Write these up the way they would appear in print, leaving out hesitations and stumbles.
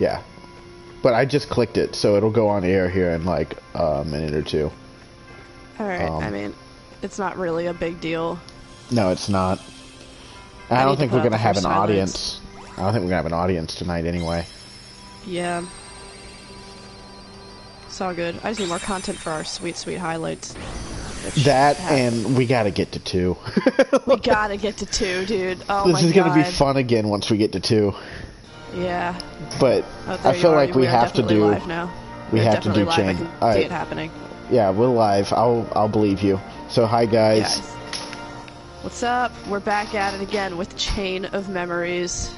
Yeah. But I just clicked it, so it'll go on air here in like a minute or two. Alright, I mean, it's not really a big deal. No, it's not. I don't think we're going to have an audience. I don't think we're going to have an audience tonight anyway. Yeah. It's all good. I just need more content for our sweet, sweet highlights. That, and we got to get to 2. We got to get to 2, dude. Oh my god. This is going to be fun again once we get to 2. Yeah. But I feel like we have to do... Live now. We have to do chain. I can see it happening. Yeah, we're live. I'll believe you. So hi guys. What's up? We're back at it again with Chain of Memories.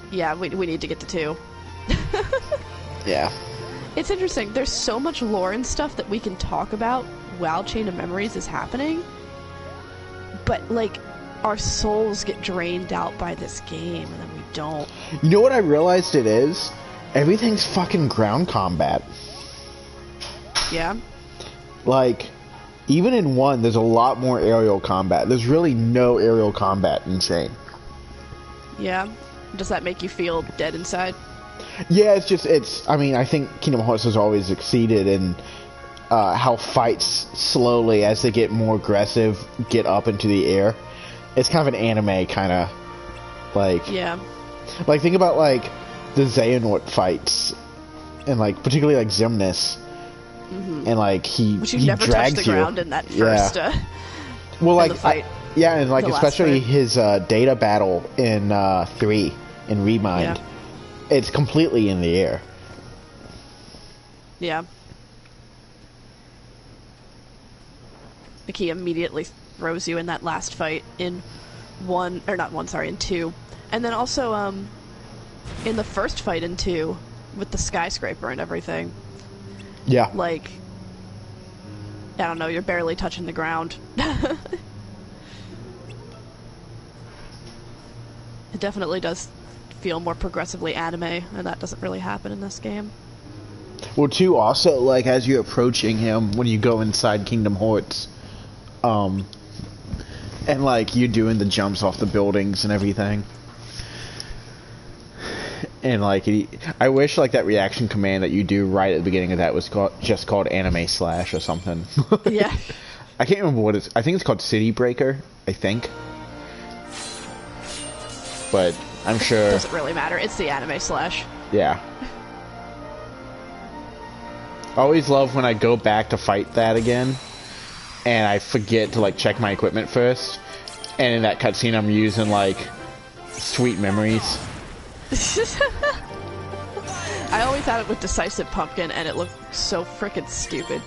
Yeah, we need to get to 2. Yeah. It's interesting. There's so much lore and stuff that we can talk about while Chain of Memories is happening. But like, our souls get drained out by this game, and then we don't. You know what I realized it is? Everything's fucking ground combat. Yeah? Like, even in 1, there's a lot more aerial combat. There's really no aerial combat in Chain. Yeah? Does that make you feel dead inside? Yeah, I mean, I think Kingdom Hearts has always succeeded in how fights slowly, as they get more aggressive, get up into the air. It's kind of an anime kind of, like... Yeah. Like, think about, like, the Xehanort fights, and, like, particularly, like, Xemnas. Mm-hmm. And, like, he never drags touched the ground in that first, well, like, fight. Yeah, and, like, especially his data battle in 3, in Remind. Yeah. It's completely in the air. Yeah. Like, he immediately throws you in that last fight in in 2. And then also, in the first fight in 2, with the skyscraper and everything. Yeah. Like, I don't know, you're barely touching the ground. It definitely does feel more progressively anime, and that doesn't really happen in this game. Well, too, also, like, as you're approaching him, when you go inside Kingdom Hearts, and, like, you're doing the jumps off the buildings and everything. And, like, I wish, like, that reaction command that you do right at the beginning of that was just called Anime Slash or something. Yeah. I can't remember what I think it's called City Breaker, I think. But I'm sure... It doesn't really matter. It's the Anime Slash. Yeah. I always love when I go back to fight that again, and I forget to, like, check my equipment first, and in that cutscene I'm using, like, Sweet Memories. I always had it with Decisive Pumpkin, and it looked so frickin' stupid.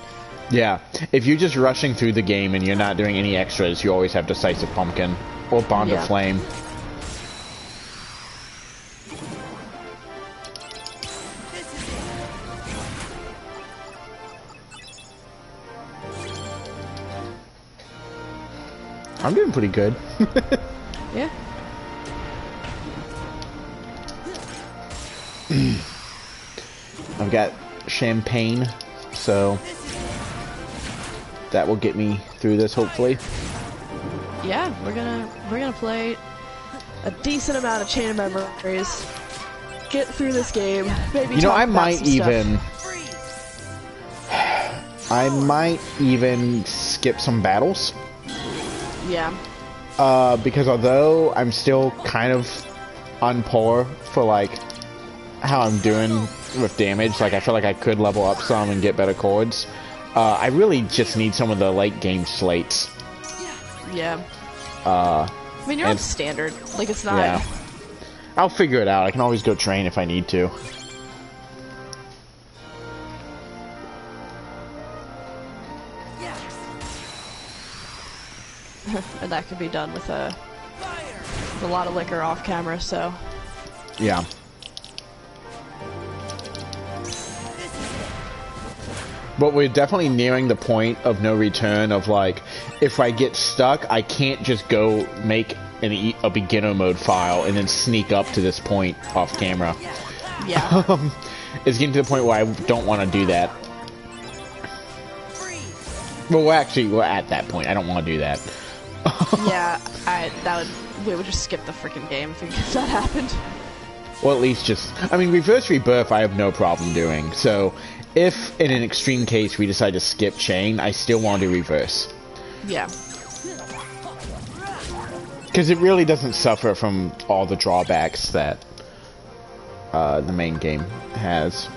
Yeah. If you're just rushing through the game and you're not doing any extras, you always have Decisive Pumpkin, or Bond of Flame. I'm doing pretty good. Yeah. I've got champagne, so that will get me through this, hopefully. Yeah, we're gonna play a decent amount of Chain of Memories. Get through this game. Maybe I might even skip some battles. Yeah. Because although I'm still kind of on par for, like, how I'm doing with damage, like, I feel like I could level up some and get better chords, I really just need some of the late game slates. Yeah. I mean, you're on standard. Like, it's not... Yeah. I'll figure it out. I can always go train if I need to. And that can be done with a lot of liquor off camera, so... Yeah. But we're definitely nearing the point of no return of, like, if I get stuck, I can't just go make a beginner mode file and then sneak up to this point off camera. Yeah. It's getting to the point where I don't want to do that. Well, we're at that point. I don't want to do that. Yeah, we would just skip the freaking game if that happened. Or at least just, I mean, reverse rebirth I have no problem doing. So if in an extreme case we decide to skip chain, I still want to do reverse. Yeah. Because it really doesn't suffer from all the drawbacks that the main game has.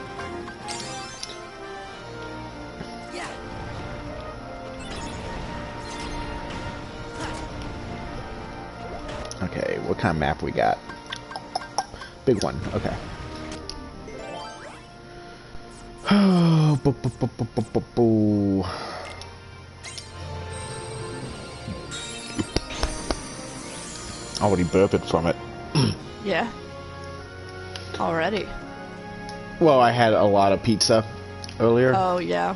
Okay, what kind of map we got? Big one, okay. Already burping from it. Yeah. Already. Well, I had a lot of pizza earlier. Oh, yeah.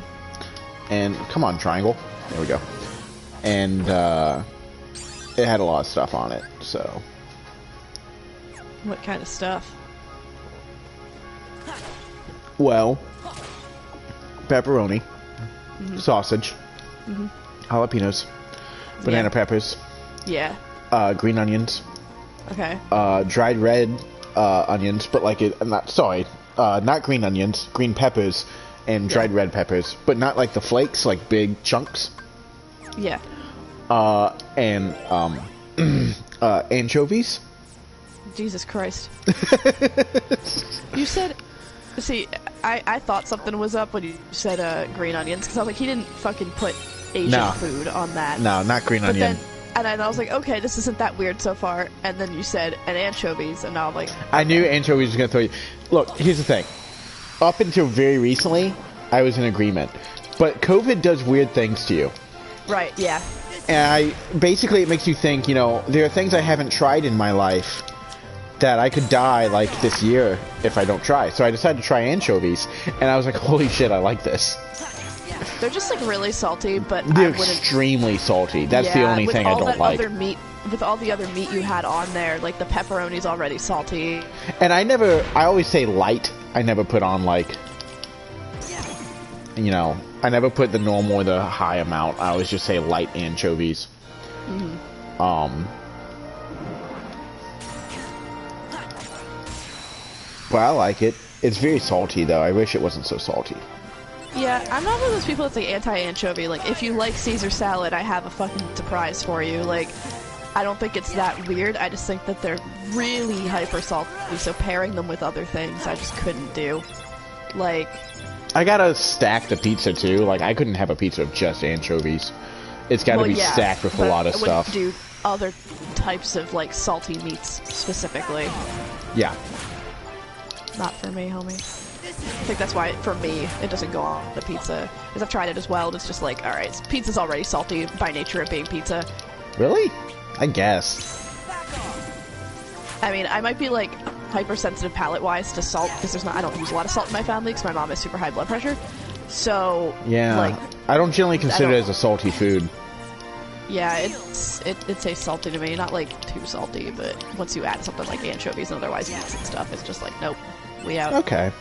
And, come on, triangle. There we go. And, it had a lot of stuff on it, so... What kind of stuff? Well, pepperoni, sausage, jalapenos, banana peppers, Yeah. Green onions, Okay. dried red onions, but like it. Not green onions, green peppers, and dried red peppers, but not like the flakes, like big chunks. Yeah. And anchovies. Jesus Christ. You said... See, I thought something was up when you said green onions, because I was like, he didn't fucking put Asian food on that. No, not green onion. And I was like, okay, this isn't that weird so far. And then you said an anchovies, and now I'm like... Okay. I knew anchovies was going to throw you... Look, here's the thing. Up until very recently, I was in agreement. But COVID does weird things to you. Right, yeah. And basically it makes you think, you know, there are things I haven't tried in my life that I could die, like, this year if I don't try. So I decided to try anchovies, and I was like, holy shit, I like this. They're just, like, really salty, but they're extremely salty. That's the only thing I don't like. With all the other meat you had on there, like, the pepperoni's already salty. And I always say light. I never put on, like, you know, I never put the normal or the high amount. I always just say light anchovies. But I like it. It's very salty, though. I wish it wasn't so salty. Yeah, I'm not one of those people that's like anti-anchovy. Like, if you like Caesar salad, I have a fucking surprise for you. Like, I don't think it's that weird. I just think that they're really hyper salty, so pairing them with other things, I just couldn't do. Like... I gotta stack the pizza, too. Like, I couldn't have a pizza of just anchovies. It's gotta be stacked with a lot of stuff. I wouldn't do other types of, like, salty meats, specifically. Yeah. Not for me, homie. I think that's why, for me, it doesn't go on the pizza. Because I've tried it as well, and it's just like, alright, pizza's already salty by nature of being pizza. Really? I guess. I mean, I might be, like, hypersensitive palate-wise to salt, because I don't use a lot of salt in my family, because my mom has super high blood pressure. So, yeah, like... I don't generally consider it as a salty food. Yeah, it tastes salty to me. Not, like, too salty, but once you add something like anchovies and otherwise meats and stuff, it's just like, nope, we out. Okay.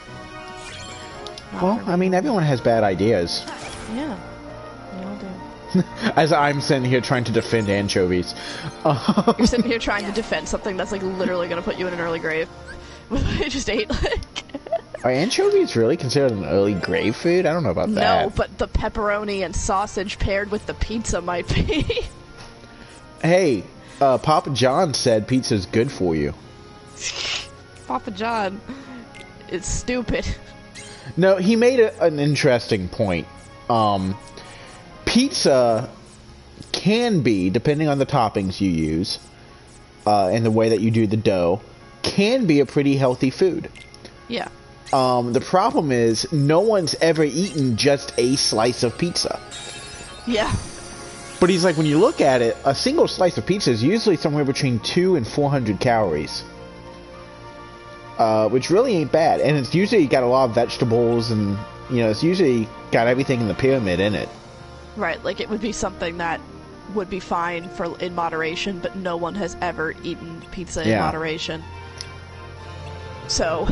Well, I mean, everyone has bad ideas. Yeah. We all do. As I'm sitting here trying to defend anchovies. You're sitting here trying to defend something that's, like, literally gonna put you in an early grave. I just ate, like... Are anchovies really considered an early grave food? I don't know about that. No, but the pepperoni and sausage paired with the pizza might be. Hey, Papa John said pizza's good for you. Papa John is stupid. No, he made an interesting point. Pizza can be, depending on the toppings you use, and the way that you do the dough, can be a pretty healthy food. Yeah. The problem is, no one's ever eaten just a slice of pizza. Yeah. But he's like, when you look at it, a single slice of pizza is usually somewhere between 200 and 400 calories. Which really ain't bad. And it's usually got a lot of vegetables and, you know, it's usually got everything in the pyramid in it. Right, like it would be something that would be fine in moderation, but no one has ever eaten pizza in moderation. So...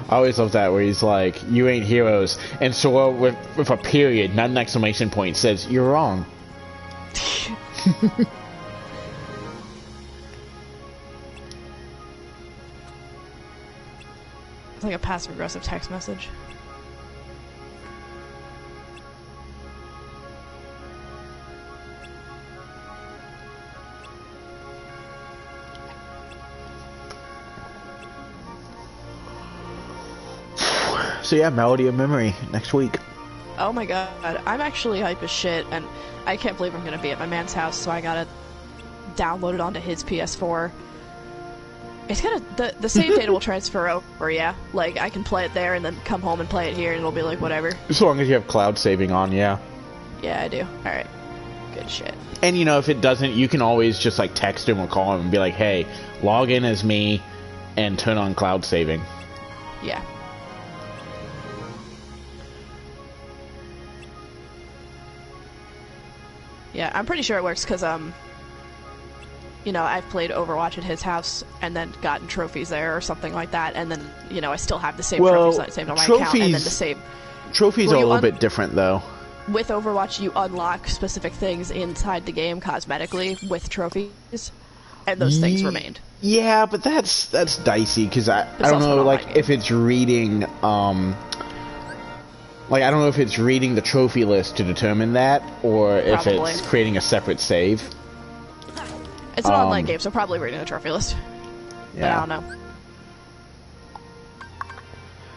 I always love that where he's like, you ain't heroes, and so with a period, not an exclamation point, says, you're wrong. It's like a passive-aggressive text message. So yeah, Melody of Memory next week. Oh my god, I'm actually hype as shit, and I can't believe I'm gonna be at my man's house, so I gotta download it onto his PS4. It's gonna, the save data will transfer over, yeah. Like, I can play it there and then come home and play it here, and it'll be like, whatever. As long as you have cloud saving on, yeah. Yeah, I do. Alright. Good shit. And you know, if it doesn't, you can always just like text him or call him and be like, hey, log in as me and turn on cloud saving. Yeah. Yeah, I'm pretty sure it works because, you know, I've played Overwatch at his house and then gotten trophies there or something like that, and then, you know, I still have the same trophies that I saved on my account, and then the same... Trophies are a little bit different, though. With Overwatch, you unlock specific things inside the game cosmetically with trophies, and those things remained. Yeah, but that's dicey, because I don't know, like, if it's reading, like, I don't know if it's reading the trophy list to determine that, or if it's creating a separate save. It's an online game, so probably reading the trophy list. Yeah. But I don't know.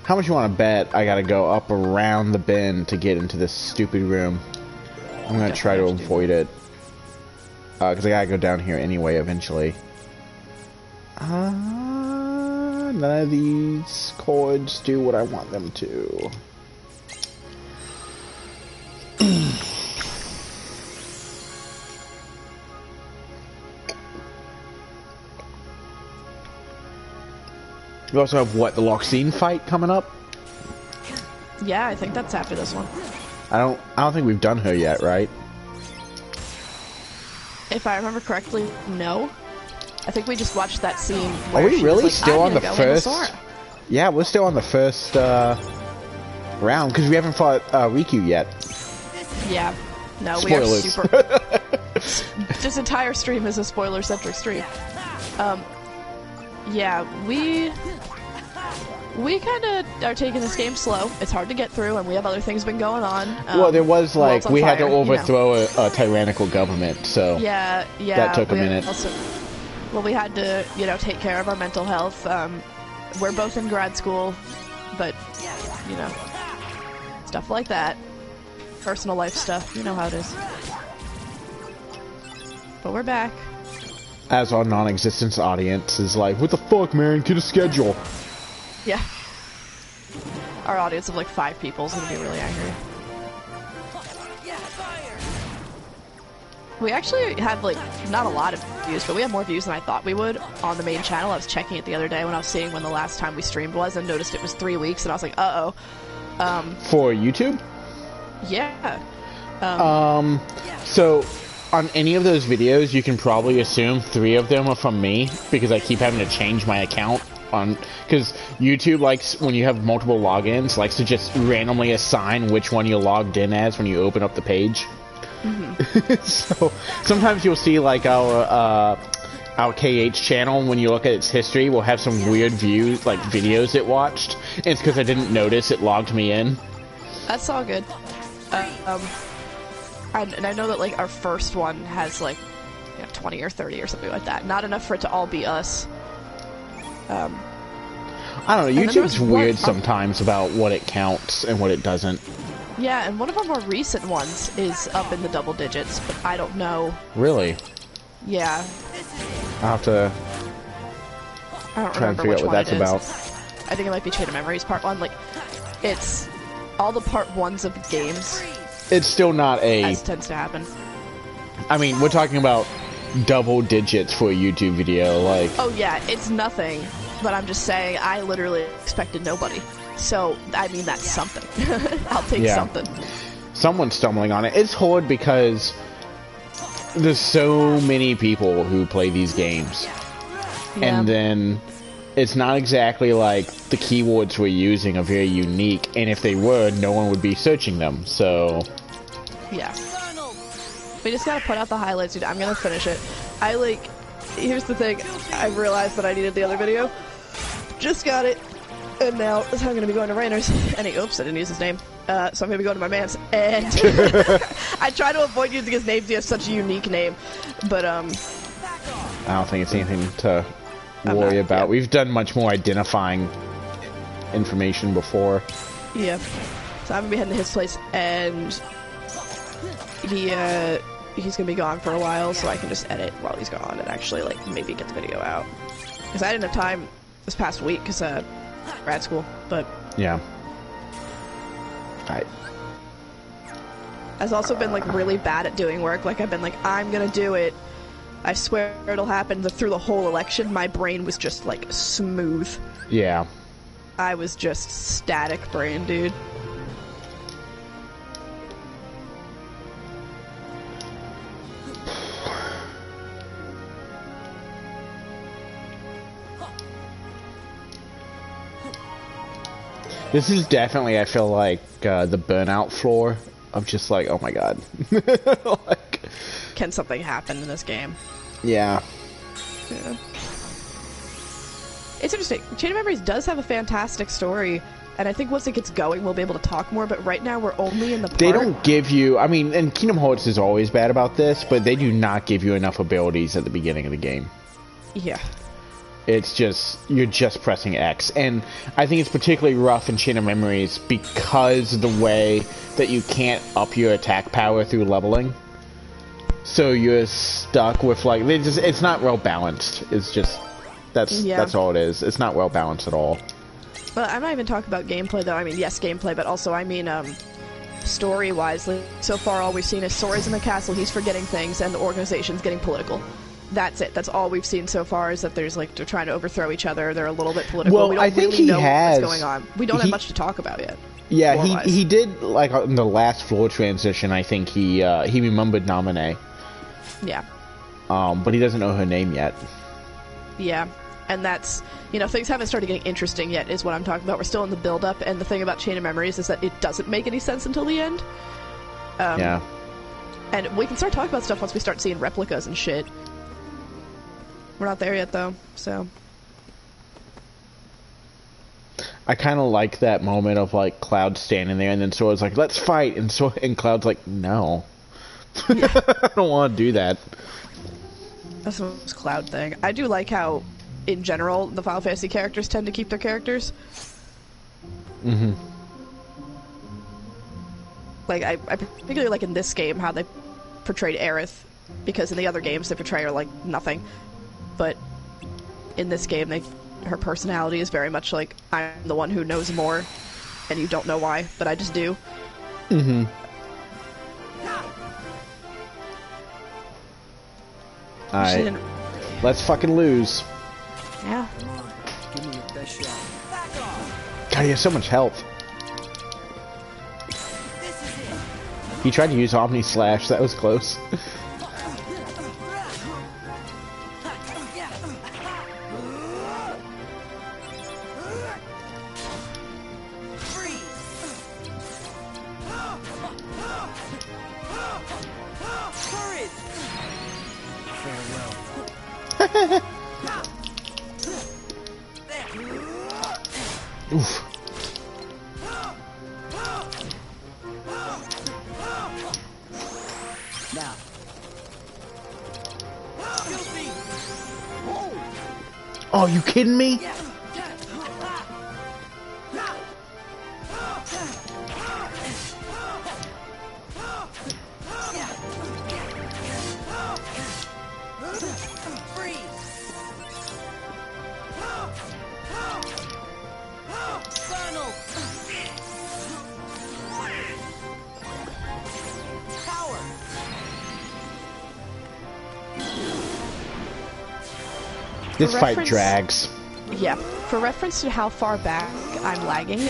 How much you want to bet I gotta go up around the bend to get into this stupid room? I'm gonna try to avoid it. Because I gotta go down here anyway, eventually. None of these chords do what I want them to. You also have, what, the Loxine fight coming up? Yeah, I think that's after this one. I don't think we've done her yet, right? If I remember correctly, no. I think we just watched that scene where Are we really like, still on the first? Yeah, we're still on the first round because we haven't fought Riku yet. Yeah. No, Spoilers. we are super... This entire stream is a spoiler-centric stream. Yeah, we kind of are taking this game slow. It's hard to get through, and we have other things been going on. Well, there was, like, we had to overthrow a tyrannical government, so yeah, that took a minute. Also, well, we had to, you know, take care of our mental health. We're both in grad school, but, you know, stuff like that. Personal life stuff, you know how it is. But we're back. As our non-existent audience is like, what the fuck, man? Get a schedule. Yeah. Our audience of like 5 people is gonna be really angry. We actually have like not a lot of views, but we have more views than I thought we would on the main channel. I was checking it the other day when I was seeing when the last time we streamed was, and noticed it was 3 weeks, and I was like, uh-oh. For YouTube? Yeah. So on any of those videos, you can probably assume 3 of them are from me, because I keep having to change my account on, because YouTube likes, when you have multiple logins, likes to just randomly assign which one you're logged in as when you open up the page. Mm-hmm. So sometimes you'll see like our KH channel, when you look at its history, will have some weird views, like videos it watched, and it's because I didn't notice it logged me in. That's all good. And I know that like our first one has like 20 or 30 or something like that. Not enough for it to all be us. I don't know. YouTube's weird sometimes about what it counts and what it doesn't. Yeah, and one of our more recent ones is up in the double digits, but I don't know. Really? Yeah. I'll have to try and figure out what that's about. I think it might be Chain of Memories Part 1. Like, it's all the Part 1s of games. It's still not as tends to happen. I mean, we're talking about double digits for a YouTube video, like... Oh yeah, it's nothing, but I'm just saying, I literally expected nobody. So, I mean, that's something. I'll take something. Someone's stumbling on it. It's hard because there's so many people who play these games. Yeah. And then it's not exactly like the keywords we're using are very unique, and if they were, no one would be searching them, so... Yeah. We just gotta put out the highlights, dude. I'm gonna finish it. Here's the thing. I realized that I needed the other video. Just got it. And now, so I'm going to be going to Rainer's, and oops, I didn't use his name. So I'm going to be going to my man's, and I try to avoid using his name because he has such a unique name, but, I don't think it's anything to worry about. Yeah. We've done much more identifying information before. Yeah. So I'm going to be heading to his place, and he's going to be gone for a while, so I can just edit while he's gone and actually, like, maybe get the video out. Because I didn't have time this past week, because, grad school, but... Yeah. I've also been, like, really bad at doing work. Like, I've been like, I'm gonna do it. I swear it'll happen. Through the whole election, my brain was just, like, smooth. Yeah. I was just static brain, dude. This is definitely, I feel like, the burnout floor of just like, oh my god. Like, can something happen in this game? Yeah. Yeah. It's interesting. Chain of Memories does have a fantastic story, and I think once it gets going, we'll be able to talk more, but right now we're only in the part... They don't give you... I mean, and Kingdom Hearts is always bad about this, but they do not give you enough abilities at the beginning of the game. Yeah. It's just, you're just pressing X. And I think it's particularly rough in Chain of Memories because of the way that you can't up your attack power through leveling. So you're stuck with, like, it's not well balanced. It's just, that's all it is. It's not well balanced at all. Well, I'm not even talking about gameplay, though. I mean, yes, gameplay, but also, I mean, story-wise. Like, so far, all we've seen is Sora's in the castle, he's forgetting things, and the organization's getting political. That's it. That's all we've seen so far, is that there's, like, they're trying to overthrow each other. They're a little bit political. Well, we don't I think really know what's going on. We don't have much to talk about yet. Yeah, he did, like, in the last floor transition, I think he remembered Naminé. Yeah. But he doesn't know her name yet. Yeah. And that's, you know, things haven't started getting interesting yet, is what I'm talking about. We're still in the build-up, and the thing about Chain of Memories is that it doesn't make any sense until the end. Yeah. And we can start talking about stuff once we start seeing replicas and shit. We're not there yet, though, so... I kind of like that moment of, like, Cloud standing there, and then Sora's like, let's fight, and Cloud's like, no. Yeah. I don't want to do that. That's the most Cloud thing. I do like how, in general, the Final Fantasy characters tend to keep their characters. Mm-hmm. Like, I particularly like in this game how they portrayed Aerith, because in the other games they portray her like nothing. But in this game, her personality is very much like, I'm the one who knows more, and you don't know why, but I just do. Mm-hmm. Alright. Let's fucking lose. Yeah. Give me your best shot. God, he has so much health. He tried to use Omni Slash, that was close. Oof. Now. Oh, you kidding me? This fight drags. Yeah. For reference to how far back I'm lagging,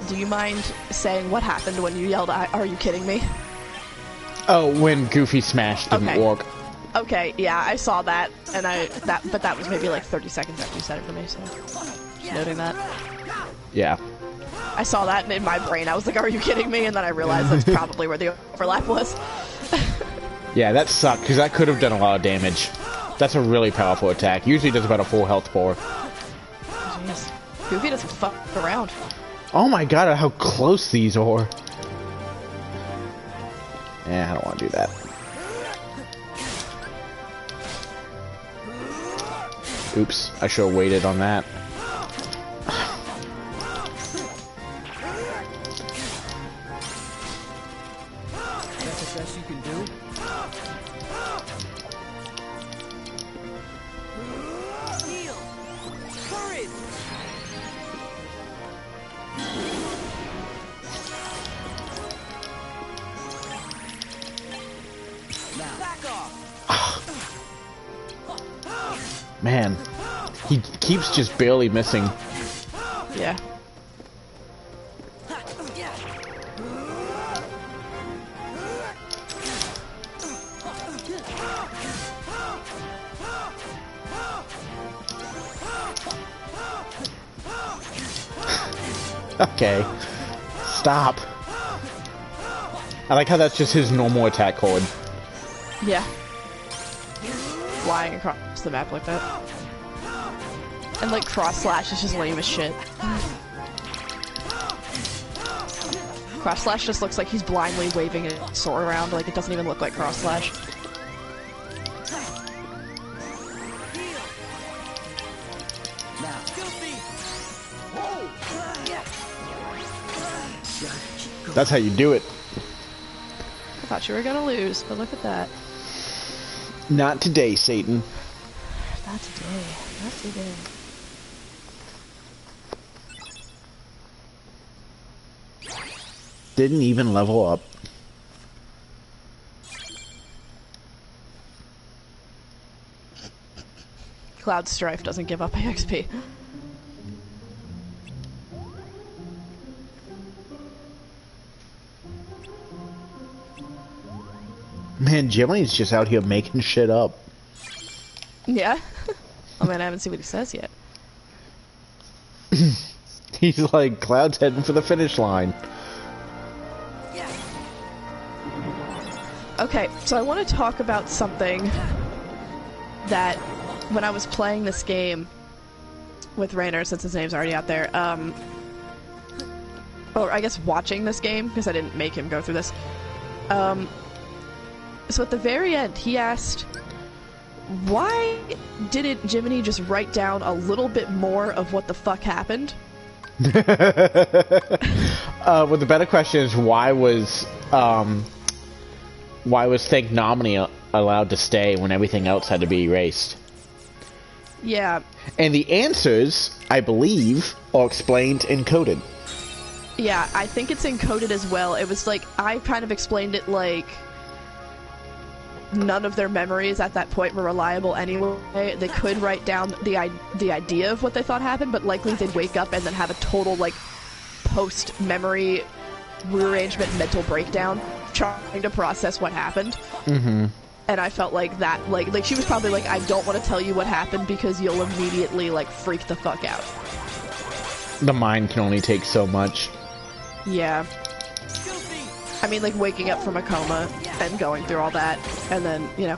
do you mind saying what happened when you yelled, "Are you kidding me?" Oh, when Goofy Smash didn't work. Okay, yeah, I saw that, and but that was maybe like 30 seconds after you said it for me, so just noting that. Yeah. I saw that, and in my brain I was like, "Are you kidding me?" And then I realized that's probably where the overlap was. Yeah, that sucked, because that could have done a lot of damage. That's a really powerful attack. Usually does about a full health bar. Jeez. Goofy doesn't fuck around. Oh my god, how close these are. Yeah, I don't want to do that. Oops, I should have waited on that. That's the best you can do? Heal! Courage! Now. Back off! Man, he keeps just barely missing. Yeah. Okay, stop. I like how that's just his normal attack chord. Yeah. Flying across the map like that. And like cross slash is just lame as shit. Cross slash just looks like he's blindly waving a sword around, like it doesn't even look like cross slash. That's how you do it. I thought you were gonna lose, but look at that. Not today, Satan. Not today. Not today. Didn't even level up. Cloud Strife doesn't give up XP. Man, Jimmy's just out here making shit up. Yeah? I mean, I haven't seen what he says yet. He's like, Cloud's heading for the finish line. Okay, so I want to talk about something that when I was playing this game with Rainer, since his name's already out there, or I guess watching this game, because I didn't make him go through this, so at the very end, he asked, why didn't Jiminy just write down a little bit more of what the fuck happened? Well, the better question is, why was Thank Nominee allowed to stay when everything else had to be erased? Yeah. And the answers, I believe, are explained and coded. Yeah, I think it's encoded as well. It was like, I kind of explained it like none of their memories at that point were reliable anyway. They could write down the idea of what they thought happened, but likely they'd wake up and then have a total, like, post-memory rearrangement mental breakdown trying to process what happened. Mm-hmm. And I felt like that, like she was probably like, I don't want to tell you what happened because you'll immediately, like, freak the fuck out. The mind can only take so much. Yeah. I mean, like, waking up from a coma and going through all that, and then, you know,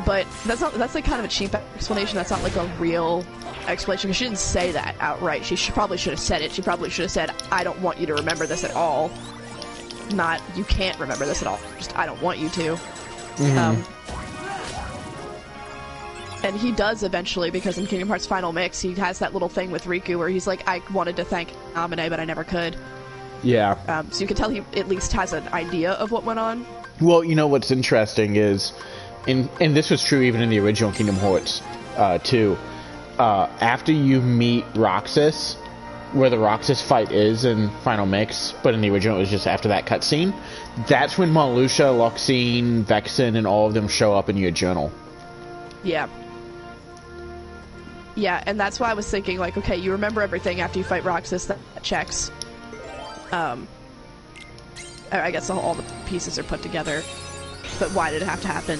but that's like kind of a cheap explanation. That's not like a real explanation, because she didn't say that outright. She probably should have said it. She probably should have said, I don't want you to remember this at all. Not, you can't remember this at all. Just, I don't want you to. Mm-hmm. And he does eventually, because in Kingdom Hearts Final Mix, he has that little thing with Riku where he's like, I wanted to thank Amine, but I never could. Yeah. So you can tell he at least has an idea of what went on. Well, you know what's interesting is, and this was true even in the original Kingdom Hearts 2, after you meet Roxas, where the Roxas fight is in Final Mix, but in the original it was just after that cutscene, that's when Marluxia, Loxine, Vexen, and all of them show up in your journal. Yeah. Yeah, and that's why I was thinking, like, okay, you remember everything after you fight Roxas, that checks. I guess all the pieces are put together, but why did it have to happen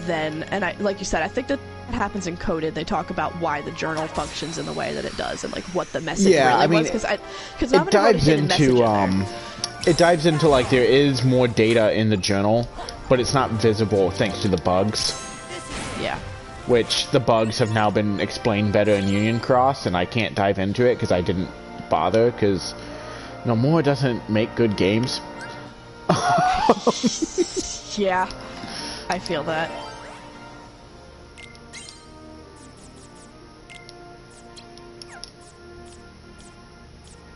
then? And like you said, I think that happens in Coded. They talk about why the journal functions in the way that it does, and like what the message really was. Because it dives into it dives into like there is more data in the journal, but it's not visible thanks to the bugs. Yeah. which the bugs have now been explained better in Union Cross, and I can't dive into it because I didn't bother, because Nomura doesn't make good games. Yeah, I feel that.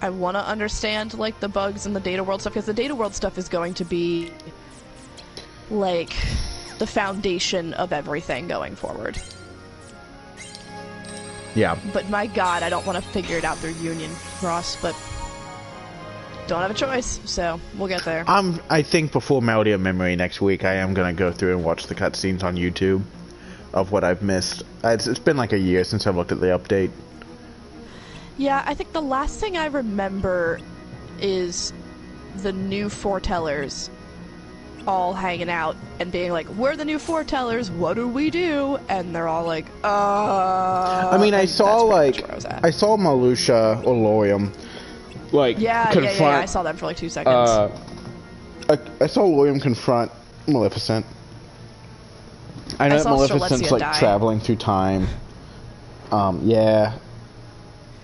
I want to understand, like, the bugs and the data world stuff, because the data world stuff is going to be, like, the foundation of everything going forward. Yeah. But my god, I don't want to figure it out through Union Cross, but don't have a choice, so we'll get there. I think before Melody of Memory next week, I am going to go through and watch the cutscenes on YouTube of what I've missed. It's been like a year since I looked at the update. Yeah, I think the last thing I remember is the new foretellers all hanging out and being like, we're the new foretellers, what do we do? And they're all like, I mean, I saw Malusha or Lorium, like, confront... Yeah, I saw them for like 2 seconds. I saw Lorium confront Maleficent. I know that Maleficent's, like, traveling through time. Yeah.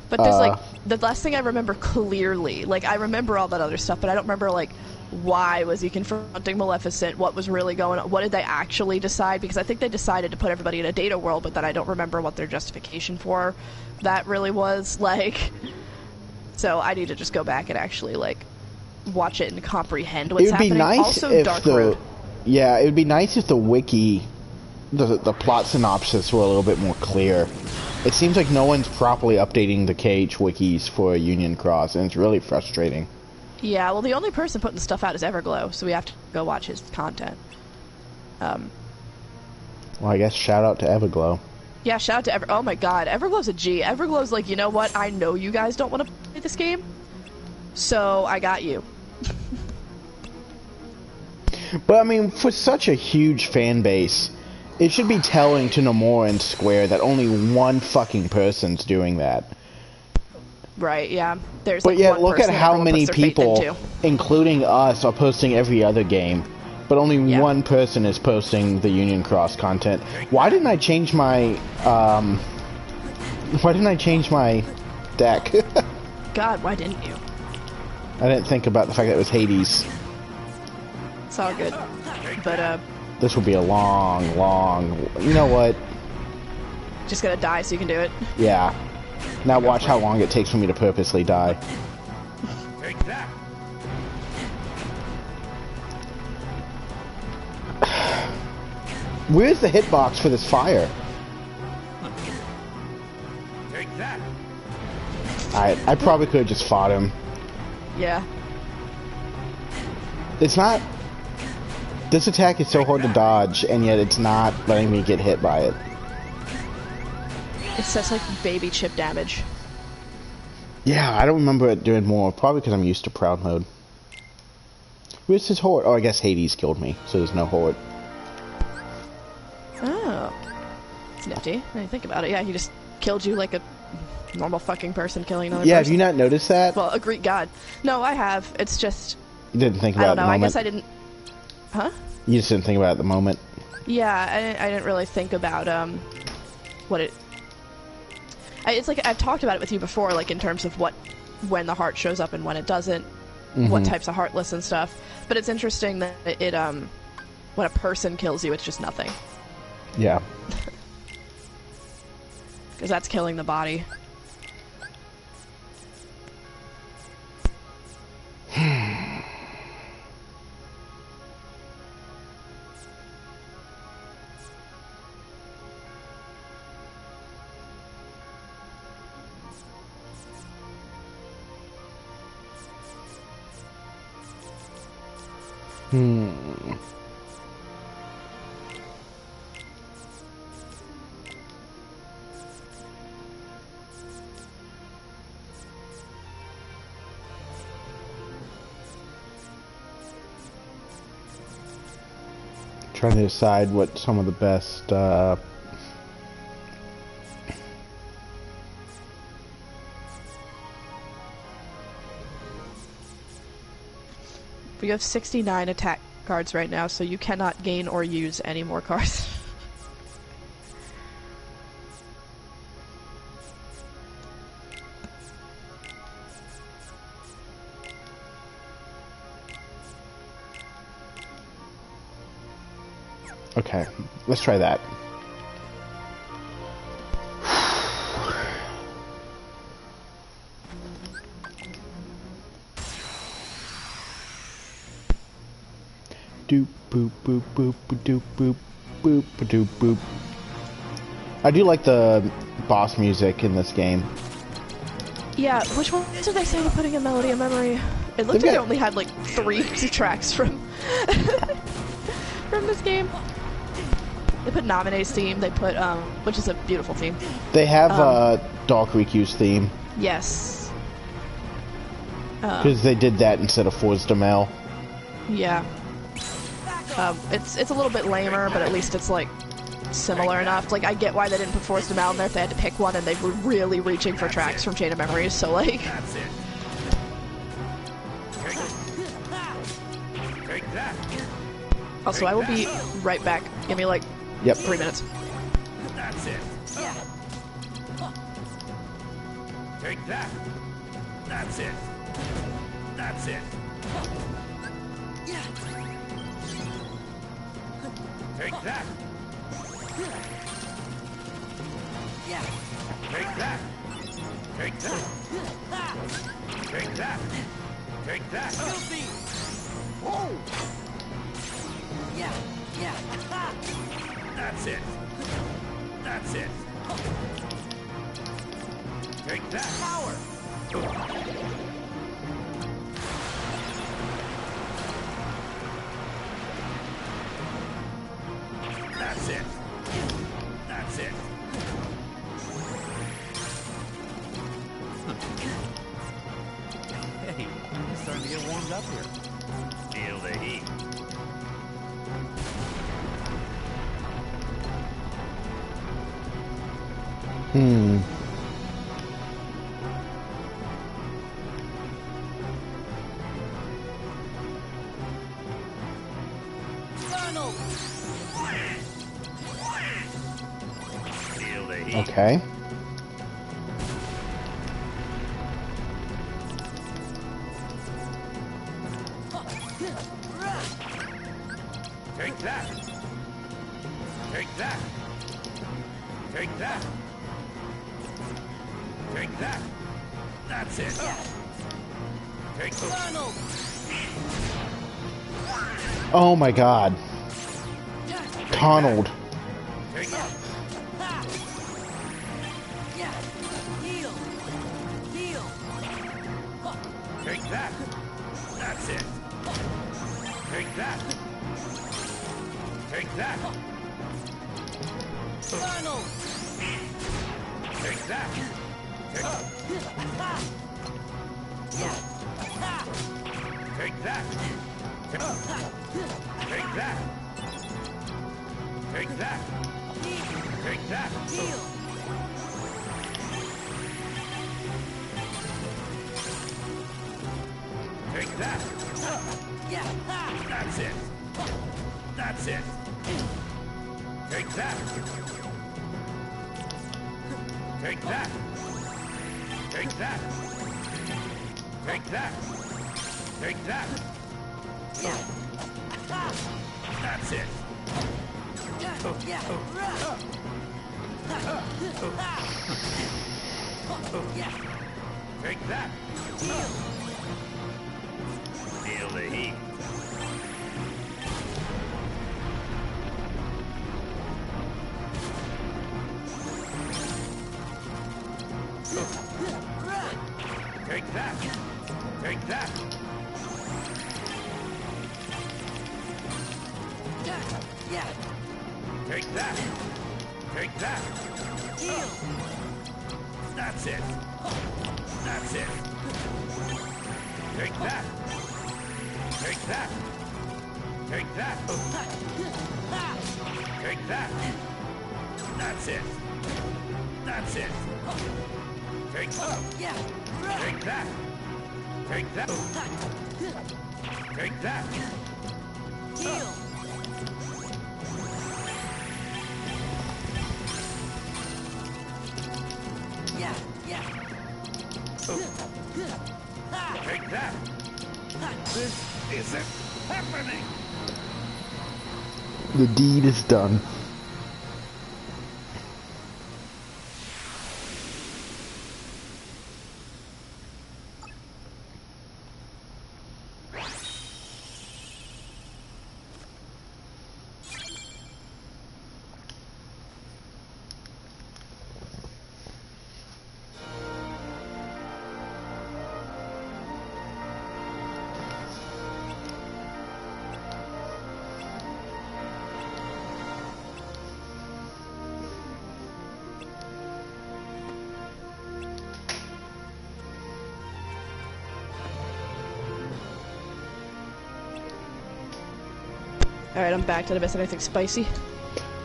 But there's, like, the last thing I remember clearly, like, I remember all that other stuff, but I don't remember, like, why was he confronting Maleficent, what was really going on, what did they actually decide, because I think they decided to put everybody in a data world, but then I don't remember what their justification for that really was, like, so I need to just go back and actually, like, watch it and comprehend what's happening. It would be nice also, if Dark Road. Yeah, it would be nice if the wiki, the plot synopsis were a little bit more clear. It seems like no one's properly updating the KH wikis for Union Cross, and it's really frustrating. Yeah, well, the only person putting stuff out is Everglow, so we have to go watch his content. Well, I guess shout out to Everglow. Yeah, shout out to oh my god, Everglow's a G. Everglow's like, you know what, I know you guys don't want to play this game, so I got you. But, I mean, for such a huge fan base, it should be telling to Nomura and Square that only one fucking person's doing that. Right, yeah. There's but yet, look at how many people, including us, are posting every other game. But only one person is posting the Union Cross content. Why didn't I change my, why didn't I change my deck? God, why didn't you? I didn't think about the fact that it was Hades. It's all good. But, this will be a long... You know what? Just gonna die so you can do it? Yeah. Now watch how long it takes for me to purposely die. Take that. Where's the hitbox for this fire? Take that. I probably could have just fought him. Yeah. It's not... This attack is so hard to dodge, and yet it's not letting me get hit by it. It says, like, baby chip damage. Yeah, I don't remember it doing more. Probably because I'm used to Proud Mode. Where's his horde? Oh, I guess Hades killed me, so there's no horde. Oh. It's nifty. I didn't think about it. Yeah, he just killed you like a normal fucking person killing another person. Have you not noticed that? Well, a Greek god. No, I have. It's just... You didn't think about it at the moment? I guess I didn't... Huh? You just didn't think about it at the moment? Yeah, I didn't really think about, what it... It's like, I've talked about it with you before, like, in terms of when the heart shows up and when it doesn't, what types of heartless and stuff. But it's interesting that it, when a person kills you, it's just nothing. Yeah. Because that's killing the body. Trying to decide what some of the best, We have 69 attack cards right now, so you cannot gain or use any more cards. Okay, let's try that. Doop boop boop boop doop boop boop doop boop. I do like the boss music in this game. Yeah, which one did they say were putting in Melody of Memory? It looked like they only had like 3 tracks from from this game. They put Namine's theme, they put, which is a beautiful theme. They have Dark Riku's theme. Yes. Because they did that instead of Force Demel. Yeah. It's a little bit lamer, but at least it's like similar enough. Like, I get why they didn't put Force Demel in there if they had to pick one, and they were really reaching for tracks from Chain of Memories, so like... That's it. Take that. Also, I will be right back. Give me like 3 minutes. That's it. Take that. That's it. That's it. Take that. Yeah. Take that. Take that. Take that. Take that. Filthy. Oh, Yeah. Yeah. that's it. That's it. Take that. Power. That's it. That's it. Hey, I'm starting to get warmed up here. Feel the heat. Donald. Feel the heat. Okay. Take that. Take that. Take that. Take that. That's it. Take the Donald. Oh my god. Donald. take that. Yeah. Heal. Heal. Take that. That's it. Take that. Take that. Donald. Take that. Take, Yeah. take that. Take that. Take that. Take that. Heal. Take that. Yeah. That's it. That's it. Take that. Take that. Take that. Take that. Take that. Yeah. That's it. Yeah. Yeah. Take that. Feel the heat. Take that. Take that. Yeah. Take that. Take that. Heal. That's it. That's it. Take that. Take that. Take that. Take that. That's it. That's it. Take Yeah. Take that. Take that. Take that. Heal. Yeah. Yeah. Take that. This isn't happening. The deed is done. Alright, I'm back. Did I miss anything spicy?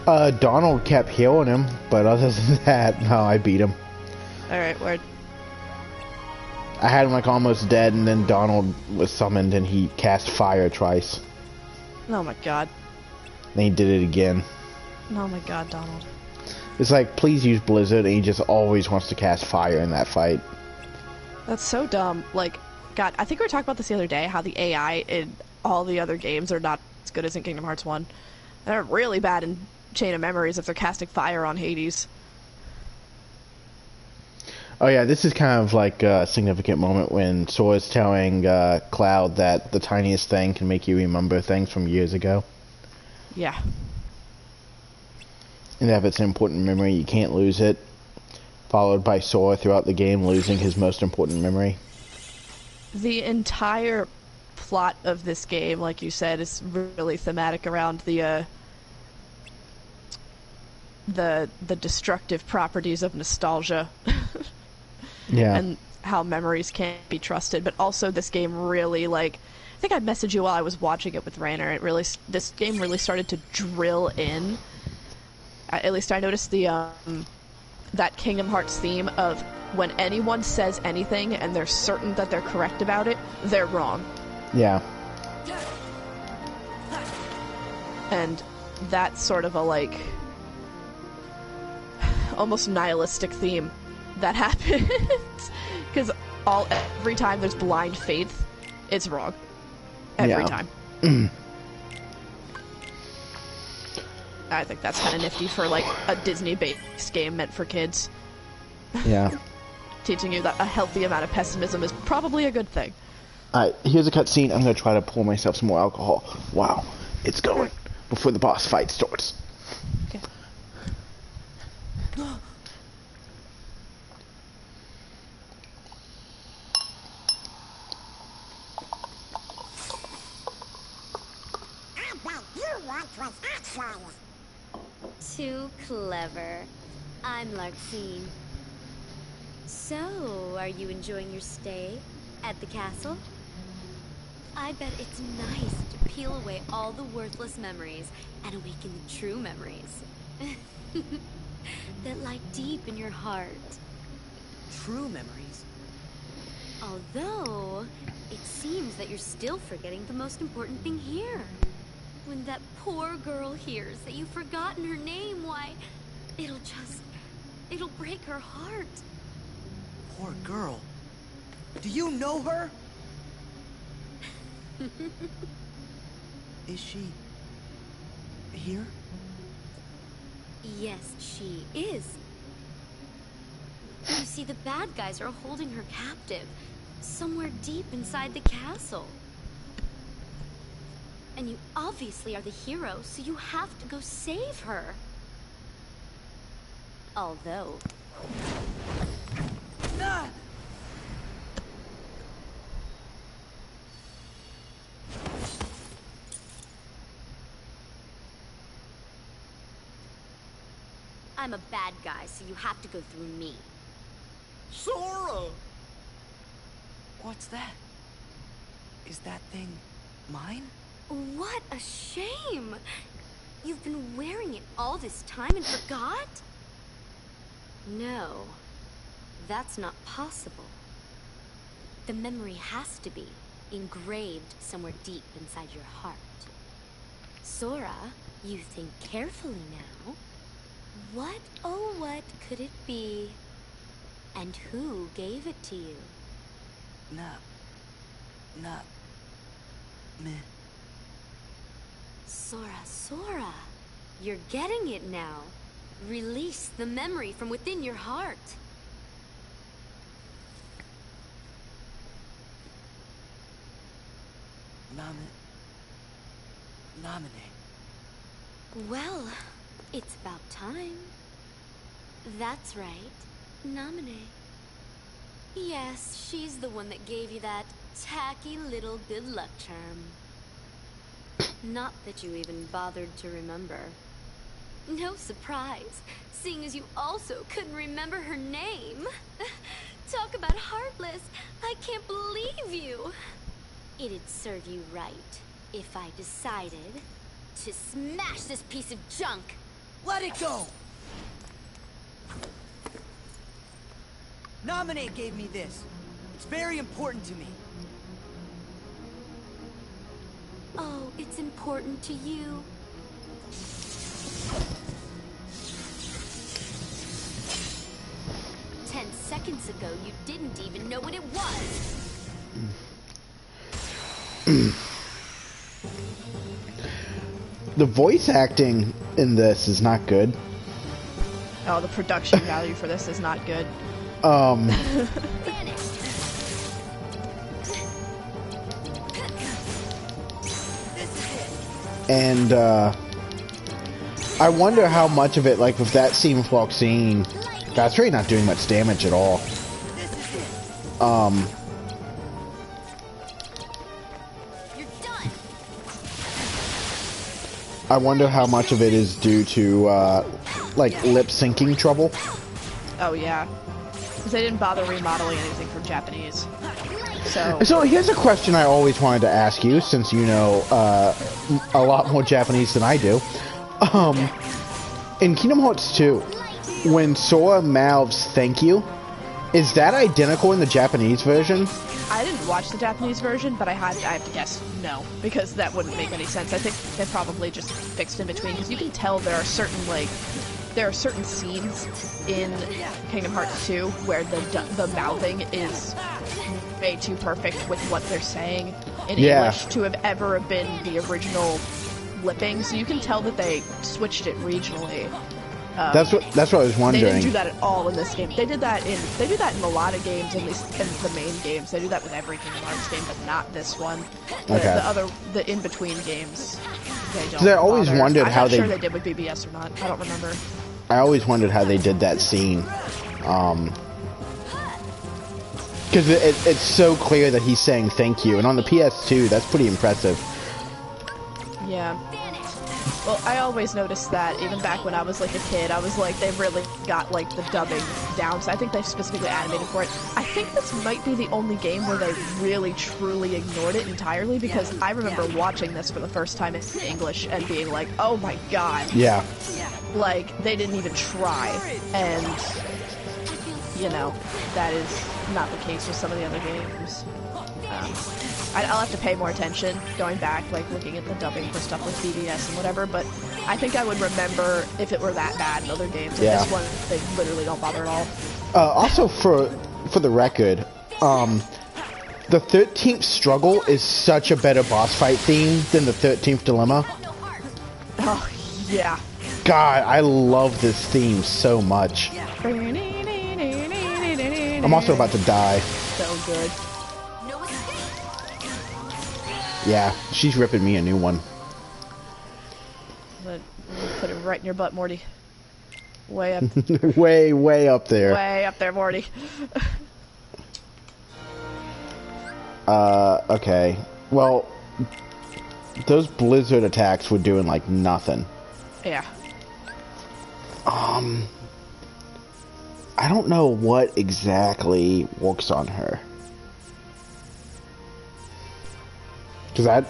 Donald kept healing him, but other than that, no, I beat him. Alright, word. I had him like almost dead, and then Donald was summoned, and he cast fire twice. Oh my god. Then he did it again. Oh my god, Donald. It's like, please use Blizzard, and he just always wants to cast fire in that fight. That's so dumb. Like, God, I think we were talking about this the other day, how the AI in all the other games are not as good as in Kingdom Hearts 1. They're really bad in Chain of Memories if they're casting fire on Hades. Oh yeah, this is kind of like a significant moment when Sora's telling Cloud that the tiniest thing can make you remember things from years ago. Yeah. And if it's an important memory, you can't lose it. Followed by Sora throughout the game losing his most important memory. The entire plot of this game, like you said, is really thematic around the destructive properties of nostalgia. Yeah. And how memories can't be trusted. But also this game really, like, I think I messaged you while I was watching it with Rainer. This game really started to drill in. At least I noticed that Kingdom Hearts theme of when anyone says anything and they're certain that they're correct about it, they're wrong. Yeah. And that's sort of a, like, almost nihilistic theme that happens. Because every time there's blind faith, it's wrong. Every time. I think that's kind of nifty for, like, a Disney-based game meant for kids. Yeah. Teaching you that a healthy amount of pessimism is probably a good thing. Alright, here's a cutscene. I'm gonna try to pour myself some more alcohol. Wow, it's going. Before the boss fight starts. Okay. Too clever. I'm Larxene. So, are you enjoying your stay at the castle? I bet it's nice to peel away all the worthless memories and awaken the true memories. That lie deep in your heart. True memories. Although, it seems that you're still forgetting the most important thing here. When that poor girl hears that you've forgotten her name, why, it'll break her heart. Poor girl. Do you know her? Is she here? Yes, she is. You see, the bad guys are holding her captive, somewhere deep inside the castle. And you obviously are the hero, so you have to go save her. Although... Ah! I'm a bad guy, so you have to go through me. Sora! What's that? Is that thing mine? What a shame! You've been wearing it all this time and forgot? No, that's not possible. The memory has to be engraved somewhere deep inside your heart. Sora, you think carefully now. What, oh what could it be? And who gave it to you? Not me. Sora, you're getting it now. Release the memory from within your heart. Nominate. Well, it's about time. That's right. Nominate. Yes, she's the one that gave you that tacky little good luck charm. Not that you even bothered to remember. No surprise, seeing as you also couldn't remember her name. Talk about heartless. I can't believe you. It'd serve you right if I decided to smash this piece of junk. Let it go! Nominate gave me this. It's very important to me. Oh, it's important to you. Ten seconds ago, you didn't even know what it was. The voice acting in this is not good. Oh, the production value for this is not good. And I wonder how much of it, like with that scene with Roxine, God, it's really not doing much damage at all. You're done. I wonder how much of it is due to like lip syncing trouble. Oh yeah, because they didn't bother remodeling anything from Japanese. So here's a question I always wanted to ask you, since you know a lot more Japanese than I do. In Kingdom Hearts 2, when Sora mouths "thank you," is that identical in the Japanese version? I didn't watch the Japanese version, but I have to guess no, because that wouldn't make any sense. I think they probably just fixed in between, because you can tell there are certain scenes in Kingdom Hearts 2 where the mouthing is way too perfect with what they're saying in English to have ever been the original lipping. So you can tell that they switched it regionally. That's what I was wondering. They didn't do that at all in this game. They do that in a lot of games, at least in the main games. They do that with every Kingdom Hearts game, but not this one. The in-between games, they don't. I always wondered how I'm not sure they did with BBS or not. I don't remember. I always wondered how they did that scene. Because it's so clear that he's saying thank you, and on the PS2, that's pretty impressive. Yeah. Well, I always noticed that, even back when I was like a kid, I was like, they really got like the dubbing down, so I think they specifically animated for it. I think this might be the only game where they really truly ignored it entirely, because I remember watching this for the first time in English and being like, oh my god. Yeah. Like, they didn't even try, and, you know, that is not the case with some of the other games. I'll have to pay more attention going back, like looking at the dubbing for stuff with BBS and whatever, but I think I would remember if it were that bad in other games. Yeah. This one, they literally don't bother at all. Also, for the record, the 13th Struggle is such a better boss fight theme than the 13th Dilemma. Oh, yeah. God, I love this theme so much. I'm also about to die. So good. Yeah, she's ripping me a new one. But put it right in your butt, Morty. Way up. way up there. Way up there, Morty. Okay. Well, those blizzard attacks were doing like nothing. Yeah. I don't know what exactly works on her. Because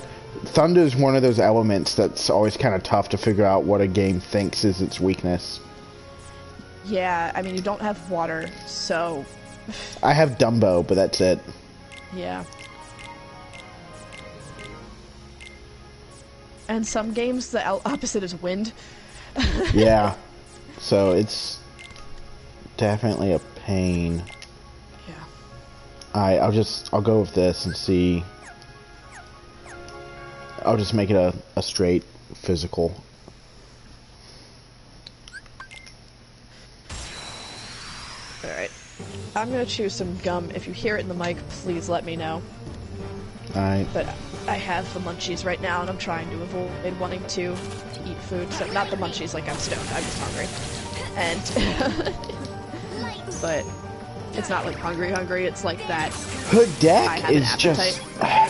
Thunder's one of those elements that's always kind of tough to figure out what a game thinks is its weakness. Yeah, I mean, you don't have water, so... I have Dumbo, but that's it. Yeah. And some games, the opposite is wind. Yeah. So it's definitely a pain. Yeah. I'll go with this and see. I'll just make it a straight physical. Alright. I'm gonna chew some gum. If you hear it in the mic, please let me know. Alright. But I have the munchies right now, and I'm trying to avoid wanting to eat food. So, not the munchies like I'm stoned, I'm just hungry. And... but it's not like hungry, it's like that. Her deck is just...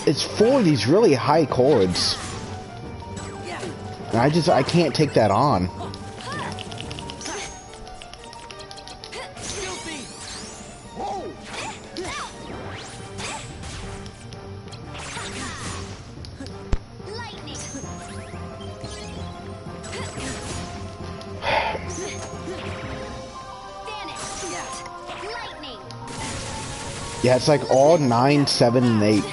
It's full of these really high chords. And I can't take that on. Yeah, it's like all 9, 7, and 8.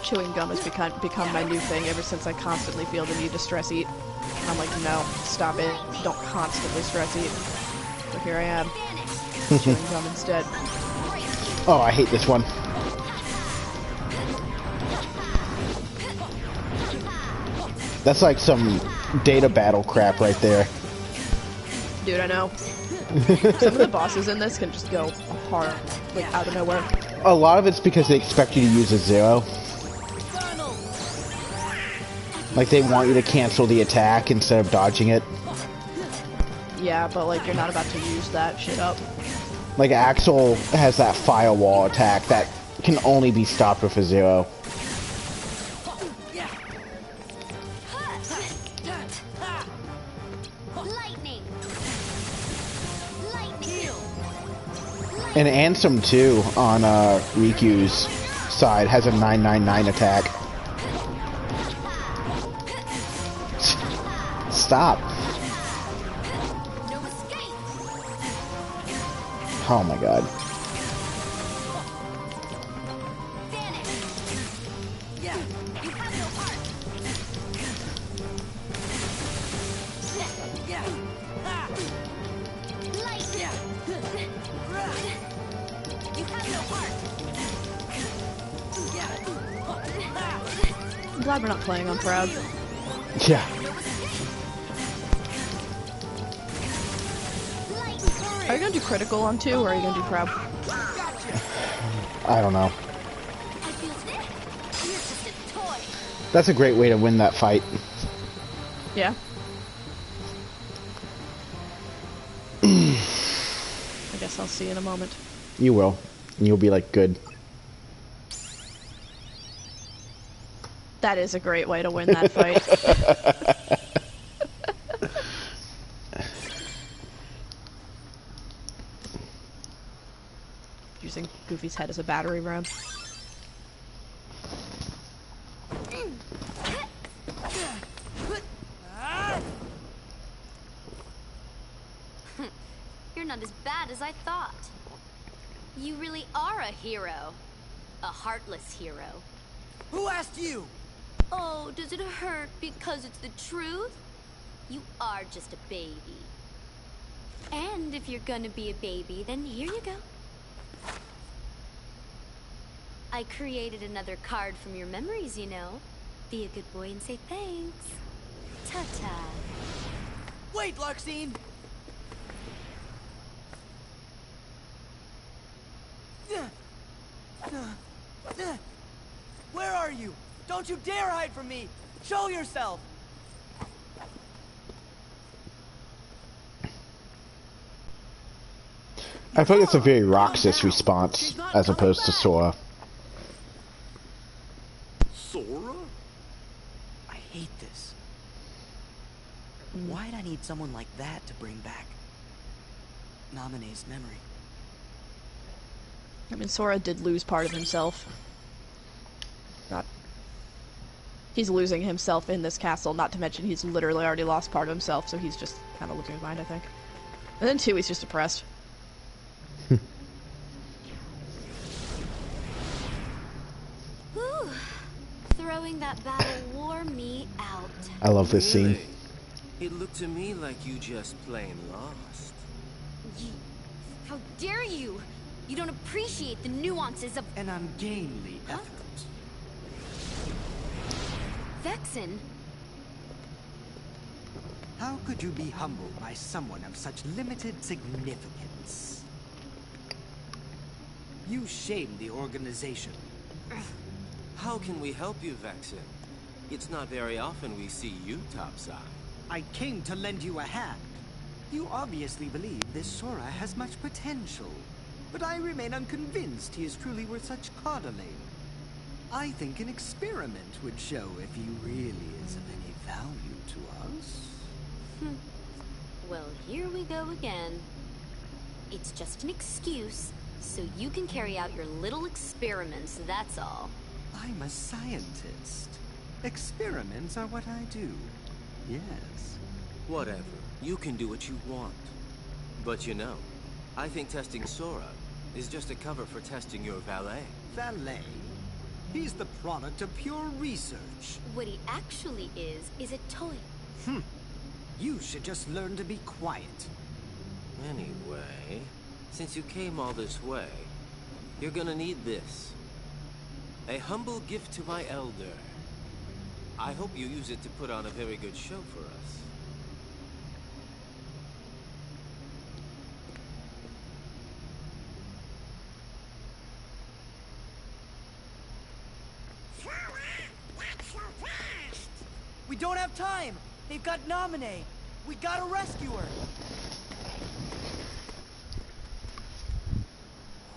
Chewing gum has become my new thing ever since I constantly feel the need to stress eat. I'm like, no, stop it. Don't constantly stress eat. So here I am, chewing gum instead. Oh, I hate this one. That's like some data battle crap right there. Dude, I know. Some of the bosses in this can just go hard, like out of nowhere. A lot of it's because they expect you to use a 0. Like they want you to cancel the attack instead of dodging it. Yeah, but like you're not about to use that shit up. Like Axel has that firewall attack that can only be stopped with a 0. And Ansem too on Riku's side has a 999 attack. Stop. Oh my god. I'm glad we're not playing on Proud. Yeah. Are you gonna do critical on 2 or are you gonna do Proud? I don't know. That's a great way to win that fight. Yeah. I guess I'll see you in a moment. You will. And you'll be like, good. That is a great way to win that fight. Using Goofy's head as a battering ram. You're not as bad as I thought. You really are a hero. A heartless hero. Who asked you? Oh, does it hurt because it's the truth? You are just a baby. And if you're gonna be a baby, then here you go. I created another card from your memories, you know. Be a good boy and say thanks. Ta-ta. Wait, Larxene! Where are you? Don't you dare hide from me! Show yourself! I feel like it's a very Roxas response as opposed to Sora. Sora? I hate this. Why'd I need someone like that to bring back Naminé's memory? I mean, Sora did lose part of himself. He's losing himself in this castle, not to mention he's literally already lost part of himself, so he's just kind of losing his mind, I think. And then, too, he's just depressed. Whew. Throwing that battle wore me out. I love this scene. Really? It looked to me like you just plain lost. How dare you! You don't appreciate the nuances of An ungainly effort. Vexen. How could you be humbled by someone of such limited significance? You shame the organization. How can we help you, Vexen? It's not very often we see you topside. I came to lend you a hand. You obviously believe this Sora has much potential, but I remain unconvinced he is truly worth such coddling. I think an experiment would show if he really is of any value to us. Well, here we go again. It's just an excuse, so you can carry out your little experiments, that's all. I'm a scientist. Experiments are what I do. Yes. Whatever. You can do what you want. But you know, I think testing Sora is just a cover for testing your valet. Valet? He's the product of pure research. What he actually is a toy. You should just learn to be quiet. Anyway, since you came all this way, you're gonna need this. A humble gift to my elder. I hope you use it to put on a very good show for us. We don't have time! They've got Naminé! We gotta rescue her!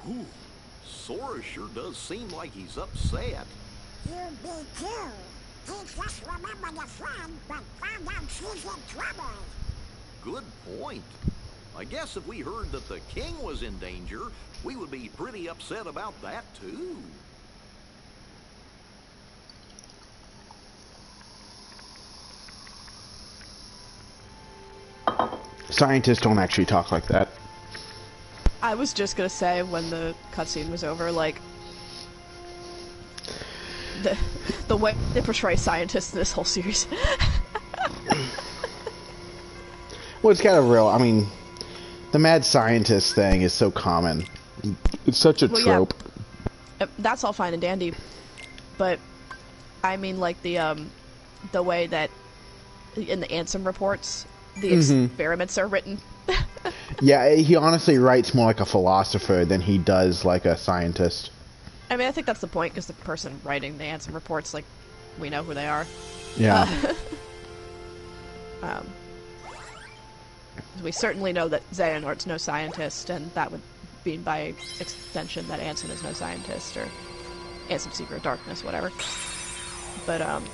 Whew. Sora sure does seem like he's upset. You be too. He just remembered a friend, but found out she's in trouble. Good point. I guess if we heard that the king was in danger, we would be pretty upset about that, too. Scientists don't actually talk like that. I was just gonna say, when the cutscene was over, like, the way they portray scientists in this whole series. Well, it's kind of real. I mean, the mad scientist thing is so common. It's such a trope. Yeah. That's all fine and dandy, but I mean, like, the way that in the Ansem reports, the experiments are written. Yeah, he honestly writes more like a philosopher than he does like a scientist. I mean, I think that's the point, because the person writing the Ansem reports, like, we know who they are. Yeah. We certainly know that Xehanort's no scientist, and that would mean by extension that Ansem is no scientist, or Ansem Secret Darkness, whatever. But, and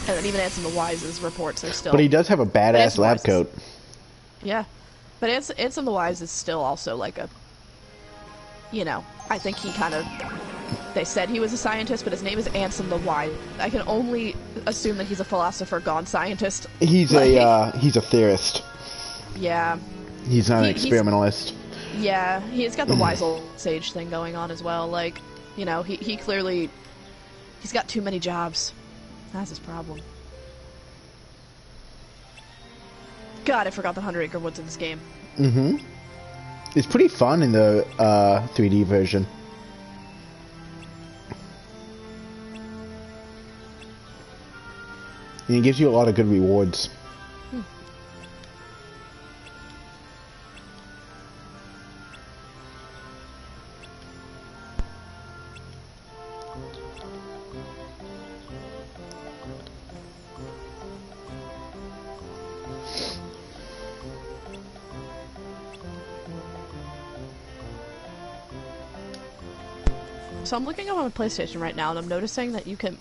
then even Ansem the Wise's reports are still... But he does have a badass lab coat. Yeah. But Ansem the Wise is still also like a... You know, I think he kind of... They said he was a scientist, but his name is Ansem the Wise. I can only assume that he's a philosopher gone scientist. He's he's a theorist. Yeah. He's not an experimentalist. Yeah, he's got the wise old sage thing going on as well. Like, you know, he clearly... He's got too many jobs. That's his problem. God, I forgot the 100 Acre Woods in this game. It's pretty fun in the 3D version. And it gives you a lot of good rewards. So I'm looking up on my PlayStation right now, and I'm noticing that you can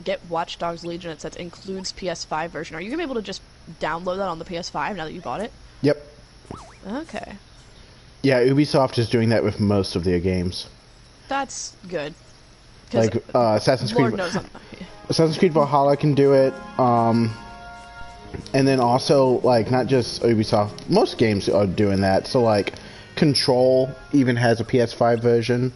get Watch Dogs Legion. It says includes PS5 version. Are you gonna be able to just download that on the PS5 now that you bought it? Yep. Okay. Yeah, Ubisoft is doing that with most of their games. That's good. 'Cause Like Assassin's Creed. Lord knows Assassin's Creed Valhalla can do it. And then also, like, not just Ubisoft, most games are doing that. So, like, Control even has a PS5 version.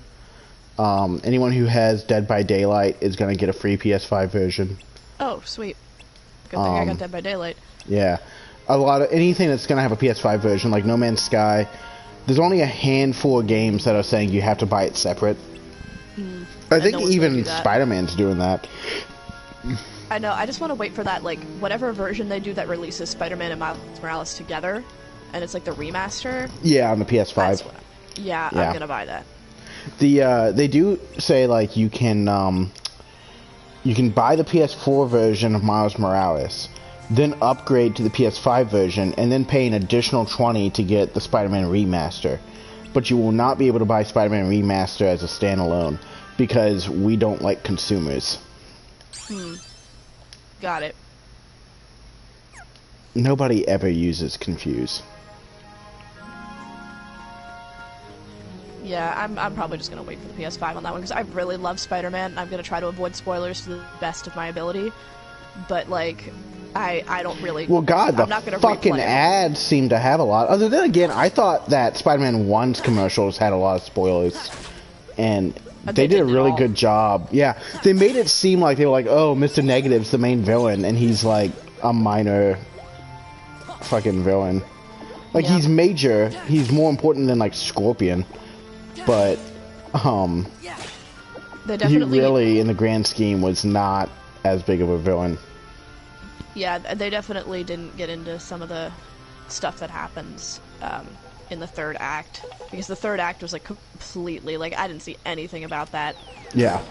Anyone who has Dead by Daylight is going to get a free PS5 version. Oh, sweet. Good thing I got Dead by Daylight. Yeah. A lot of anything that's going to have a PS5 version, like No Man's Sky, there's only a handful of games that are saying you have to buy it separate. I think even Spider-Man's doing that. I know, I just want to wait for that, like, whatever version they do that releases Spider-Man and Miles Morales together, and it's like the remaster. Yeah, on the PS5. Yeah, I'm gonna buy that. They do say, like, you can buy the PS4 version of Miles Morales, then upgrade to the PS5 version, and then pay an additional $20 to get the Spider-Man remaster. But you will not be able to buy Spider-Man remaster as a standalone, because we don't like consumers. Got it. Nobody ever uses Confuse. Yeah, I'm probably just gonna wait for the PS5 on that one, because I really love Spider-Man, and I'm gonna try to avoid spoilers to the best of my ability. But, like, I don't really... Well, God, I'm not the gonna fucking replay it. ads seem to have a lot. Other than, again, I thought that Spider-Man 1's commercials had a lot of spoilers. And they did a really good job. Yeah, they made it seem like they were like, oh, Mr. Negative's the main villain, and he's, like, a minor fucking villain. Like, he's major. He's more important than, like, Scorpion. But, he really, in the grand scheme, was not as big of a villain. Yeah, they definitely didn't get into some of the stuff that happens in the third act, because the third act was, like, completely, like, I didn't see anything about that. Yeah.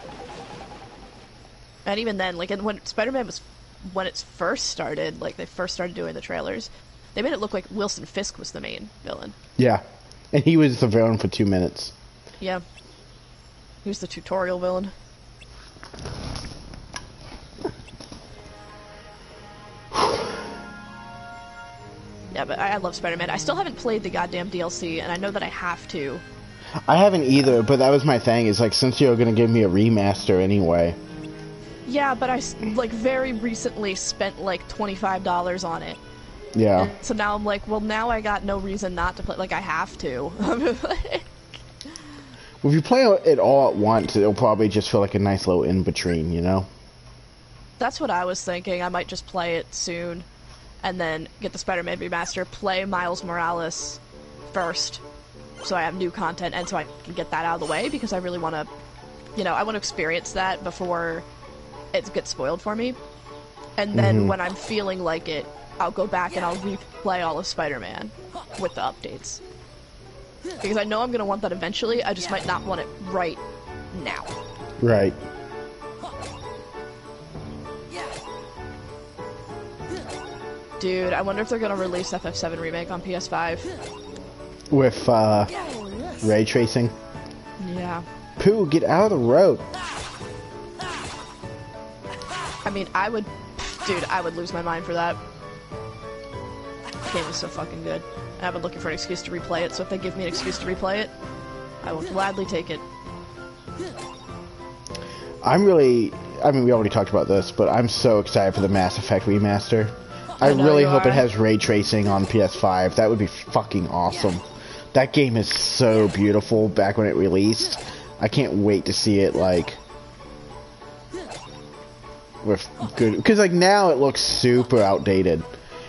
And even then, like, when Spider-Man was, when it first started, like, they first started doing the trailers, they made it look like Wilson Fisk was the main villain. Yeah. And he was the villain for 2 minutes. Yeah. He was the tutorial villain. Yeah, but I love Spider-Man. I still haven't played the goddamn DLC, and I know that I have to. I haven't either, but that was my thing, is like, since you're gonna give me a remaster anyway. Yeah, but I, like, very recently spent, like, $25 on it. Yeah. And so now I'm like, well, now I got no reason not to play. Like, I have to. Well, if you play it all at once, it'll probably just feel like a nice little in-between, you know? That's what I was thinking. I might just play it soon, and then get the Spider-Man remaster, play Miles Morales first, so I have new content, and so I can get that out of the way, because I really want to, you know, I want to experience that before it gets spoiled for me. And then when I'm feeling like it, I'll go back and I'll replay all of Spider-Man with the updates. Because I know I'm going to want that eventually, I just might not want it right now. Right. Dude, I wonder if they're going to release FF7 Remake on PS5. With, ray tracing. Yeah. Pooh, get out of the road. I mean, dude, I would lose my mind for that. The game is so fucking good. And I've been looking for an excuse to replay it, so if they give me an excuse to replay it, I will gladly take it. I mean, we already talked about this, but I'm so excited for the Mass Effect remaster. I really hope it has ray tracing on PS5. That would be fucking awesome. That game is so beautiful back when it released. I can't wait to see it, like, with good, because, like, now it looks super outdated.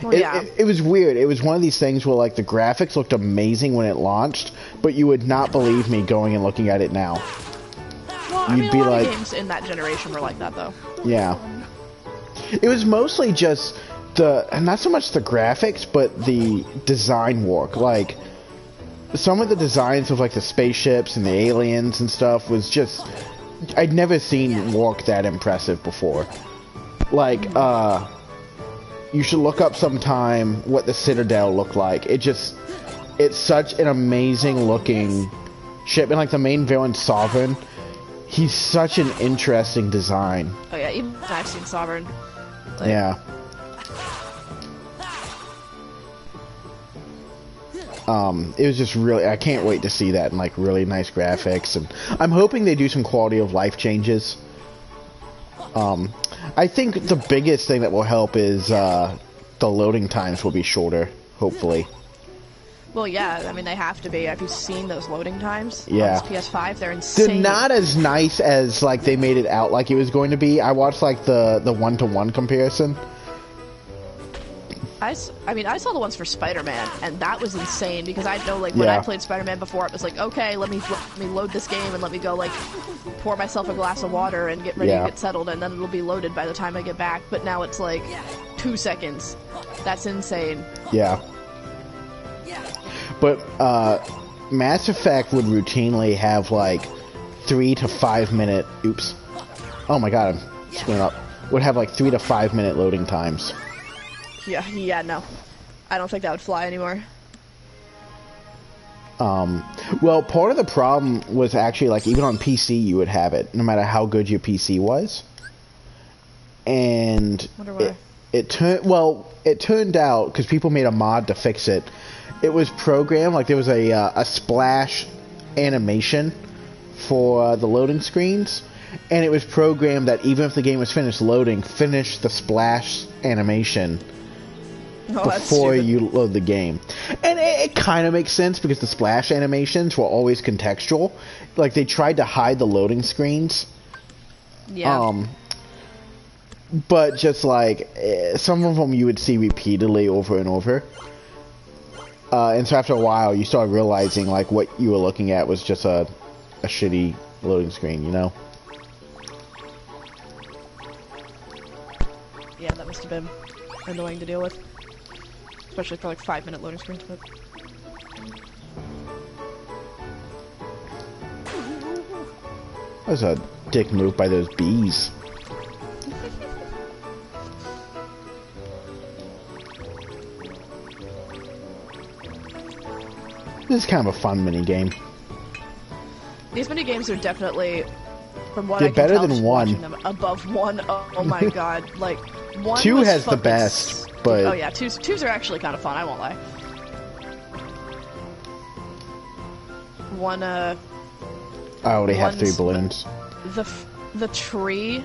Well, yeah. It was weird. It was one of these things where, like, the graphics looked amazing when it launched, but you would not believe me going and looking at it now. Well, I mean, a lot of games in that generation were like that, though. Yeah. It was mostly just not so much the graphics, but the design work. Like, some of the designs of, like, the spaceships and the aliens and stuff was just, I'd never seen work that impressive before. Like, you should look up sometime what the Citadel looked like. It's such an amazing looking ship. And, like, the main villain, Sovereign, He's such an interesting design. Oh yeah, even I've seen Sovereign. Like, Yeah. It was just really, I can't wait to see that in like really nice graphics, and I'm hoping they do some quality of life changes. I think the biggest thing that will help is the loading times will be shorter, hopefully. Well, yeah, I mean they have to be. Have you seen those loading times? Yeah. On this PS5, they're insane. They're not as nice as like they made it out like it was going to be. I watched like the 1-to-1 comparison. I mean, I saw the ones for Spider-Man, and that was insane because I know, like, when I played Spider-Man before, it was like, okay, let me load this game and let me go, like, pour myself a glass of water and get ready to get settled, and then it'll be loaded by the time I get back. But now it's like 2 seconds. That's insane. Yeah. But Mass Effect would routinely have like 3 to 5 minute. Oops. Oh my god, I'm screwing up. Would have like 3 to 5 minute loading times. Yeah, no. I don't think that would fly anymore. Well, part of the problem was actually, like, even on PC you would have it, no matter how good your PC was. And it turned out, because people made a mod to fix it, it was programmed, like there was a splash animation for the loading screens, and it was programmed that even if the game was finished loading, finish the splash animation before you load the game. And it kind of makes sense because the splash animations were always contextual. Like, they tried to hide the loading screens. Yeah. But just like, some of them you would see repeatedly over and over. And so after a while, you started realizing, like, what you were looking at was just a shitty loading screen, you know? Yeah, that must have been annoying to deal with. Especially for like 5-minute loading screens, but... That was a dick move by those bees. This is kind of a fun mini game. These mini games are definitely, from what They're I can better tell, than just one. watching them, above one. Oh my god, like one. 2 was has the fucking best, but oh yeah, twos are actually kind of fun. I won't lie. One I already have 3 balloons. The tree.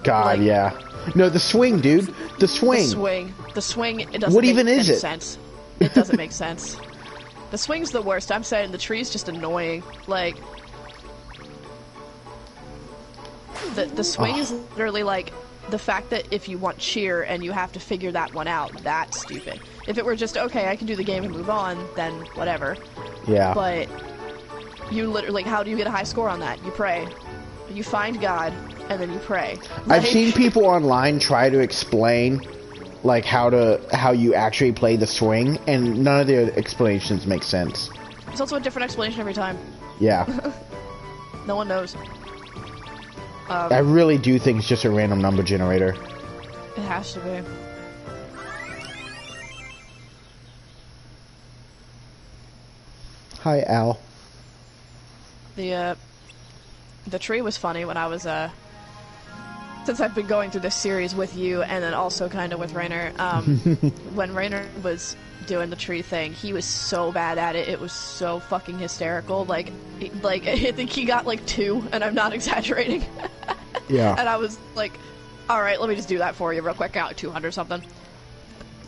God, like, yeah. No, the swing, dude. The swing. The swing. It doesn't. What make even is any it? Sense. It doesn't make sense. The swing's the worst. I'm saying the tree's just annoying. Like, the swing is literally like the fact that if you want cheer and you have to figure that one out, that's stupid. If it were just, okay, I can do the game and move on, then whatever. Yeah. But you literally, how do you get a high score on that? You pray. You find God, and then you pray. I've seen people online try to explain like how you actually play the swing, and none of their explanations make sense. It's also a different explanation every time. Yeah. No one knows. I really do think it's just a random number generator. It has to be. Hi, Al. The tree was funny when I was since I've been going through this series with you, and then also kind of with Rainer. When Rainer was doing the tree thing, he was so bad at it. It was so fucking hysterical. Like I think he got like 2, and I'm not exaggerating. Yeah. And I was like, all right, let me just do that for you real quick. I got like 200 something,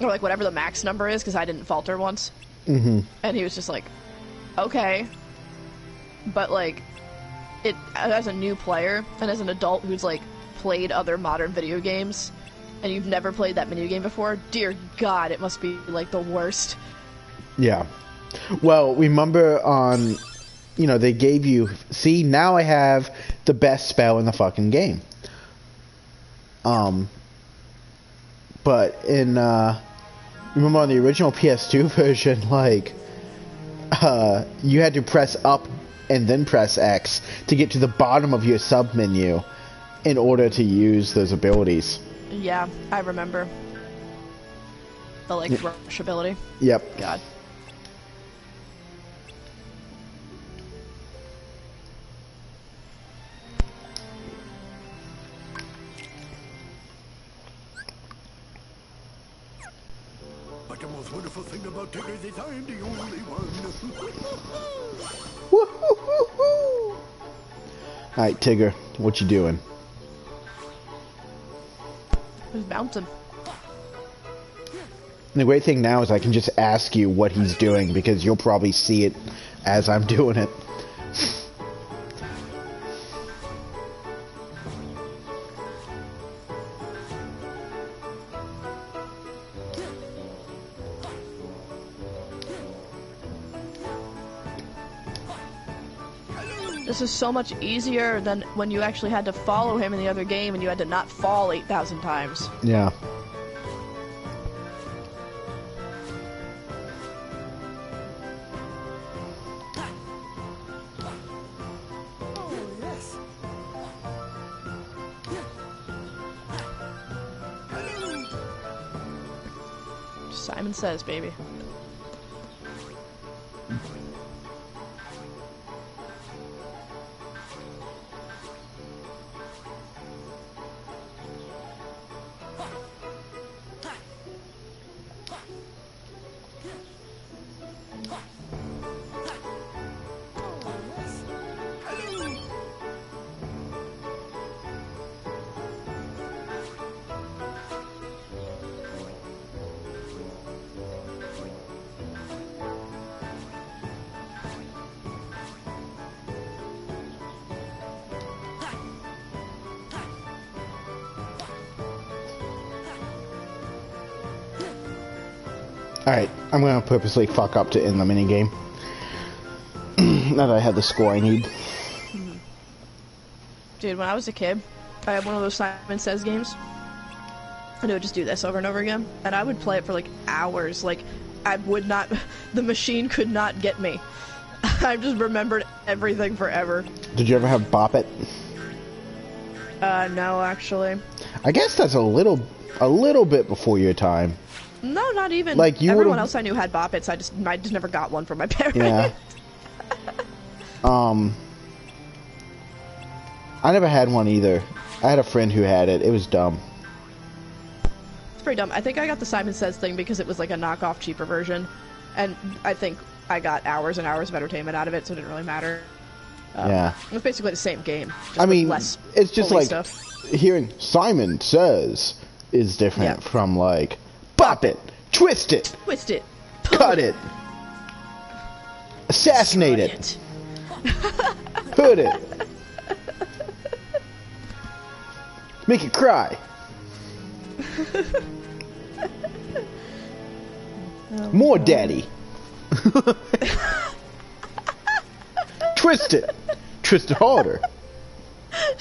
or like whatever the max number is, because I didn't falter once. Mm-hmm. And he was just like, okay, but like, it as a new player and as an adult who's like played other modern video games, and you've never played that mini game before, dear God, it must be like the worst. Yeah. Well, remember on, they gave you, see, now I have the best spell in the fucking game. But in, remember on the original PS2 version, like, you had to press up and then press X to get to the bottom of your sub menu in order to use those abilities. Yeah, I remember. The, like, rush ability. Yep. God. most wonderful thing about Tigger is I'm the only one. Woo-hoo-hoo-hoo. Alright, Tigger, what you doing? He's bouncing. And the great thing now is I can just ask you what he's doing because you'll probably see it as I'm doing it. This is so much easier than when you actually had to follow him in the other game and you had to not fall 8,000 times. Yeah. Simon Says, baby. Alright, I'm gonna purposely fuck up to end the minigame. Now that I had the score I need. Dude, when I was a kid, I had one of those Simon Says games. And it would just do this over and over again. And I would play it for like hours. Like, I would not... The machine could not get me. I just remembered everything forever. Did you ever have Bop It? No, actually. I guess that's a little bit before your time. No, not even. Like you Everyone else I knew had Bop Its. I just never got one from my parents. Yeah. I never had one either. I had a friend who had it. It was dumb. It's pretty dumb. I think I got the Simon Says thing because it was like a knockoff, cheaper version. And I think I got hours and hours of entertainment out of it, so it didn't really matter. Yeah. It was basically the same game. Just I mean, less it's just like stuff. hearing Simon Says is different from like Bop It, Twist It, Twist it. Cut It, Assassinate It, Hood It, Make It Cry. More Daddy. Twist it. Twist it harder.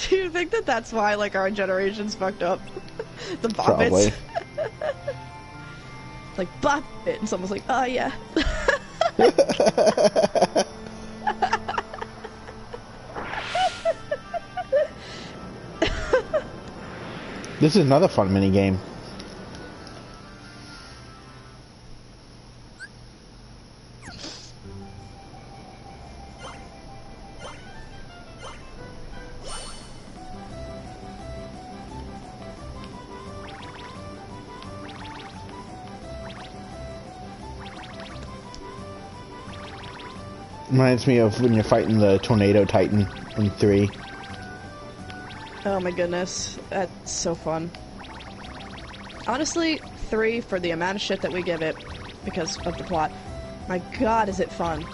Do you think that that's why, like, our generation's fucked up? The Bop Probably. Its? Like, Bop It, and someone's like, oh, yeah. This is another fun mini game. Reminds me of when you're fighting the Tornado Titan in 3. Oh my goodness, that's so fun. Honestly, 3, for the amount of shit that we give it, because of the plot, my god is it fun.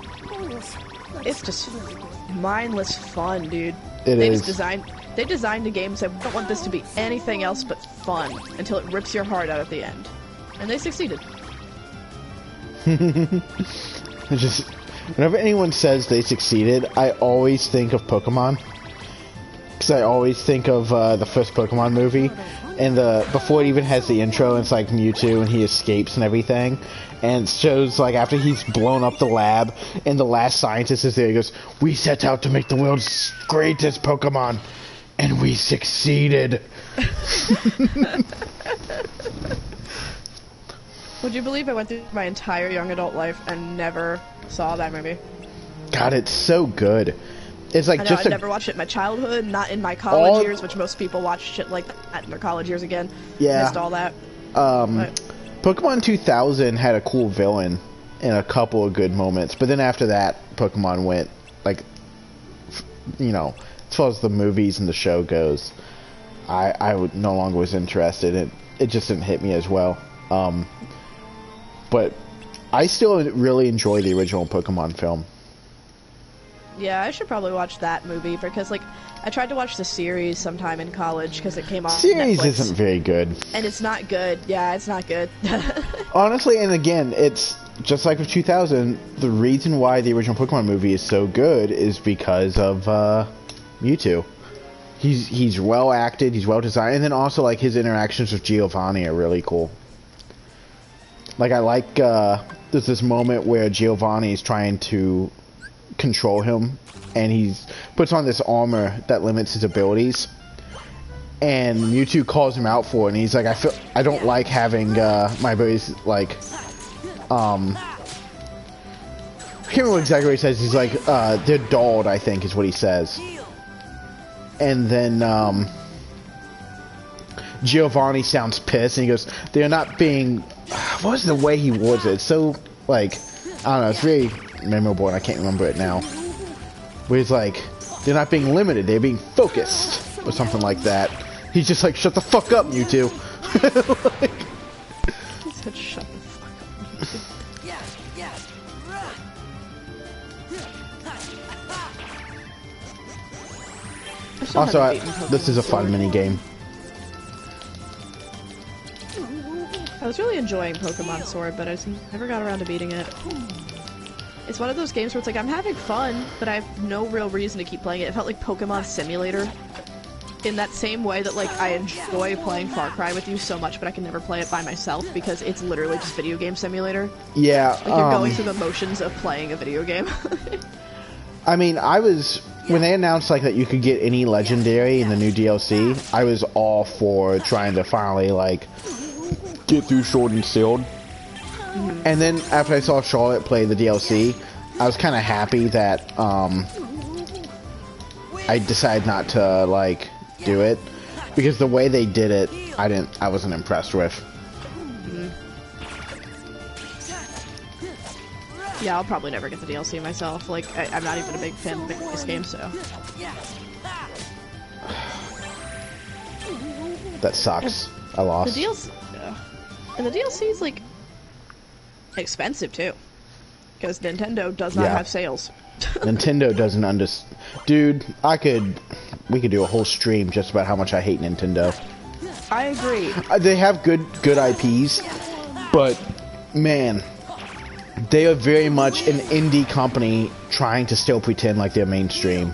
It's just mindless fun, dude. They designed a game and said, we don't want this to be anything else but fun, until it rips your heart out at the end. And they succeeded. It's just, whenever anyone says they succeeded, I always think of Pokemon. Because I always think of the first Pokemon movie, and before it even has the intro, it's like Mewtwo and he escapes and everything, and it shows like after he's blown up the lab, and the last scientist is there. He goes, "We set out to make the world's greatest Pokemon, and we succeeded." Would you believe I went through my entire young adult life and never saw that movie? God, it's so good. It's like I know, just I never watched it in my childhood, not in my college years, which most people watch shit like that in their college years again. Yeah. Missed all that. Pokemon 2000 had a cool villain and a couple of good moments, but then after that, Pokemon went, like, you know, as far as the movies and the show goes, I no longer was interested. It just didn't hit me as well. But I still really enjoy the original Pokemon film. Yeah, I should probably watch that movie because, like, I tried to watch the series sometime in college because it came on Series Netflix, isn't very good. and it's not good. Yeah, it's not good. Honestly, and again, it's just like with 2000, the reason why the original Pokemon movie is so good is because of Mewtwo. He's well acted, he's well designed, and then also like his interactions with Giovanni are really cool. Like I like there's this moment where Giovanni is trying to control him, and he puts on this armor that limits his abilities, and Mewtwo calls him out for it, and he's like, I don't like having my abilities like I can't remember exactly what he says. He's like they're dulled, I think is what he says. And then Giovanni sounds pissed, and he goes, they're not being, what was the way he words it? It's so, like, I don't know, it's very memorable, and I can't remember it now. Where he's like, they're not being limited, they're being focused, or something like that. He's just like, shut the fuck up, Mewtwo. Like, He said, shut the fuck up. I still also, haven't beaten this is a Pokemon fun Sword. mini game. I was really enjoying Pokemon Sword, but I just never got around to beating it. It's one of those games where it's like, I'm having fun, but I have no real reason to keep playing it. It felt like Pokemon Simulator. In that same way that, like, I enjoy playing Far Cry with you so much, but I can never play it by myself because it's literally just video game simulator. Yeah. Like, you're going through the motions of playing a video game. I mean, when they announced like that you could get any legendary in the new DLC, I was all for trying to finally like get through Sword and Shield. Mm-hmm. And then after I saw Charlotte play the DLC, I was kind of happy that I decided not to like do it because the way they did it, I wasn't impressed with. Yeah, I'll probably never get the DLC myself. Like, I'm not even a big fan of this game, so. That sucks. I lost. The DLC, and the DLC is like expensive too, because Nintendo does not have sales. Nintendo doesn't understand. Dude, we could do a whole stream just about how much I hate Nintendo. I agree. They have good IPs, but man, they are very much an indie company trying to still pretend like they're mainstream.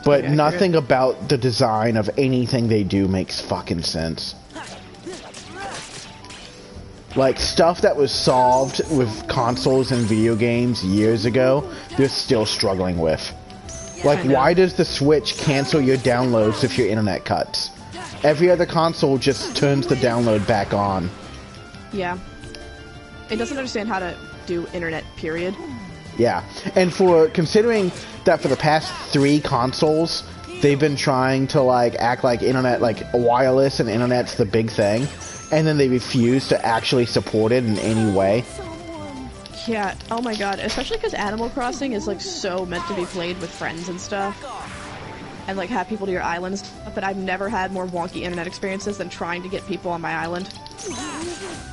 But nothing about the design of anything they do makes fucking sense. Like, stuff that was solved with consoles and video games years ago, they're still struggling with. Like, why does the Switch cancel your downloads if your internet cuts? Every other console just turns the download back on. Yeah. It doesn't understand how to do internet, period. Yeah, and considering that for the past 3 consoles, they've been trying to like act like internet, like wireless and internet's the big thing, and then they refuse to actually support it in any way. Yeah, oh my god, especially because Animal Crossing is like so meant to be played with friends and stuff, and like have people to your island and stuff, but I've never had more wonky internet experiences than trying to get people on my island.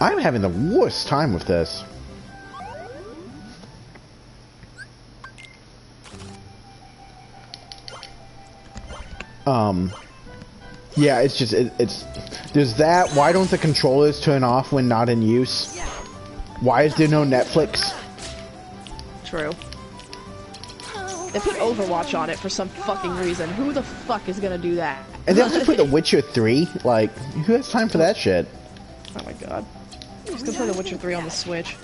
I'm having the worst time with this. Yeah, it's just, there's that. Why don't the controllers turn off when not in use? Why is there no Netflix? True. They put Overwatch on it for some fucking reason. Who the fuck is gonna do that? And they also put The Witcher 3? Like, who has time for that shit? Oh my god. I'm just gonna play The Witcher 3 on the Switch.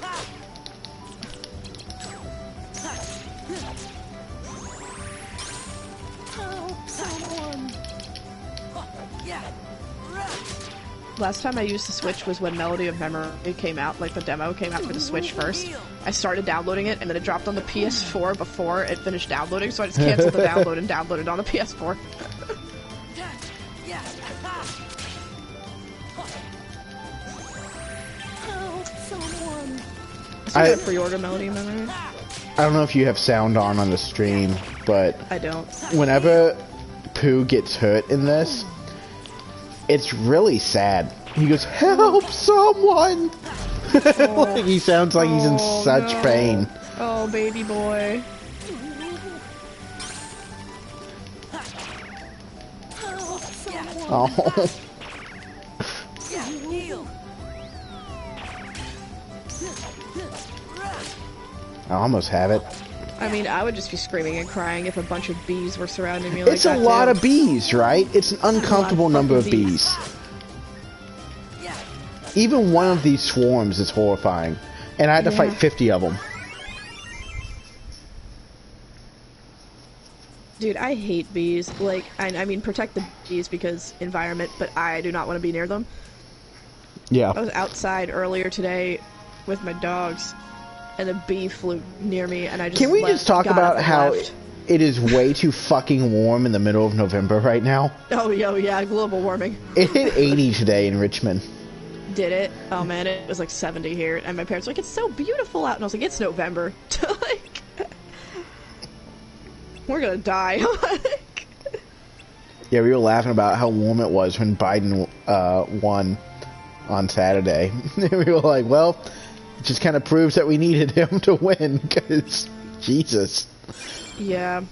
Last time I used the Switch was when Melody of Memory came out, like the demo came out for the Switch first. I started downloading it, and then it dropped on the PS4 before it finished downloading, so I just canceled the download and downloaded on the PS4. someone. So I got a pre-order Melody Memory. I don't know if you have sound on the stream, but I don't. whenever Pooh gets hurt in this, it's really sad. He goes, "Help someone!" Like, he sounds like he's in such pain. Oh, baby boy. Oh. I almost have it. I mean, I would just be screaming and crying if a bunch of bees were surrounding me like It's that, a lot too. of bees, right? It's an uncomfortable number of fucking bees. Even one of these swarms is horrifying. And I had to fight 50 of them. Dude, I hate bees. Like, I mean, protect the bees because environment, but I do not want to be near them. Yeah. I was outside earlier today with my dogs, and a bee flew near me, and I just Can we just talk got about up and how left. it is way too fucking warm in the middle of November right now? Oh, yeah, global warming. It hit 80 today in Richmond. Did it? Oh man, it was like 70 here, and my parents were like, "It's so beautiful out," and I was like, "It's November." Like, we're gonna die. Like, Yeah, we were laughing about how warm it was when Biden won on Saturday. We were like, well, it just kind of proves that we needed him to win, because Jesus. yeah.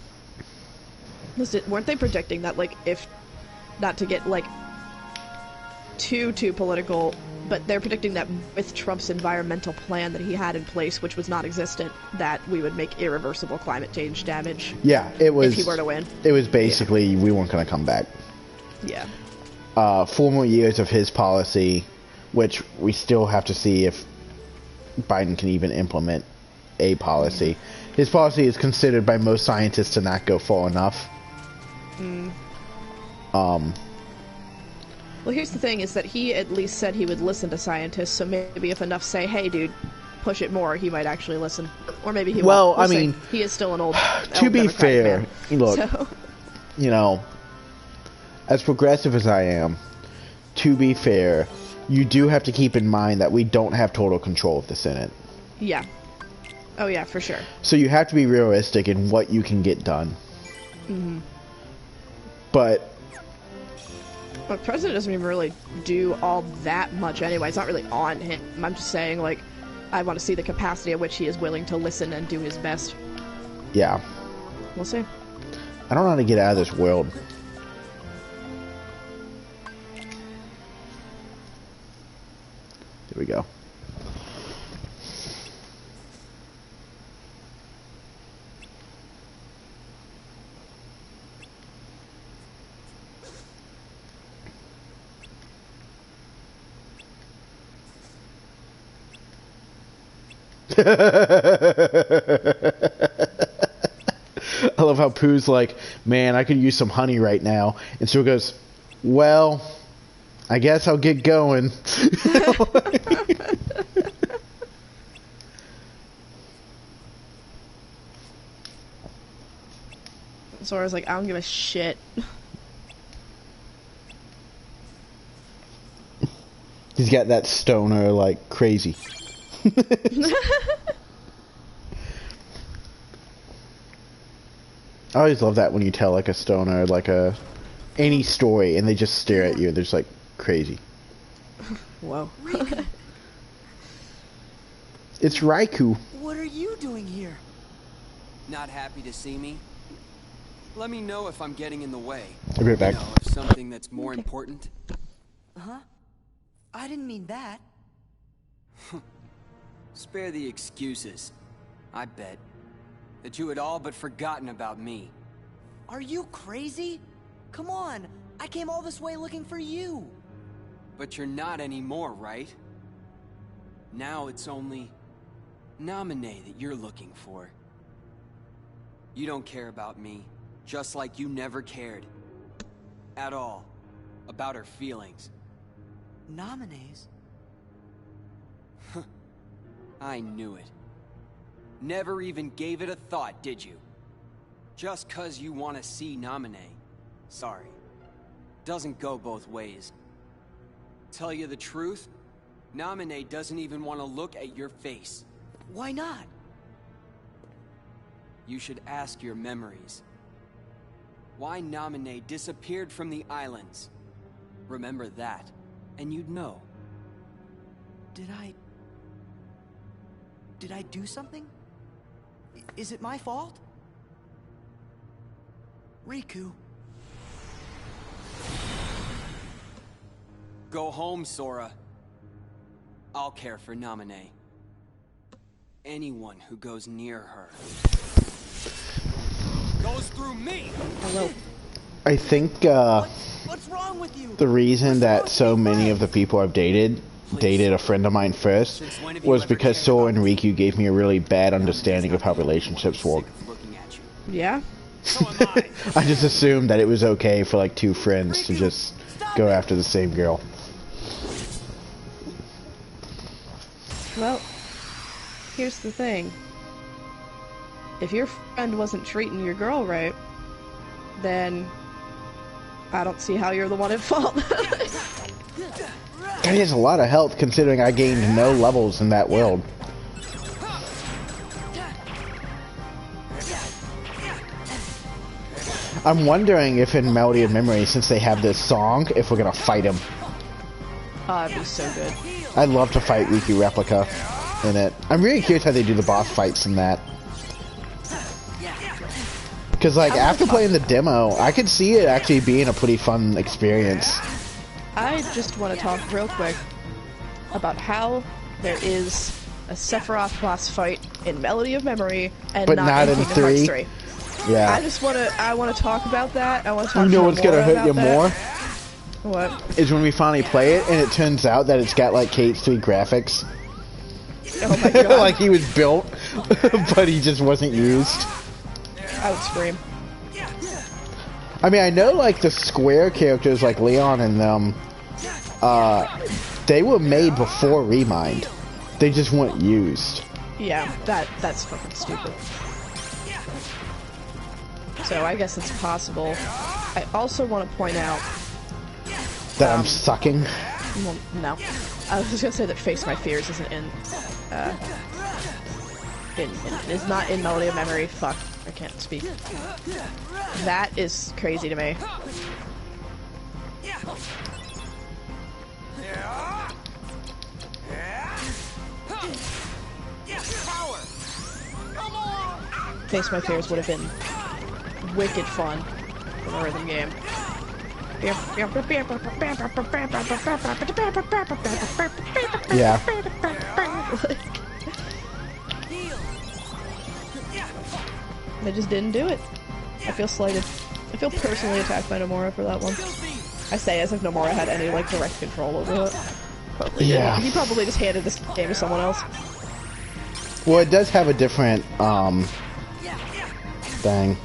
Weren't they predicting that, like, if not to get like too political, but they're predicting that with Trump's environmental plan that he had in place, which was not existent, that we would make irreversible climate change damage. Yeah, it was. If he were to win. It was basically we weren't going to come back. Yeah. 4 more years of his policy, which we still have to see if Biden can even implement a policy. His policy is considered by most scientists to not go far enough. Well, here's the thing, is that he at least said he would listen to scientists, so maybe if enough say, "Hey, dude, push it more," he might actually listen. Or maybe he Well, won't. We'll I see. mean, he is still an old to be Democratic fair, man. look, So, you know, as progressive as I am, to be fair, you do have to keep in mind that we don't have total control of the Senate. yeah. Oh, yeah, for sure. So you have to be realistic in what you can get done. But Well, the president doesn't even really do all that much anyway. It's not really on him. I'm just saying, like, I want to see the capacity at which he is willing to listen and do his best. yeah, We'll see. I don't know how to get out of this world. There we go. I love how Pooh's like, man, I could use some honey right now. And so he goes, well, I guess I'll get going. Sora's like, I don't give a shit. He's got that stoner, like, crazy. I always love that when you tell, like, a stoner, like, any story, and they just stare at you. They're just, like, crazy. Whoa. It's Raikou. What are you doing here? Not happy to see me? Let me know if I'm getting in the way. I'll be right back. You know, of something that's more important. Huh? I didn't mean that. Spare the excuses. I bet that you had all but forgotten about me. Are you crazy? Come on, I came all this way looking for you. But you're not anymore, right? Now it's only Naminé that you're looking for. You don't care about me, just like you never cared. At all. About her feelings. Nominees? I knew it. Never even gave it a thought, did you? Just 'cause you want to see Naminé. Sorry. Doesn't go both ways. Tell you the truth, Naminé doesn't even want to look at your face. Why not? You should ask your memories. Why Naminé disappeared from the islands. Remember that, and you'd know. Did I do something? Is it my fault? Riku. Go home, Sora. I'll care for Naminé. Anyone who goes near her goes through me. Hello. I think What's wrong with you? the reason that so many of the people I've dated a friend of mine first was because Sora and Riku gave me a really bad understanding of how relationships work. Yeah? I just assumed that it was okay for like two friends to just go after the same girl. Well, here's the thing. If your friend wasn't treating your girl right, then I don't see how you're the one at fault. God, he has a lot of health considering I gained no levels in that world. I'm wondering if in Melody of Memory, since they have this song, if we're gonna fight him. Oh, that'd be so good. I'd love to fight Riku Replica in it. I'm really curious how they do the boss fights in that. Because, like, after playing the demo, I could see it actually being a pretty fun experience. I just want to talk real quick about how there is a Sephiroth boss fight in Melody of Memory and But not in Kingdom Hearts 3. Yeah. I want to talk about that. I want to talk You know what's gonna hurt you more? What? Is when we finally play it and it turns out that it's got like KH3 graphics. Oh my god. Like he was built, but he just wasn't used. I would scream. I mean, I know like the Square characters like Leon and them, they were made before Remind. They just weren't used. Yeah, that's fucking stupid. So I guess it's possible. I also want to point out That I'm sucking. well, no. I was just gonna say that Face My Fears isn't is not in Melody of Memory. Fuck, I can't speak. That is crazy to me. Face My Fears would have been wicked fun in a rhythm game. Yeah. They just didn't do it. I feel slighted. I feel personally attacked by Nomura for that one. I say as if Nomura had any like direct control over it. Probably Yeah. didn't. He probably just handed this game to someone else. Well, it does have a different thing.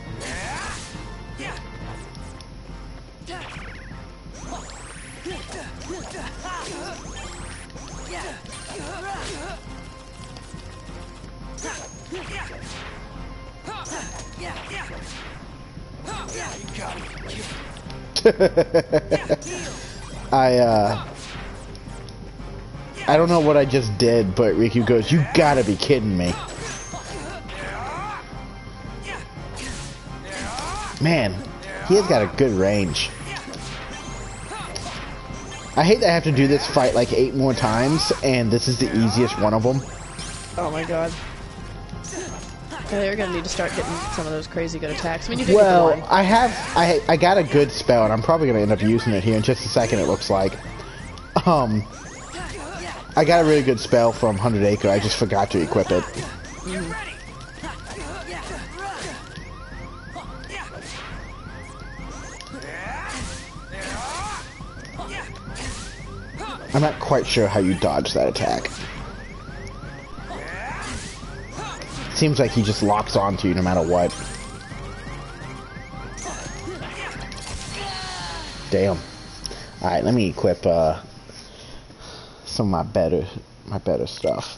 I don't know what I just did, but Riku goes, "You gotta be kidding me." Man, he has got a good range. I hate that I have to do this fight like 8 more times, and this is the easiest one of them. Oh my god. Yeah, they're gonna need to start getting some of those crazy good attacks. I mean, you did Well, get the one. I got a good spell, and I'm probably gonna end up using it here in just a second. It looks like. I got a really good spell from 100 Acre. I just forgot to equip it. I'm not quite sure how you dodge that attack. Seems like he just locks onto you no matter what. Damn. Alright, let me equip some of my better stuff.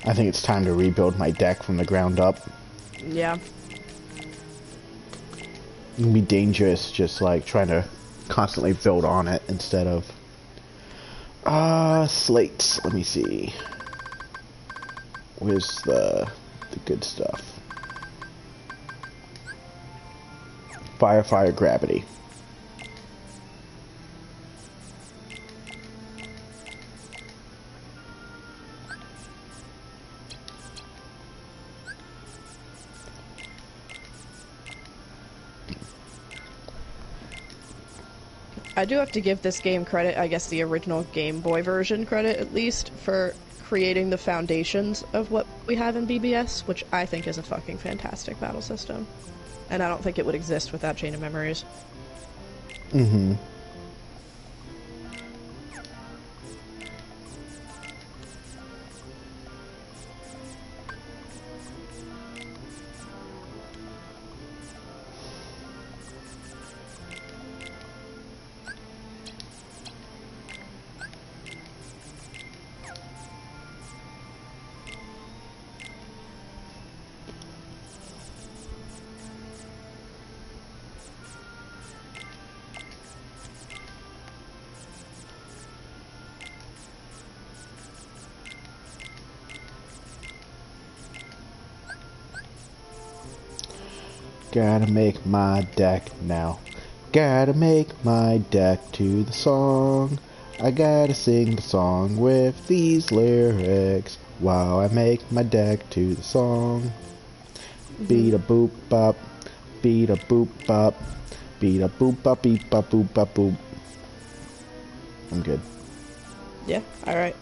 I think it's time to rebuild my deck from the ground up. Yeah. It can be dangerous just like trying to constantly build on it instead of slates. Let me see. Where's the good stuff? Fire, fire, gravity. I do have to give this game credit, I guess the original Game Boy version credit at least, for creating the foundations of what we have in BBS, which I think is a fucking fantastic battle system. And I don't think it would exist without Chain of Memories. Mm-hmm. Gotta make my deck now. Gotta make my deck to the song. I gotta sing the song with these lyrics while I make my deck to the song. Beat a boop bop, beat a boop bop, beat a boop bop, beep bop, boop bop, boop. I'm good. Yeah, alright.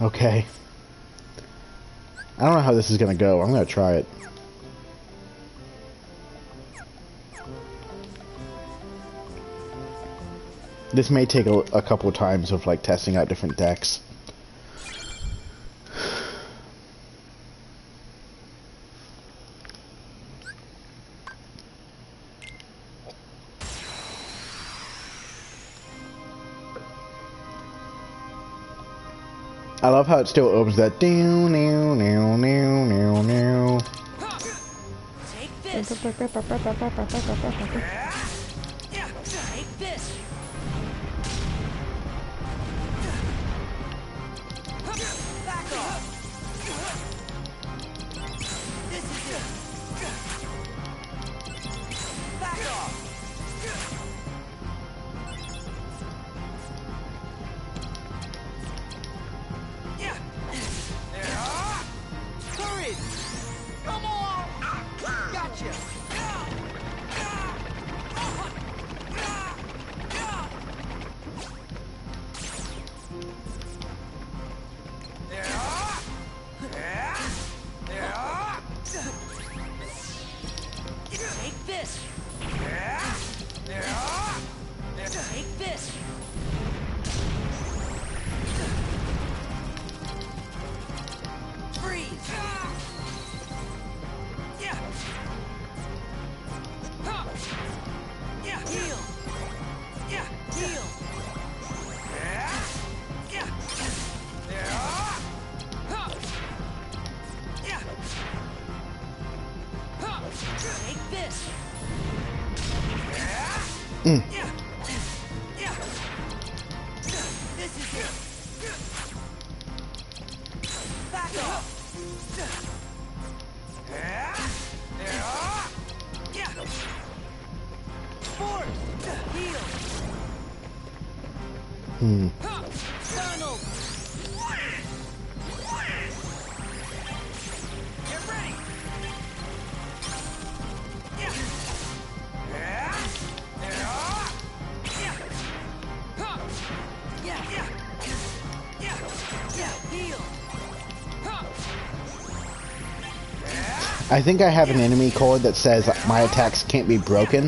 Okay. I don't know how this is gonna go. I'm gonna try it. This may take a couple times of like testing out different decks. I love how it still opens that down, now, now, now, now, now. Take this. Take this. Back off. This is it. Back off. Courage! Come on! Gotcha! Take this! Take this! Freeze! Yeah! Yeah! Heal! Yeah! Heal! Yeah! Yeah! Take this! Yeah! Yeah! This is it! Back off! Yeah! Force! Heal! Donald! Get ready! Yeah! Yeah! Yeah! Yeah! Yeah! Yeah! Heal! Yeah! I think I have an enemy code that says my attacks can't be broken.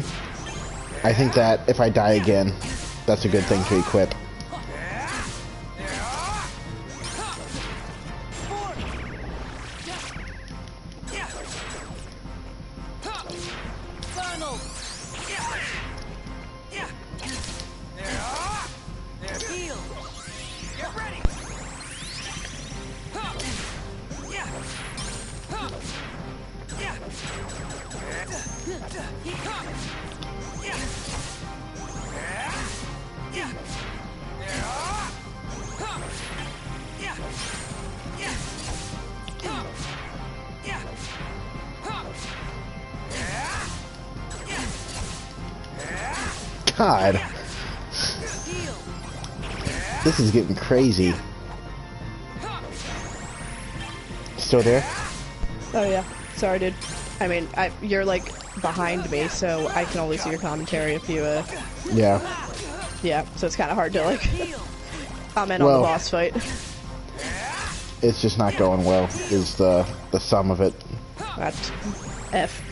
I think that if I die again, that's a good thing to equip. God. This is getting crazy. Still there? Oh yeah. Sorry, dude. I mean, you're like behind me, so I can only see your commentary if you, Yeah. Yeah, so it's kind of hard to, like, comment on the boss fight. It's just not going well, is the sum of it. That's F.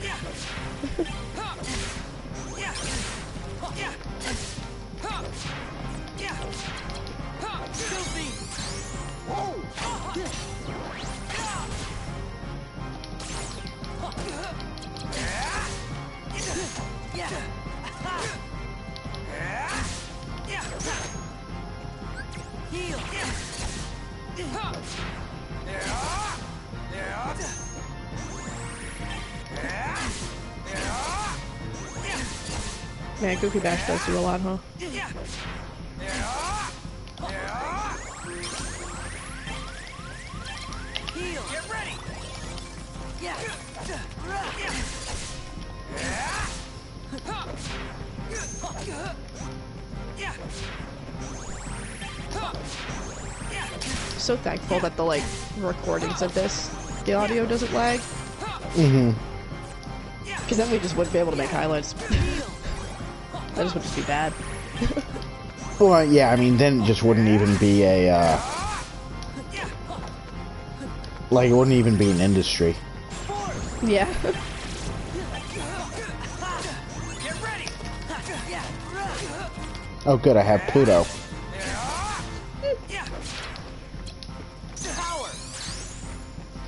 Man, Goofy Bash does do a lot, huh? Get ready. So thankful that the, like, recordings of this, the audio doesn't lag. Mm-hmm. Because then we just wouldn't be able to make highlights. That just would just be bad. Well, yeah, I mean, then it just wouldn't even be a, like, it wouldn't even be an industry. Yeah. Oh, good, I have Pluto.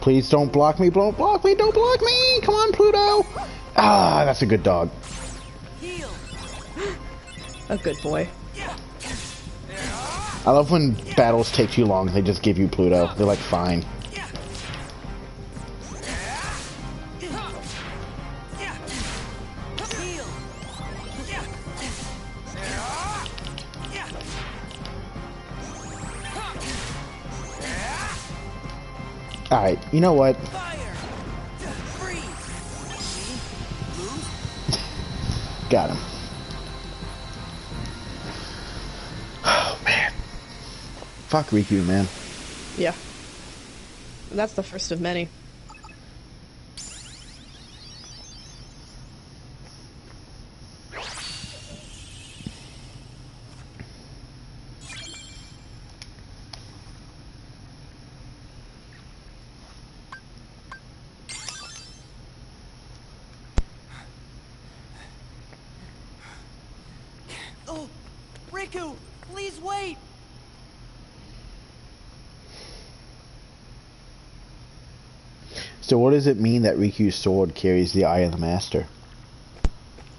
Please don't block me, don't block me, don't block me! Come on, Pluto! Ah, that's a good dog. A good boy. I love when battles take too long, they just give you Pluto. They're like, fine. Alright, you know what? Got him. Oh, man. Fuck Riku, man. Yeah. That's the first of many. Oh, Riku, please wait. So what does it mean that Riku's sword carries the Eye of the Master?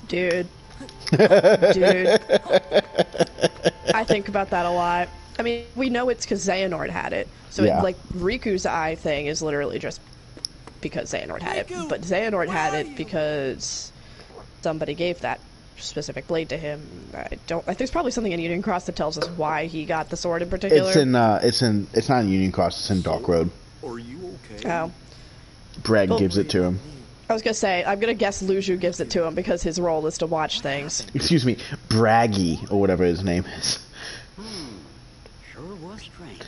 Dude. Dude. I think about that a lot. I mean, we know it's because Xehanort had it. So, Yeah. like, Riku's eye thing is literally just because Xehanort had it. But Xehanort had it because somebody gave that specific blade to him. I think there's probably something in Union Cross that tells us why he got the sword in particular. It's not in Union Cross, it's in Dark Road. Are you okay? Oh. Brad gives it to him. I was gonna say, I'm gonna guess Luju gives it to him because his role is to watch things. Excuse me, Braggy, or whatever his name is. Sure was strange.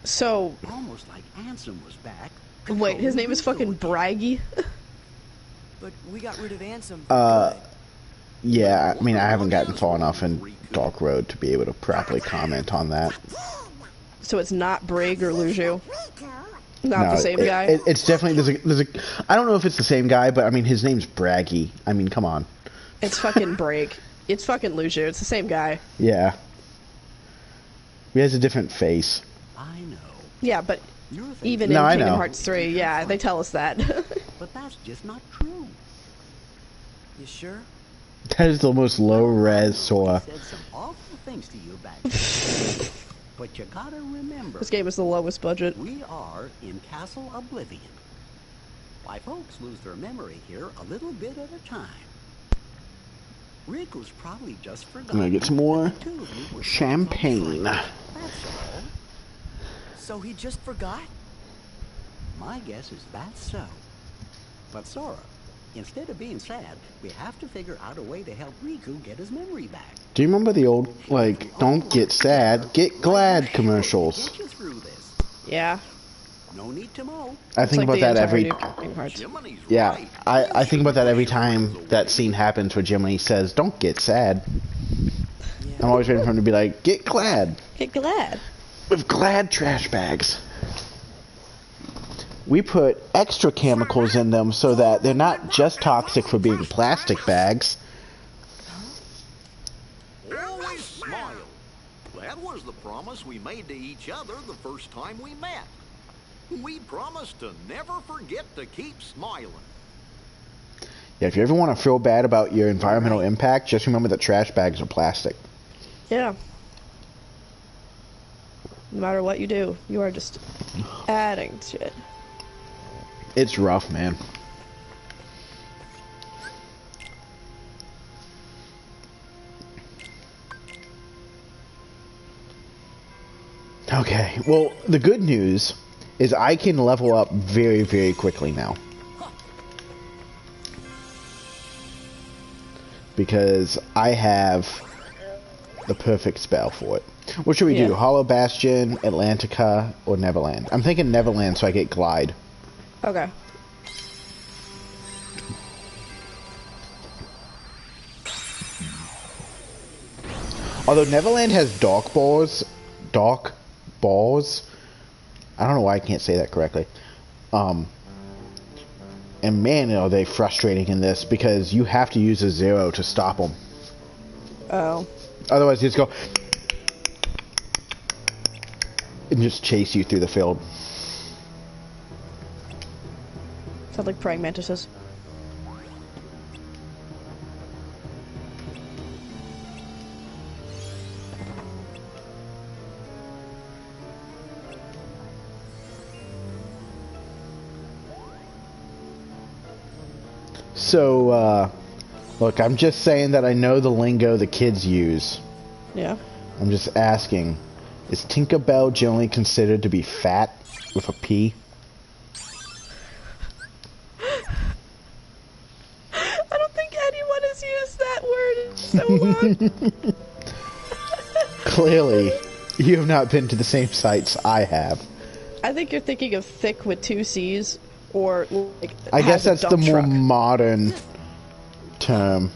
So... Almost like Ansem was back. Wait, his name is fucking Braggy? But we got rid of Ansem. Yeah, I mean, I haven't gotten far enough in Dark Road to be able to properly comment on that. So it's not Brig or Luju? Not the same guy. It's definitely there's a. I don't know if it's the same guy, but I mean his name's Braggy. I mean, come on. It's fucking Break. It's fucking Lucio. It's the same guy. Yeah. He has a different face. I know. Yeah, but even No, in I Kingdom know. Hearts 3, yeah, they tell us that. But that's just not true. You sure? That is the most low-res Sora. Said some awful things to you back then. But you gotta remember, This game is the lowest budget. we are in Castle Oblivion. Why, folks lose their memory here a little bit at a time. Riku's probably just forgotten. I'm gonna get some more that the two of you were champagne. That's all. So he just forgot? My guess is that's so. But Sora, instead of being sad, we have to figure out a way to help Riku get his memory back. Do you remember the old, like, don't get sad, get glad commercials? Get you through this. Yeah. No need to mow. I think It's about like that the every... entirety of Kingdom Hearts. Jiminy's Yeah, right. I think about that every time that scene happens where Jiminy says, don't get sad. I'm always waiting for him to be like, get glad. Get glad. With glad trash bags. We put extra chemicals in them so that they're not just toxic for being plastic bags. Always smile. That was the promise we made to each other the first time we met. We promised to never forget to keep smiling. Yeah, if you ever want to feel bad about your environmental impact, just remember that trash bags are plastic. Yeah. No matter what you do, you are just adding to it. It's rough, man. Okay, well, the good news is I can level up very, very quickly now. Because I have the perfect spell for it. What should we do? Hollow Bastion, Atlantica, or Neverland? I'm thinking Neverland so I get Glide. Okay. Although Neverland has dark balls, I don't know why I can't say that correctly. And man, are they frustrating in this because you have to use a zero to stop them. Oh. Otherwise, they just go and just chase you through the field. Sounds like praying mantises. So, look, I'm just saying that I know the lingo the kids use. Yeah. I'm just asking, is Tinkerbell generally considered to be fat with a P? I don't think anyone has used that word in so long. Clearly, you have not been to the same sites I have. I think you're thinking of thick with 2 C's, or like. I guess has a that's the dump more truck. modern term.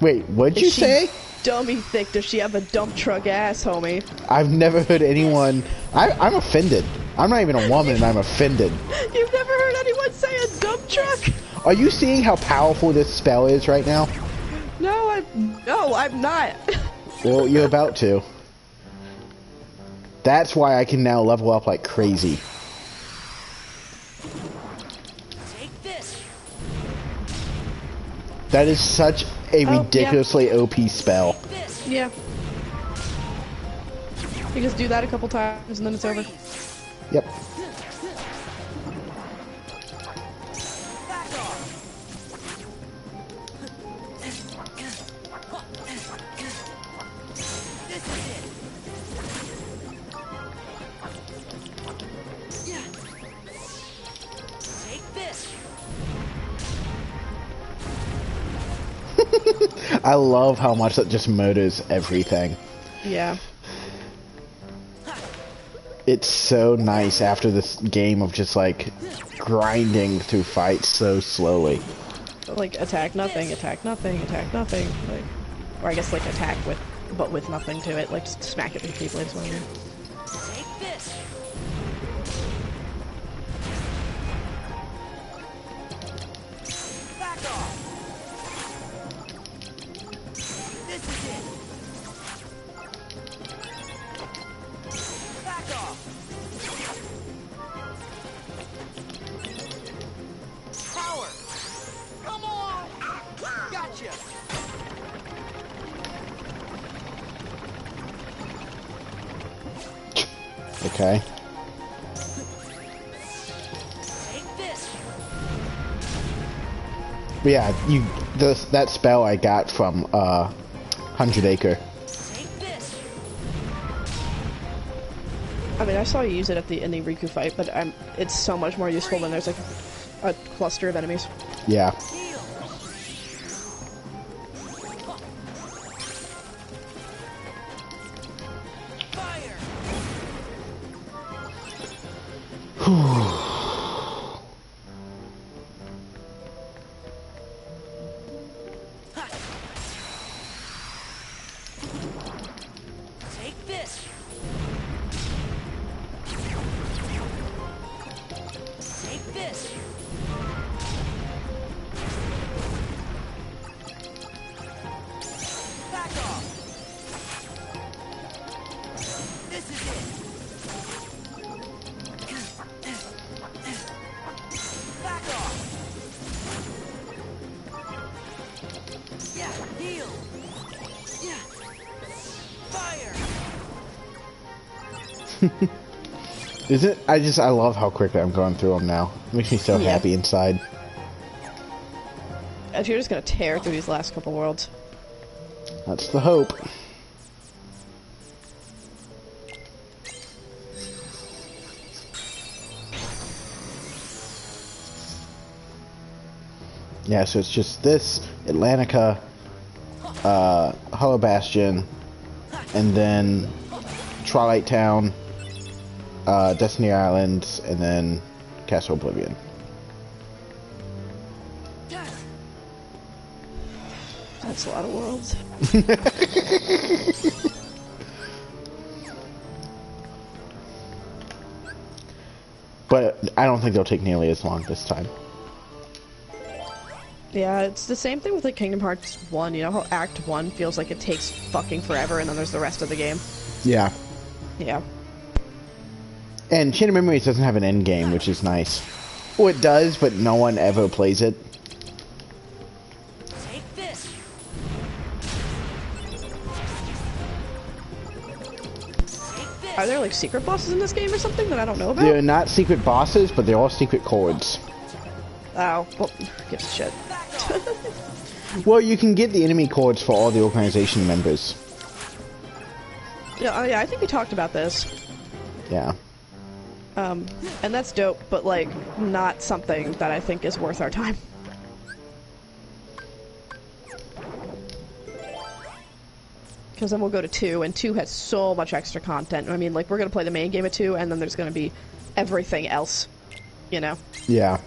Wait, what'd you Is she say? Dummy thick. Does she have a dump truck ass, homie? I've never heard anyone... I'm offended. I'm not even a woman and I'm offended. You've never heard anyone say a dump truck? Are you seeing how powerful this spell is right now? No, I'm not. Well, you're about to. That's why I can now level up like crazy. Take this. That is such a Oh, ridiculously OP spell. This. Yeah. You just do that a couple times and then it's over. Yep. Back off. This is it. Yeah. Take this. I love how much that just murders everything. Yeah. It's so nice after this game of just like grinding through fights so slowly. Like attack nothing, attack nothing, attack nothing. Like, or I guess like attack with, but with nothing to it. Like just smack it with the keyblades. What I mean. Take this. Gotcha. Okay. Take this. But yeah, that spell I got from 100 Acre. Take this. I mean, I saw you use it in the Riku fight, but it's so much more useful when there's like a cluster of enemies. Yeah. Heal. Fire. Take this. Take this. Back off. This is it. Back off. Yeah, heal. Yeah. Fire. Is it? I love how quickly I'm going through them now. It makes me so Yeah. happy inside. If you're just gonna tear through these last couple worlds. That's the hope. Yeah, so it's just this, Atlantica, Hollow Bastion, and then Twilight Town, Destiny Islands, and then Castle Oblivion. That's a lot of worlds. But I don't think they'll take nearly as long this time. Yeah, it's the same thing with like Kingdom Hearts 1. You know how Act 1 feels like it takes fucking forever, and then there's the rest of the game? Yeah. Yeah. And Chain of Memories doesn't have an end game, which is nice. Well, it does, but no one ever plays it. Take this. Take this. Are there like secret bosses in this game or something that I don't know about? They're not secret bosses, but they're all secret chords. Oh, well, gives a shit. Well, you can get the enemy chords for all the organization members. Yeah, oh yeah, I think we talked about this. Yeah. And that's dope, but like, not something that I think is worth our time. Because then we'll go to 2, and 2 has so much extra content. I mean, like, we're gonna play the main game of 2, and then there's gonna be everything else, you know? Yeah.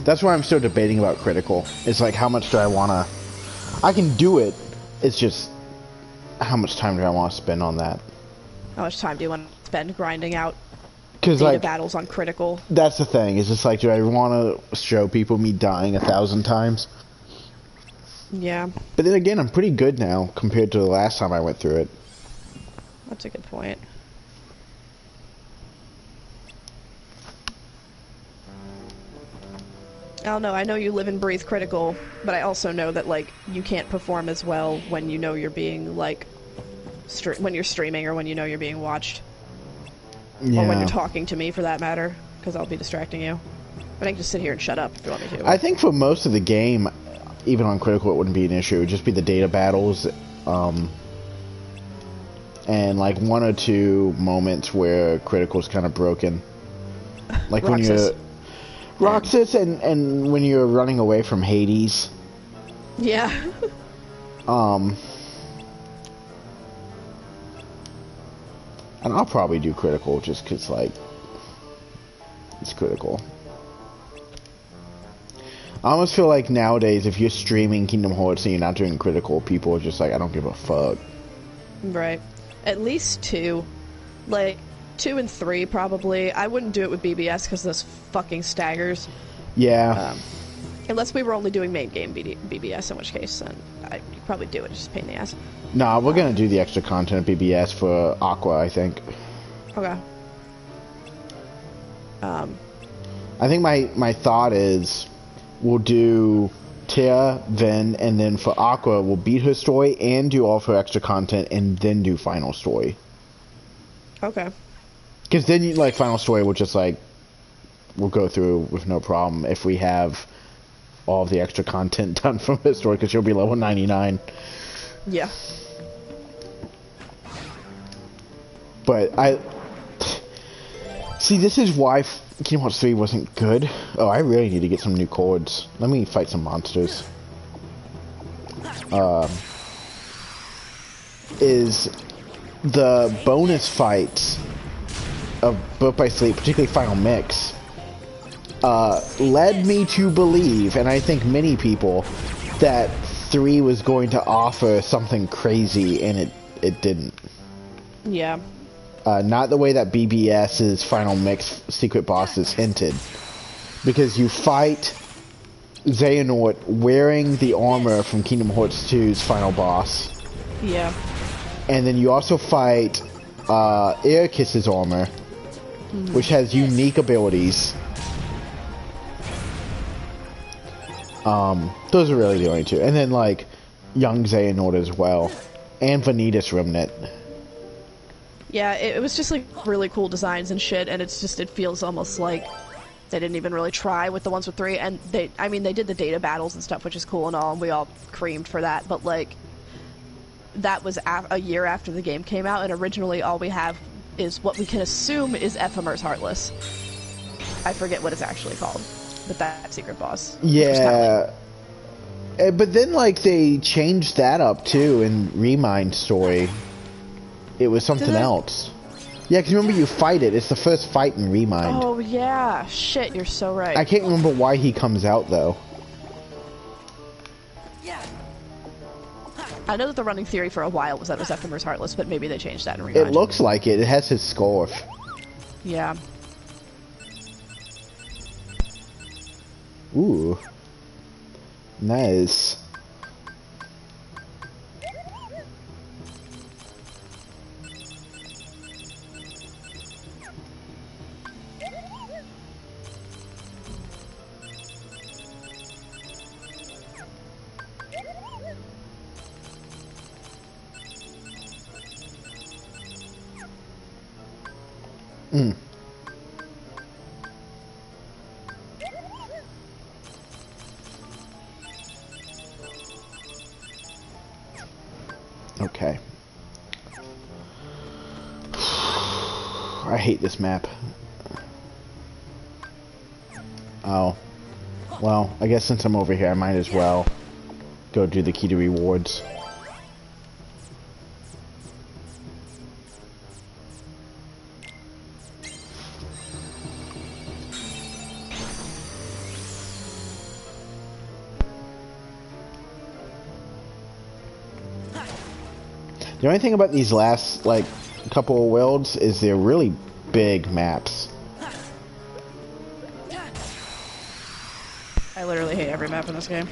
That's why I'm still debating about Critical. It's like, how much do I want to... I can do it. It's just, how much time do I want to spend on that? How much time do you want to spend grinding out Because, data like, battles on Critical? that's the thing. It's just like, do I want to show people me dying 1,000 times? Yeah, But then again, I'm pretty good now compared to the last time I went through it. that's a good point. I don't know, I know you live and breathe Critical, but I also know that, like, you can't perform as well when you know you're being, like, when you're streaming or when you know you're being watched. Yeah. Or when you're talking to me, for that matter, because I'll be distracting you. But I can just sit here and shut up if you want me to. I think for most of the game, even on Critical, it wouldn't be an issue. It would just be the data battles, and like 1 or 2 moments where Critical's kind of broken. Like when you're... Roxas and when you're running away from Hades. Yeah. And I'll probably do Critical just because, like, it's Critical. I almost feel like nowadays, if you're streaming Kingdom Hearts and you're not doing Critical, people are just like, I don't give a fuck. Right. At least 2. Like, 2 and 3, probably. I wouldn't do it with BBS because those fucking staggers. Yeah. Unless we were only doing main game BBS, in which case, then I'd probably do it. It's just a pain in the ass. Nah, we're gonna do the extra content at BBS for Aqua, I think. Okay. I think my thought is we'll do Tia, Ven, and then for Aqua, we'll beat her story and do all of her extra content, and then do final story. Okay. Because then, you, like, final story will just, like, we'll go through with no problem if we have all of the extra content done from her story, because she'll be level 99. Yeah. But I... See, this is why Kingdom Hearts 3 wasn't good. Oh, I really need to get some new chords. Let me fight some monsters. Is the bonus fights of Birth by Sleep, particularly Final Mix, led me to believe, and I think many people, that 3 was going to offer something crazy, and it didn't. Yeah. Not the way that BBS's Final Mix secret bosses hinted. Because you fight Xehanort wearing the armor from Kingdom Hearts 2's final boss. Yeah. And then you also fight Airkiss's armor, which has unique abilities. Those are really the only two. And then, like, young Xehanort as well. And Vanitas Remnant. Yeah, it was just, like, really cool designs and shit, and it's just, it feels almost like they didn't even really try with the ones with 3, and they did the data battles and stuff, which is cool and all, and we all creamed for that, but, like, that was a year after the game came out, and originally all we have is what we can assume is Ephemer's Heartless. I forget what it's actually called, but that secret boss. Yeah. But then, like, they changed that up, too, in Remind story. It was something else. Yeah, because remember, you fight it. It's the first fight in Remind. Oh, yeah. Shit, you're so right. I can't remember why he comes out, though. I know that the running theory for a while was that it was Ephemer's Heartless, but maybe they changed that in Remind. It looks like it. It has his scarf. Yeah. Ooh. Nice. Okay. I hate this map. Oh. Well, I guess since I'm over here, I might as well go do the key to rewards. The only thing about these last, like, couple of worlds is they're really big maps. I literally hate every map in this game.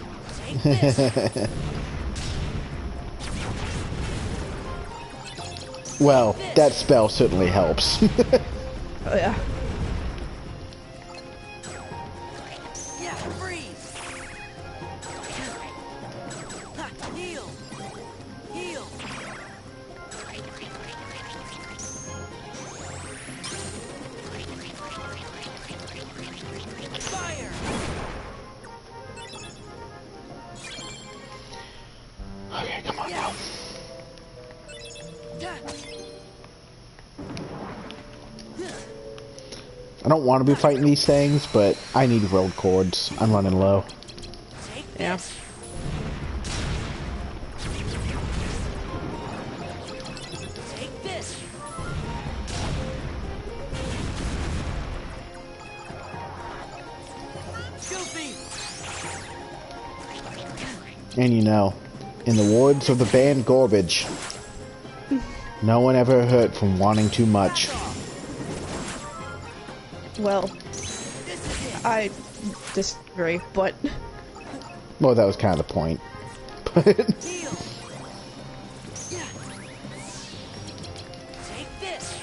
Well, that spell certainly helps. Oh, yeah. Yeah, freeze. Heal. Heal. Fire. Okay, come on now. I don't want to be fighting these things, but I need world cords. I'm running low. Yeah. Take this. Goofy. And you know, in the words of the band Garbage, no one ever hurt from wanting too much. Well, I disagree, but... Well, that was kind of the point. Heal. Yeah. Take this.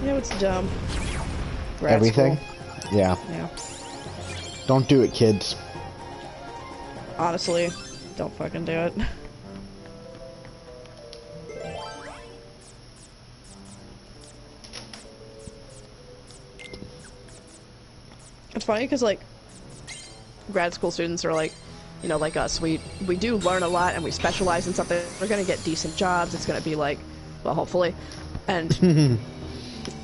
You know, it's dumb. Grad Everything? school. Yeah. Yeah. Don't do it, kids. Honestly, don't fucking do it. It's funny because, like, grad school students are like, you know, like us, we do learn a lot and we specialize in something. We're gonna get decent jobs. It's gonna be like, well, hopefully. And,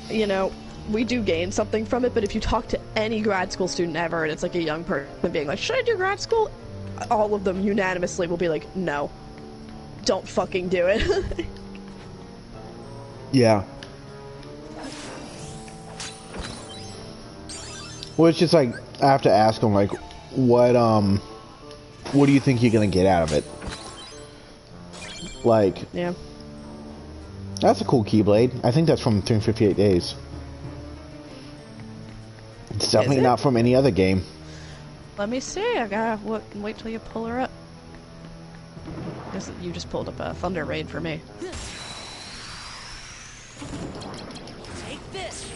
you know, we do gain something from it, but if you talk to any grad school student ever and it's like a young person being like, should I do grad school? All of them unanimously will be like, no. Don't fucking do it. Yeah. Well, it's just like, I have to ask them, like, what do you think you're gonna get out of it? Like, Yeah. that's a cool Keyblade. I think that's from 358 Days. It's definitely not from any other game. Let me see. I gotta wait till you pull her up. Guess you just pulled up a Thunder Raid for me. Take this.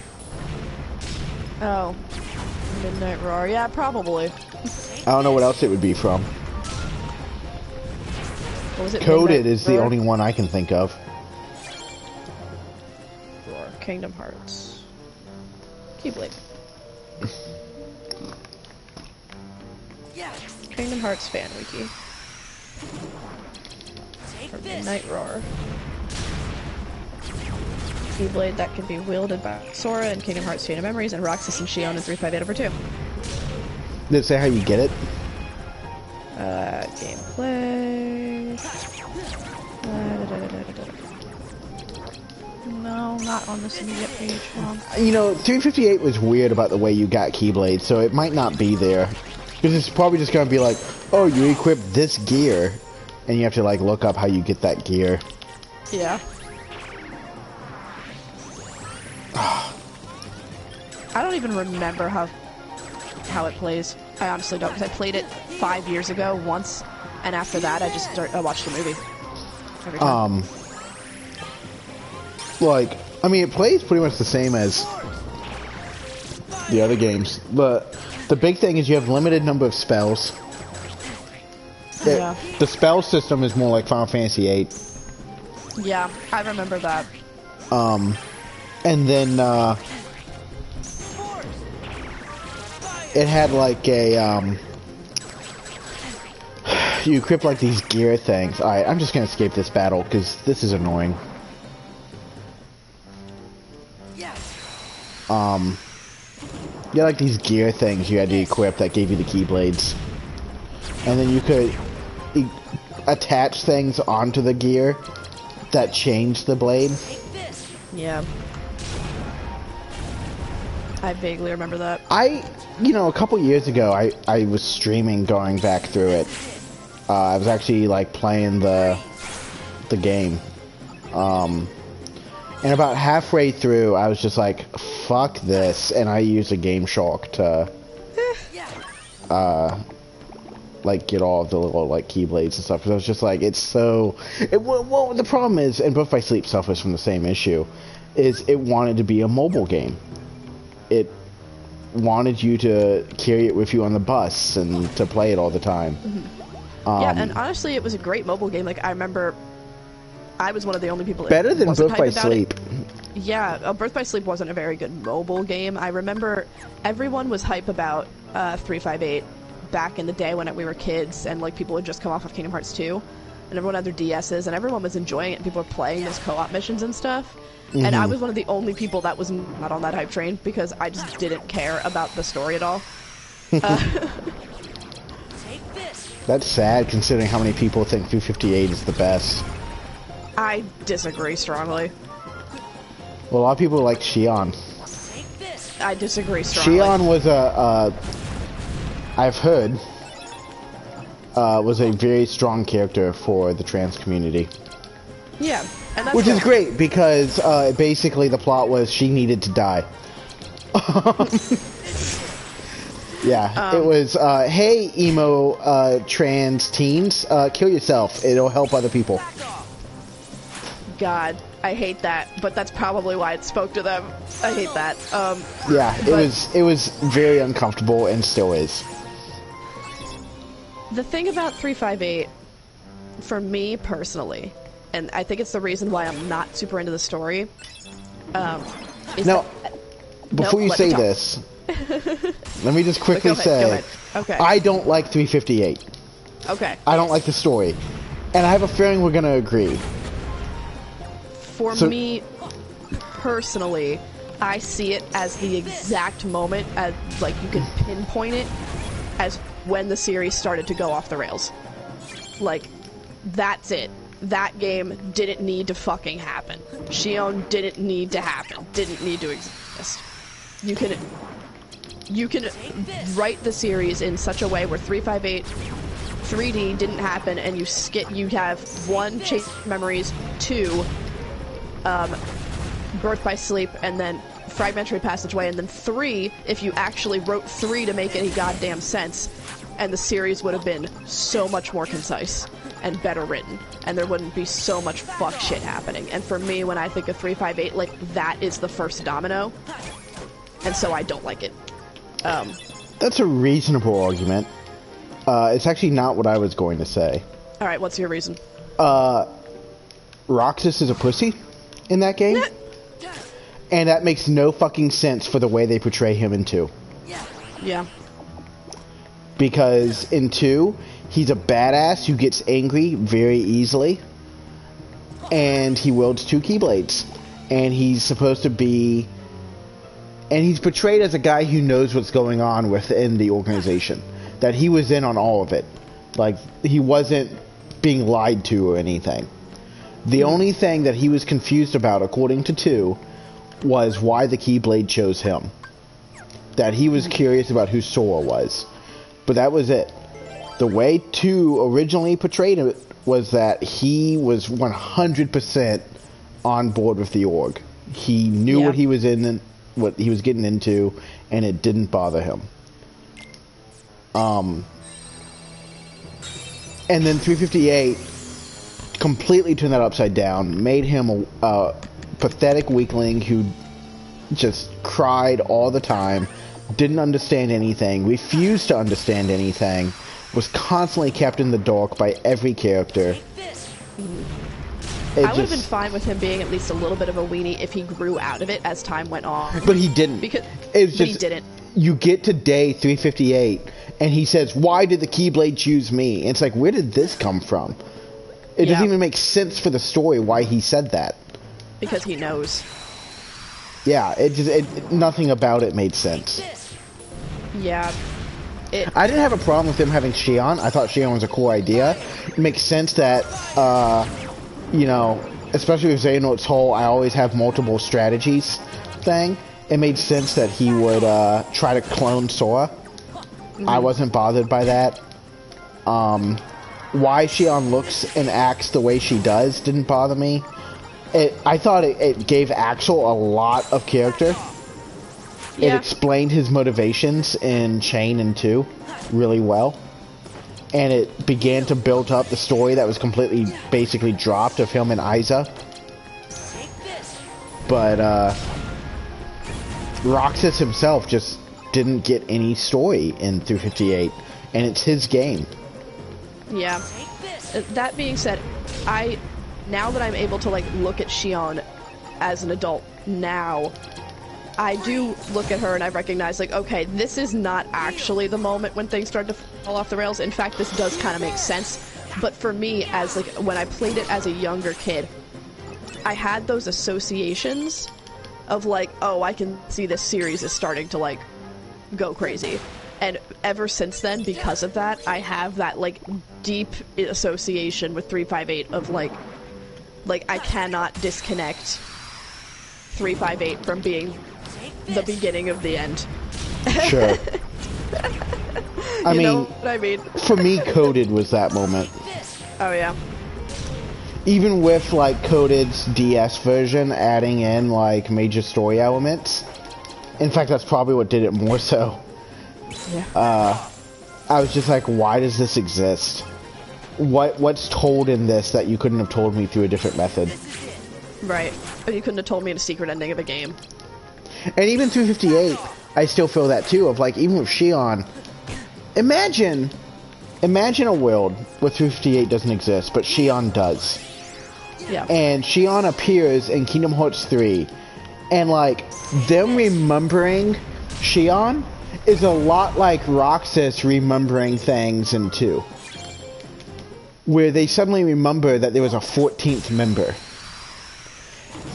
Oh. Midnight Roar. Yeah, probably. I don't know what else it would be from. What was it? Coded Midnight is the Roar? only one I can think of. Roar. Kingdom Hearts. Keyblade. Yeah. Kingdom Hearts fan wiki. Take For this. Midnight Roar. Keyblade that can be wielded by Sora in Kingdom Hearts Chain of Memories and Roxas and Shion in 358/2. Did it say how you get it? Gameplay. No, not on this immediate page. Hold on. You know, 358 was weird about the way you got Keyblade, so it might not be there. Because it's probably just going to be like, oh, you equip this gear, and you have to, like, look up how you get that gear. Yeah. I don't even remember how it plays. I honestly don't, because I played it 5 years ago once, and after that I watched the movie. Every time. Like, I mean, it plays pretty much the same as the other games, but the big thing is you have limited number of spells. Yeah. The spell system is more like Final Fantasy VIII. Yeah, I remember that. And then, it had like a, you equip like these gear things. Alright, I'm just gonna escape this battle, because this is annoying. You had like these gear things you had to equip that gave you the Keyblades. And then you could attach things onto the gear that changed the blade. Yeah. I vaguely remember that. You know, a couple years ago, I was streaming going back through it. I was actually, like, playing the game. And about halfway through, I was just like, fuck this, and I used a Game Shark to, like, get all of the little, like, Keyblades and stuff, because I was just like, it's so... well, the problem is, and Birth by Sleep suffers from the same issue, is it wanted to be a mobile game. It wanted you to carry it with you on the bus and to play it all the time. Yeah, and honestly, it was a great mobile game. Like, I remember I was one of the only people that better than wasn't Birth by hyped about Sleep. it. Yeah, Birth by Sleep wasn't a very good mobile game. I remember everyone was hype about 358 back in the day when we were kids, and like people had just come off of Kingdom Hearts 2, and everyone had their DSs, and everyone was enjoying it, and people were playing those co-op missions and stuff. And I was one of the only people that was not on that hype train, because I just didn't care about the story at all. That's sad, considering how many people think 258 is the best. I disagree strongly. Well, a lot of people like Shion. I disagree strongly. Shion was I've heard, was a very strong character for the trans community. Yeah, and that's which is great, because basically the plot was she needed to die. Yeah, it was, hey, emo trans teens, kill yourself. It'll help other people. god, I hate that. But that's probably why it spoke to them. I hate that. Yeah, it was very uncomfortable and still is. The thing about 358, for me personally, and I think it's the reason why I'm not super into the story, is now, that, before you say this, let me just quickly say, okay. I don't like 358. Okay. I don't like the story. And I have a feeling we're going to agree. For me, personally, I see it as the exact moment, as like you can pinpoint it, as when the series started to go off the rails. Like, that's it. That game didn't need to fucking happen. Shion didn't need to happen. Didn't need to exist. You can write the series in such a way where 358 3D didn't happen, and you have 1, chase memories, 2, birth by sleep, and then fragmentary passageway, and then 3, if you actually wrote 3 to make any goddamn sense, and the series would have been so much more concise and better written, and there wouldn't be so much fuck shit happening. And for me, when I think of 358, like, that is the first domino, and so I don't like it. That's a reasonable argument. It's actually not what I was going to say. Alright, what's your reason? Roxas is a pussy in that game. And that makes no fucking sense for the way they portray him in 2. Yeah. Because in 2, he's a badass who gets angry very easily. And he wields 2 keyblades. And he's supposed to be... And he's portrayed as a guy who knows what's going on within the organization. That he was in on all of it. Like, he wasn't being lied to or anything. The only thing that he was confused about, according to 2, was why the Keyblade chose him. That he was curious about who Sora was. But that was it. The way 2 originally portrayed it was that he was 100% on board with the org. He knew what he was in, what he was getting into, and it didn't bother him. And then 358 completely turned that upside down, made him a pathetic weakling who just cried all the time, didn't understand anything, refused to understand anything, was constantly kept in the dark by every character. I would have been fine with him being at least a little bit of a weenie if he grew out of it as time went on. But he didn't. Because he didn't. You get to day 358, and he says, "Why did the Keyblade choose me?" And it's like, where did this come from? It doesn't even make sense for the story why he said that. Because he knows. Yeah, nothing about it made sense. Yeah. I didn't have a problem with him having Shion. I thought Shion was a cool idea. It makes sense that, you know, especially with Xehanort's whole "I always have multiple strategies" thing, it made sense that he would try to clone Sora. I wasn't bothered by that. Why Shion looks and acts the way she does didn't bother me. I thought it gave Axel a lot of character. Yeah. It explained his motivations in Chain and 2 really well. And it began to build up the story that was completely, basically dropped of him and Aiza. But, Roxas himself just didn't get any story in 358. And it's his game. Yeah. That being said, now that I'm able to, like, look at Shion as an adult now, I do look at her and I recognize, like, okay, this is not actually the moment when things start to fall off the rails. In fact, this does kind of make sense. But for me, as, like, when I played it as a younger kid, I had those associations of, like, oh, I can see this series is starting to, like, go crazy. And ever since then, because of that, I have that, like, deep association with 358 of, like, I cannot disconnect 358 from being the beginning of the end. Sure. I mean, know what I mean? For me, Coded was that moment. Oh, yeah. Even with, like, Coded's DS version adding in, like, major story elements. In fact, that's probably what did it more so. Yeah. I was just like, why does this exist? What's told in this that you couldn't have told me through a different method? Right. But you couldn't have told me the secret ending of a game. And even through 58, I still feel that too, of like, even with Shion, imagine a world where 58 doesn't exist, but Shion does. Yeah. And Shion appears in Kingdom Hearts 3, and like, them remembering Shion is a lot like Roxas remembering things in 2. Where they suddenly remember that there was a 14th member.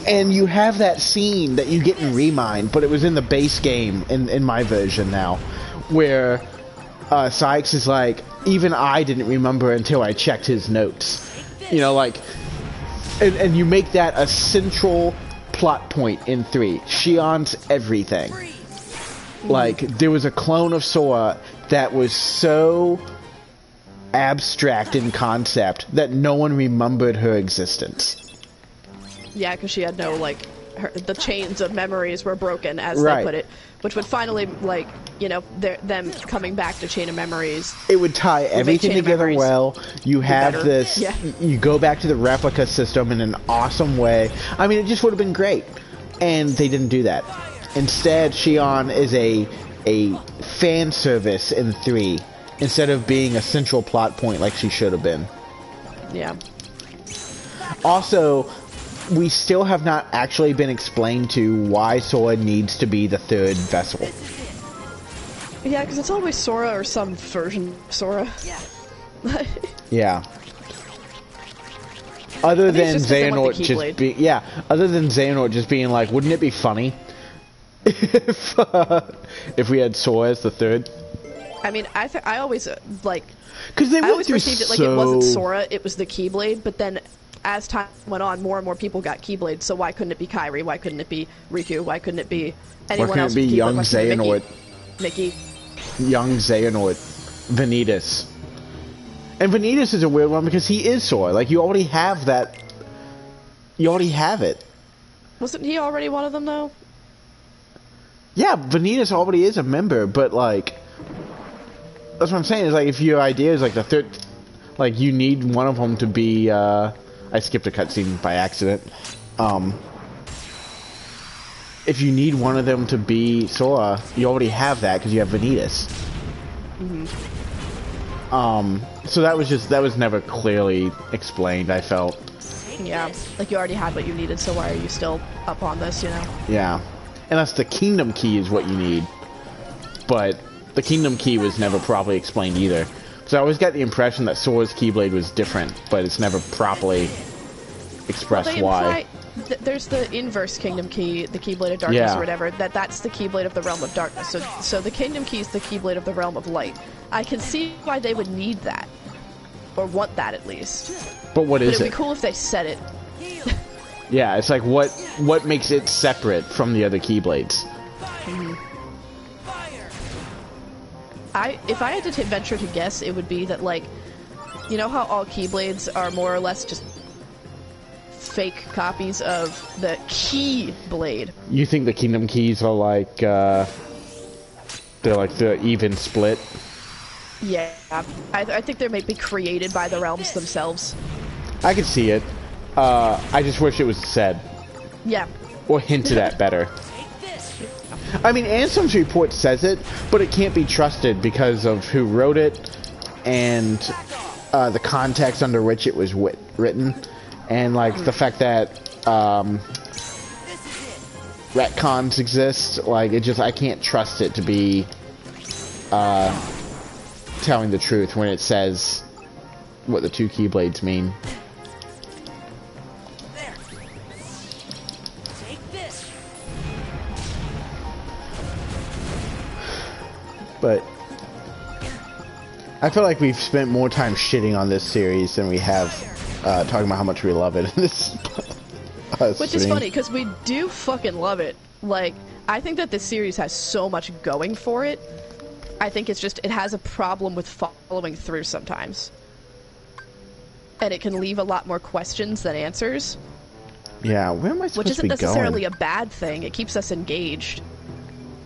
And you have that scene that you get in Remind, but it was in the base game, in my version now, where Sykes is like, even I didn't remember until I checked his notes. You know, like, and you make that a central plot point in 3. Shion's everything. Like, there was a clone of Sora that was so abstract in concept that no one remembered her existence. Yeah, because she had no, like, the chains of memories were broken, as Right. they put it. Which would finally, like, you know, them coming back to Chain of Memories. It would tie everything Chain of together Memories well. You have better. this, Yeah. you go back to the replica system in an awesome way. I mean, it just would have been great. And they didn't do that. Instead, Shion is a fan service in 3, instead of being a central plot point like she should have been. Yeah. Also, we still have not actually been explained to why Sora needs to be the 3rd vessel. Yeah, because it's always Sora or some version of Sora. Yeah. Other than it's just 'cause they want Xehanort the just Keyblade. being, yeah, other than Xehanort just being like, wouldn't it be funny if we had Sora as the 3rd? I mean, I always, like... Because they I went always through perceived it like it wasn't Sora, it was the Keyblade, but then as time went on, more and more people got Keyblade, so why couldn't it be Kairi? Why couldn't it be Riku? Why couldn't it be anyone couldn't else it be with Keyblade? young Why couldn't it be Xehanort? Mickey. Young Xehanort. Vanitas. And Vanitas is a weird one because he is Sora. Like, you already have that. You already have it. Wasn't he already one of them, though? Yeah, Vanitas already is a member, but like, that's what I'm saying. Is like, if your idea is like the 3rd, like, you need one of them to be. I skipped a cutscene by accident. If you need one of them to be Sora, you already have that because you have Vanitas. So that was never clearly explained, I felt. Yeah, like you already had what you needed, so why are you still up on this, you know? Yeah. Unless the Kingdom Key is what you need. But the Kingdom Key was never properly explained either. So I always got the impression that Sora's Keyblade was different, but it's never properly expressed They why. imply there's the inverse Kingdom Key, the Keyblade of Darkness Yeah. or whatever, that's the Keyblade of the Realm of Darkness. So the Kingdom Key is the Keyblade of the Realm of Light. I can see why they would need that. Or want that, at least. But what But is it'd it? be cool if they said it. Yeah, it's like what makes it separate from the other Keyblades? If I had to venture to guess, it would be that, like, you know how all Keyblades are more or less just fake copies of the Keyblade? You think the Kingdom Keys are like they're like the even split? Yeah, I think they may be created by the realms themselves. I could see it. I just wish it was said. Yeah. Or hinted at better. I mean, Ansem's report says it, but it can't be trusted because of who wrote it and the context under which it was written, and like the fact that retcons exist. Like, I can't trust it to be telling the truth when it says what the 2 Keyblades mean. But I feel like we've spent more time shitting on this series than we have talking about how much we love it in this Which is funny, because we do fucking love it. Like, I think that this series has so much going for it. I think it's just, it has a problem with following through sometimes. And it can leave a lot more questions than answers. Yeah, where am I supposed Which to isn't be necessarily going? a bad thing. It keeps us engaged.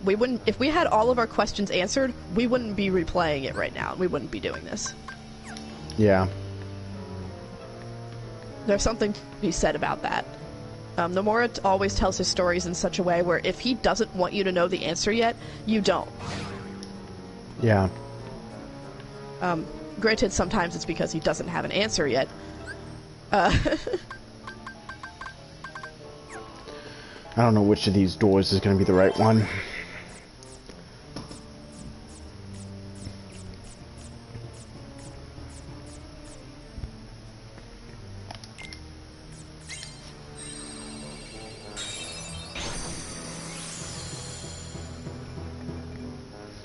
We wouldn't, if we had all of our questions answered, we wouldn't be replaying it right now. We wouldn't be doing this. Yeah. There's something to be said about that. Nomura always tells his stories in such a way where if he doesn't want you to know the answer yet, you don't. Yeah. Granted, sometimes it's because he doesn't have an answer yet. I don't know which of these doors is going to be the right one.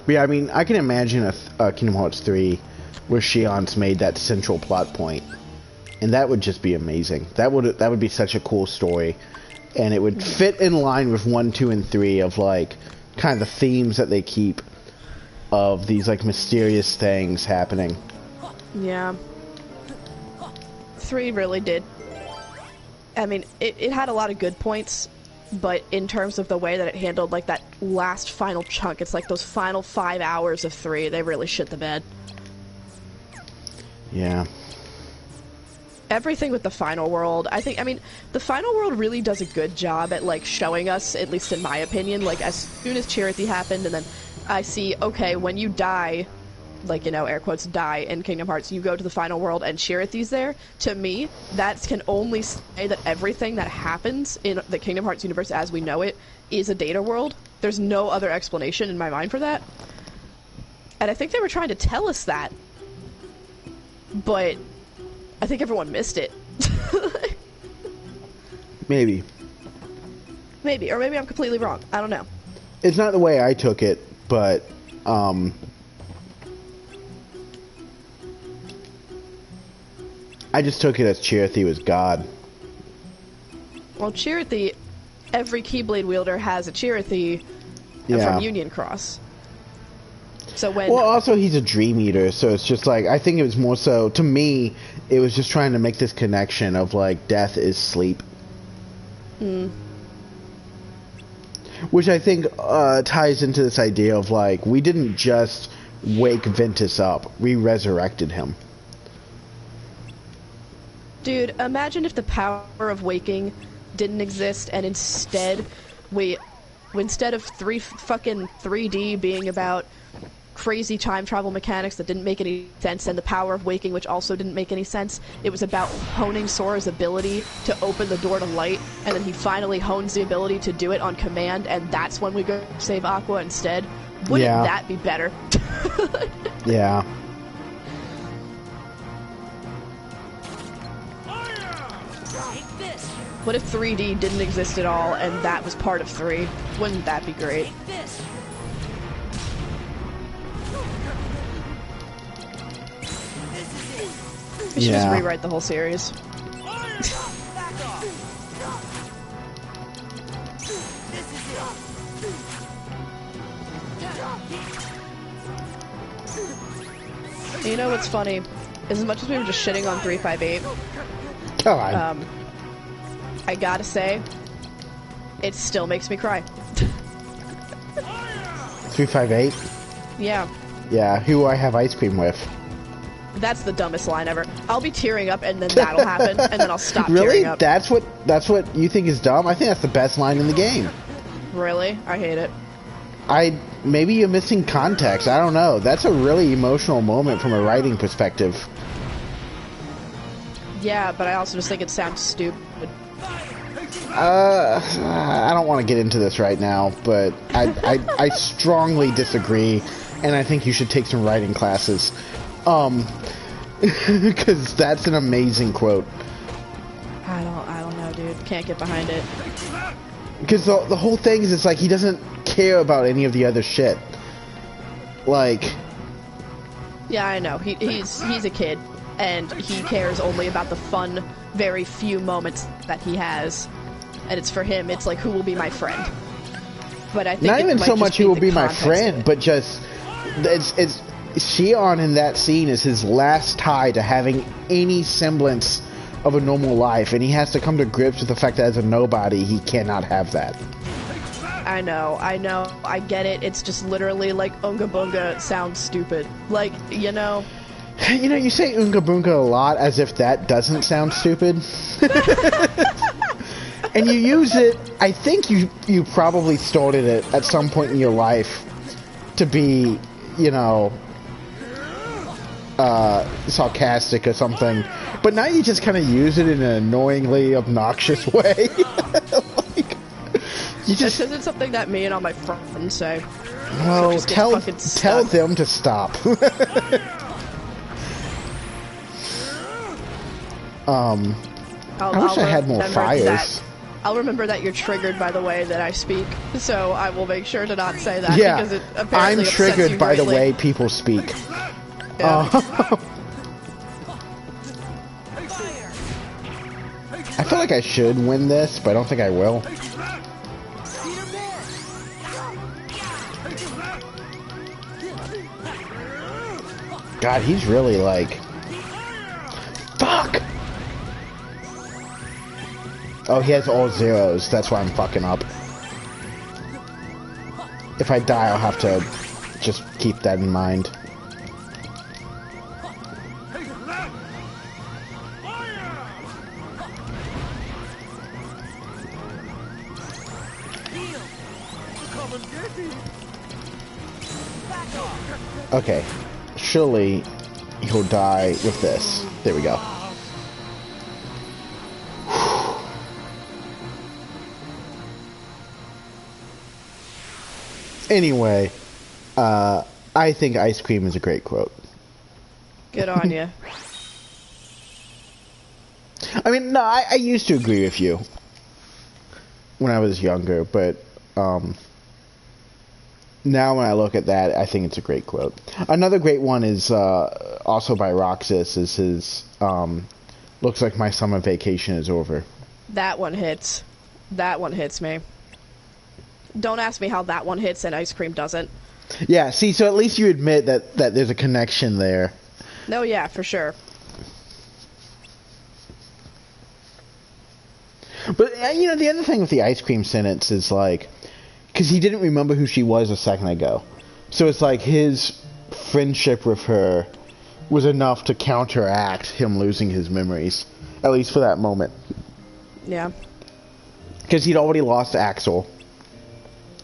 But yeah, I mean, I can imagine a Kingdom Hearts 3 where Shion's made that central plot point, and that would just be amazing. That would be such a cool story, and it would fit in line with 1, 2, and 3 of like kind of the themes that they keep of these like mysterious things happening. Yeah. 3 really did. I mean, it had a lot of good points, but in terms of the way that it handled like that last final chunk, it's like those final 5 hours of 3, they really shit the bed. Yeah. Everything with the final world, I mean, the final world really does a good job at, like, showing us, at least in my opinion, like, as soon as Charity happened, and then I see, okay, when you die, like, you know, air quotes, die in Kingdom Hearts, you go to the final world and Charity's there. To me, that can only say that everything that happens in the Kingdom Hearts universe as we know it is a data world. There's no other explanation in my mind for that. And I think they were trying to tell us that. But I think everyone missed it. Maybe. Maybe, or maybe I'm completely wrong. I don't know. It's not the way I took it, but I just took it as Charity was God. Well, Charity, every Keyblade wielder has a Charity from Union Cross. So when... Well, also he's a Dream Eater, so it's just like, I think it was more so, to me, it was just trying to make this connection of like, death is sleep. Which I think ties into this idea of like, we didn't just wake Ventus up, we resurrected him. Dude, imagine if the power of waking didn't exist and instead instead of fucking 3D being about crazy time travel mechanics that didn't make any sense, and the power of waking, which also didn't make any sense, it was about honing Sora's ability to open the door to light, and then he finally hones the ability to do it on command, and that's when we go save Aqua instead. Wouldn't that be better? Yeah. What if 3D didn't exist at all and that was part of 3? Wouldn't that be great? We should just rewrite the whole series. You know what's funny? As much as we were just shitting on 358, God. I gotta say, it still makes me cry. 358? Yeah. Yeah, who I have ice cream with. That's the dumbest line ever. I'll be tearing up and then that'll happen, and then I'll stop really? tearing up. That's what you think is dumb? I think that's the best line in the game. Really? I hate it. Maybe you're missing context. I don't know. That's a really emotional moment from a writing perspective. Yeah, but I also just think it sounds stupid. I don't want to get into this right now, but I strongly disagree, and I think you should take some writing classes. Because that's an amazing quote. I don't know, dude. Can't get behind it. Because the whole thing is, it's like he doesn't care about any of the other shit. Like... Yeah, I know. He's a kid, and he cares only about the fun, very few moments that he has. And it's for him, it's like, who will be my friend? But I think not even so much who will be my friend, but just... It's Shion in that scene is his last tie to having any semblance of a normal life, and he has to come to grips with the fact that as a nobody, he cannot have that. I know, I get it. It's just literally like Unga Bunga sounds stupid. Like, you know... You know, you say Unga Bunga a lot as if that doesn't sound stupid. And you use it, I think you probably started it at some point in your life to be, you know, sarcastic or something. But now you just kind of use it in an annoyingly obnoxious way. Like, you just... It's something that me and all my friends say. Well, So tell them to stop. I wish I had more fires. I'll remember that you're triggered by the way that I speak, so I will make sure to not say that. Yeah, because it apparently I'm triggered you by the greatly. way people speak. Yeah. I feel like I should win this, but I don't think I will. God, he's really like... Fuck! Oh, he has all zeros. That's why I'm fucking up. If I die, I'll have to just keep that in mind. Okay. Surely he'll die with this. There we go. Anyway, I think ice cream is a great quote. Good on you. I mean, no, I used to agree with you when I was younger, but now when I look at that, I think it's a great quote. Another great one is also by Roxas, is his looks like my summer vacation is over. That one hits. That one hits me. Don't ask me how that one hits and ice cream doesn't. Yeah, see, so at least you admit that there's a connection there. No, yeah, for sure. But, you know, the other thing with the ice cream sentence is, like, because he didn't remember who she was a second ago. So it's like his friendship with her was enough to counteract him losing his memories. At least for that moment. Yeah. Because he'd already lost Axel.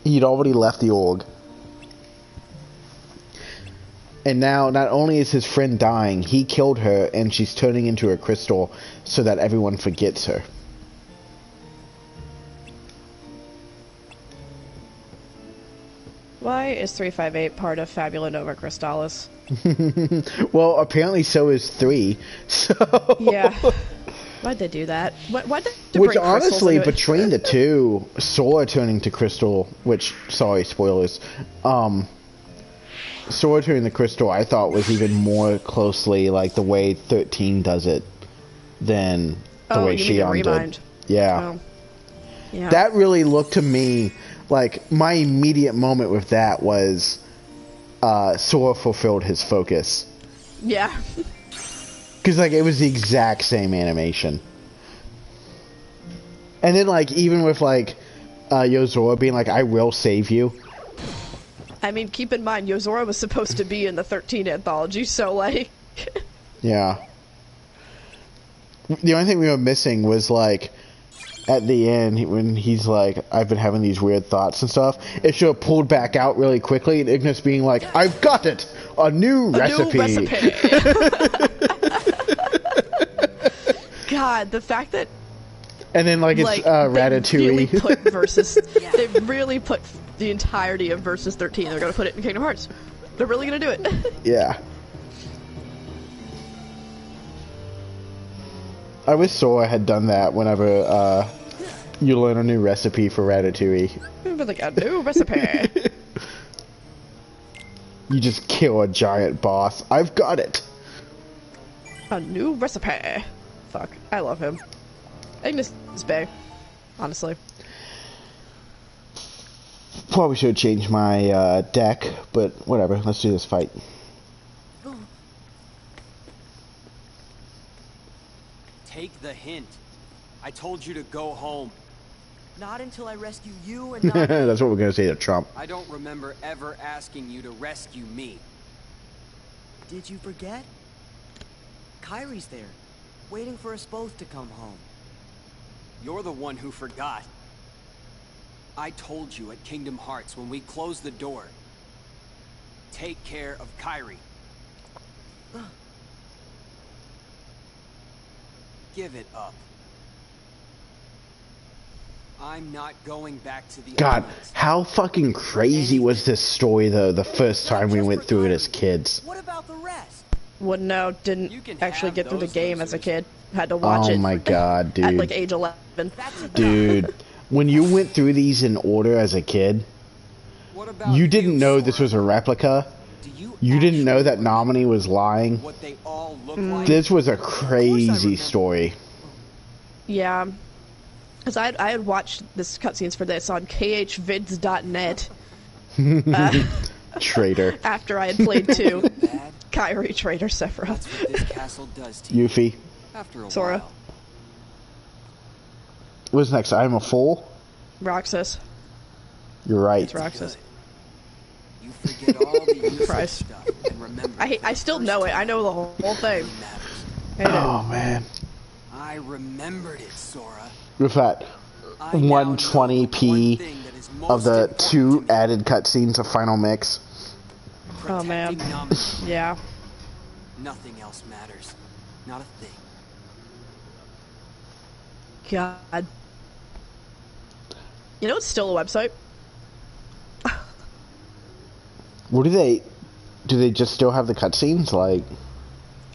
He'd already left the org. And now, not only is his friend dying, he killed her and she's turning into a crystal so that everyone forgets her. Why is 358 part of Fabula Nova Crystallis? Well, apparently so is 3. So yeah. Why'd they do that? Why'd they which bring honestly, into it? between the two, Sora turning to Crystal, which, sorry, spoilers, Sora turning to Crystal, I thought was even more closely like the way 13 does it than the way Shion did. Yeah. Oh. Yeah. That really looked to me like my immediate moment with that was Sora fulfilled his focus. Yeah. Because, like, it was the exact same animation. And then, like, even with, like, Yozora being like, I will save you. I mean, keep in mind, Yozora was supposed to be in the 13 anthology, so, like... Yeah. The only thing we were missing was, like, at the end, when he's like, I've been having these weird thoughts and stuff, it should have pulled back out really quickly, and Ignis being like, I've got it! A new recipe! God, the fact that... And then, like, it's Ratatouille. They really put the entirety of Versus 13. They're going to put it in Kingdom Hearts. They're really going to do it. Yeah. I wish Sora had done that whenever you learn a new recipe for Ratatouille. But like, a new recipe. You just kill a giant boss. I've got it. A new recipe. Fuck, I love him. Ignis is bae, honestly. Probably should have changed my deck, but whatever. Let's do this fight. Take the hint. I told you to go home. Not until I rescue you and not... That's what we're gonna say to Trump. I don't remember ever asking you to rescue me. Did you forget? Kyrie's there, waiting for us both to come home. You're the one who forgot. I told you at Kingdom Hearts when we closed the door. Take care of Kairi. Give it up. I'm not going back to the God, islands. how fucking crazy was this story though the first time we went through it as kids? What about the rest? Wouldn't know. You Didn't can actually have get through the those game as a losers. kid. Had to watch Oh it. my god, At dude. like age 11. Dude, when you went through these in order as a kid, What about you didn't know Sora? this was a replica. Do You didn't know actually that remember Nominee was lying. what they all look like? This was a crazy story. Yeah. Because I had watched this cutscenes for this on khvids.net Traitor. after I had played 2. Bad? Kairi, Traitor, Sephiroth. That's what this castle does to you Yuffie. after a Sora. while. What's next? I'm a fool? Roxas. You're right. It's Roxas. You forget all the useless Christ. stuff and remember. I still know it. I know the whole thing. Matters. I hate it. Oh man. I remembered it, Sora. With that I now know the 120p one thing that is most of the important 2 to me. added cutscenes of Final Mix. Oh, man. Protecting Nominee. Yeah. Nothing else matters. Not a thing. God. You know it's still a website? What do they just still have the cutscenes? Like,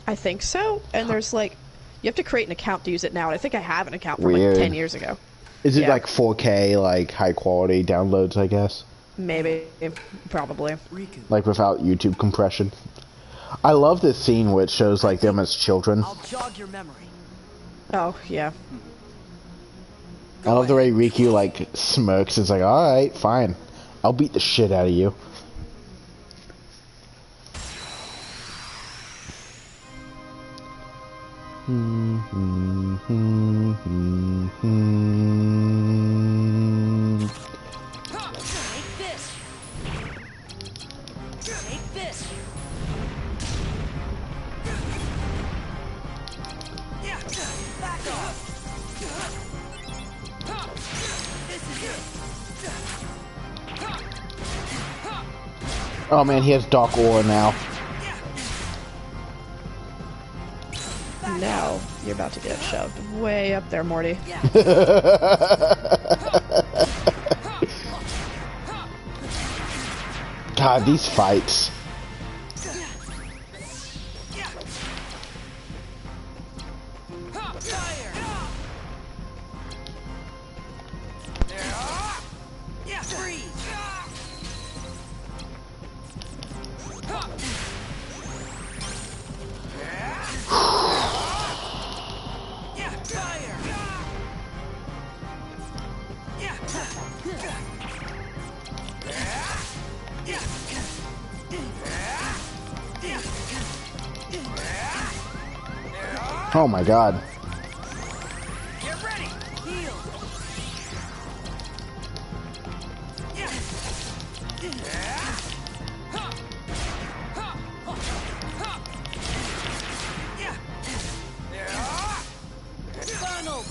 I think so. And there's like, you have to create an account to use it now. And I think I have an account from Weird. like 10 years ago. is it Yeah. like 4K, like high quality downloads, I guess? Maybe. Probably. Riku, Like without YouTube compression. I love this scene where it shows like them as children. I'll jog your memory. Oh, yeah. I love the way Riku like smirks. It's like, alright, fine. I'll beat the shit out of you. Take this. Take this. Yeah, back off. This is it. Oh man, he has Dark Aura now. Now you're about to get shoved way up there, Morty. God, these fights. Yeah, freeze. Yeah, fire. Oh my god. Get ready. Heal. Funnel.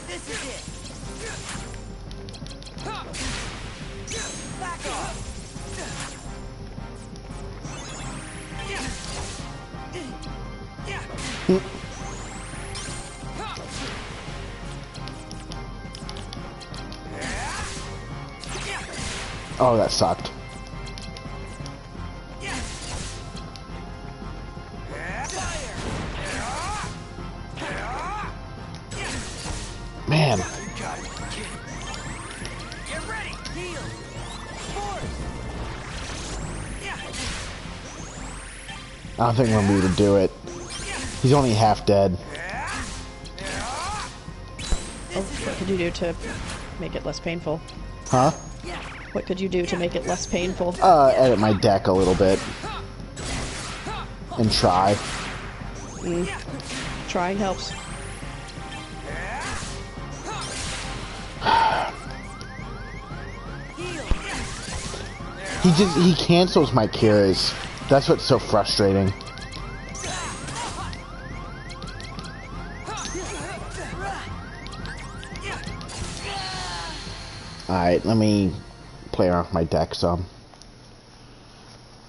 This is it. Back off. Oh, that sucked. Man. Get ready. Heal. Force. I don't think I'm gonna be able to do it. He's only half dead. Oh, what could you do to make it less painful? Huh? What could you do to make it less painful? Edit my deck a little bit. And try. Trying helps. He cancels my cures. That's what's so frustrating. Alright, let me play around with my deck some.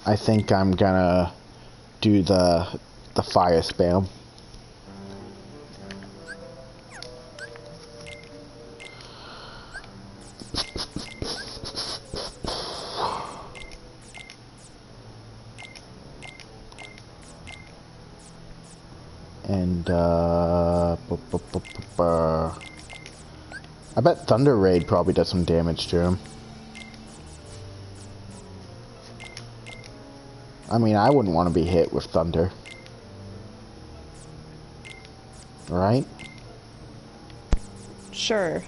I think I'm gonna do the fire spam. And I bet Thunder Raid probably does some damage to him. I mean, I wouldn't want to be hit with Thunder. Right? Sure.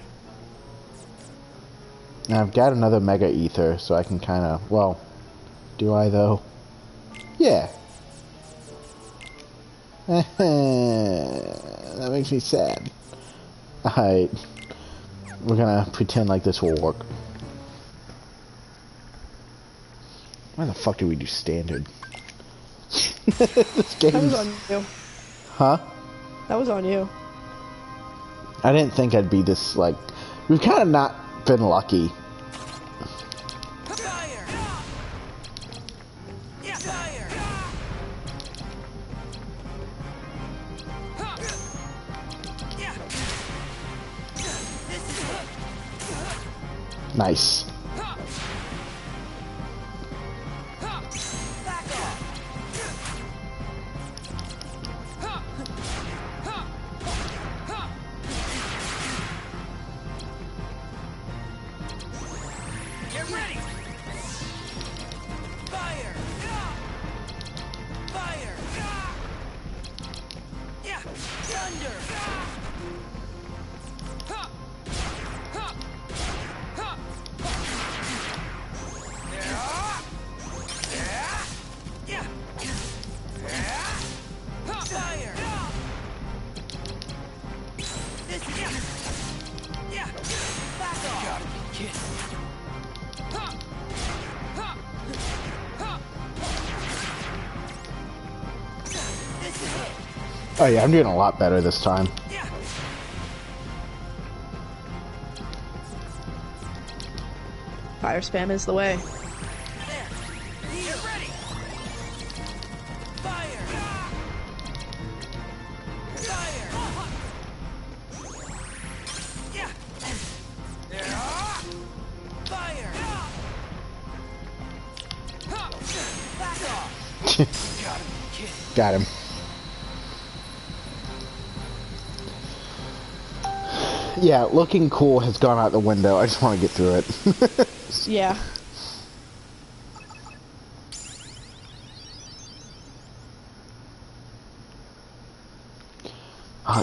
And I've got another Mega Ether, so I can kind of... Well, do I, though? Yeah. That makes me sad. Alright. We're gonna pretend like this will work. Why the fuck do we do standard? This That was on you. Huh? That was on you. I didn't think I'd be this, like... We've kind of not been lucky. Fire! Yeah, fire! Yeah. This is it. Nice. Back off. Get ready. Fire. Fire. Yeah. Thunder. Yeah. Fire. This is it. Yeah. Back off. Gotta be kidding. This is it. Oh yeah, I'm doing a lot better this time. Yeah. Fire spam is the way. There. Get ready. Fire. Fire. Yeah. Fire. Back off. Gotta be kidding. Got him. Yeah, looking cool has gone out the window. I just want to get through it. Yeah.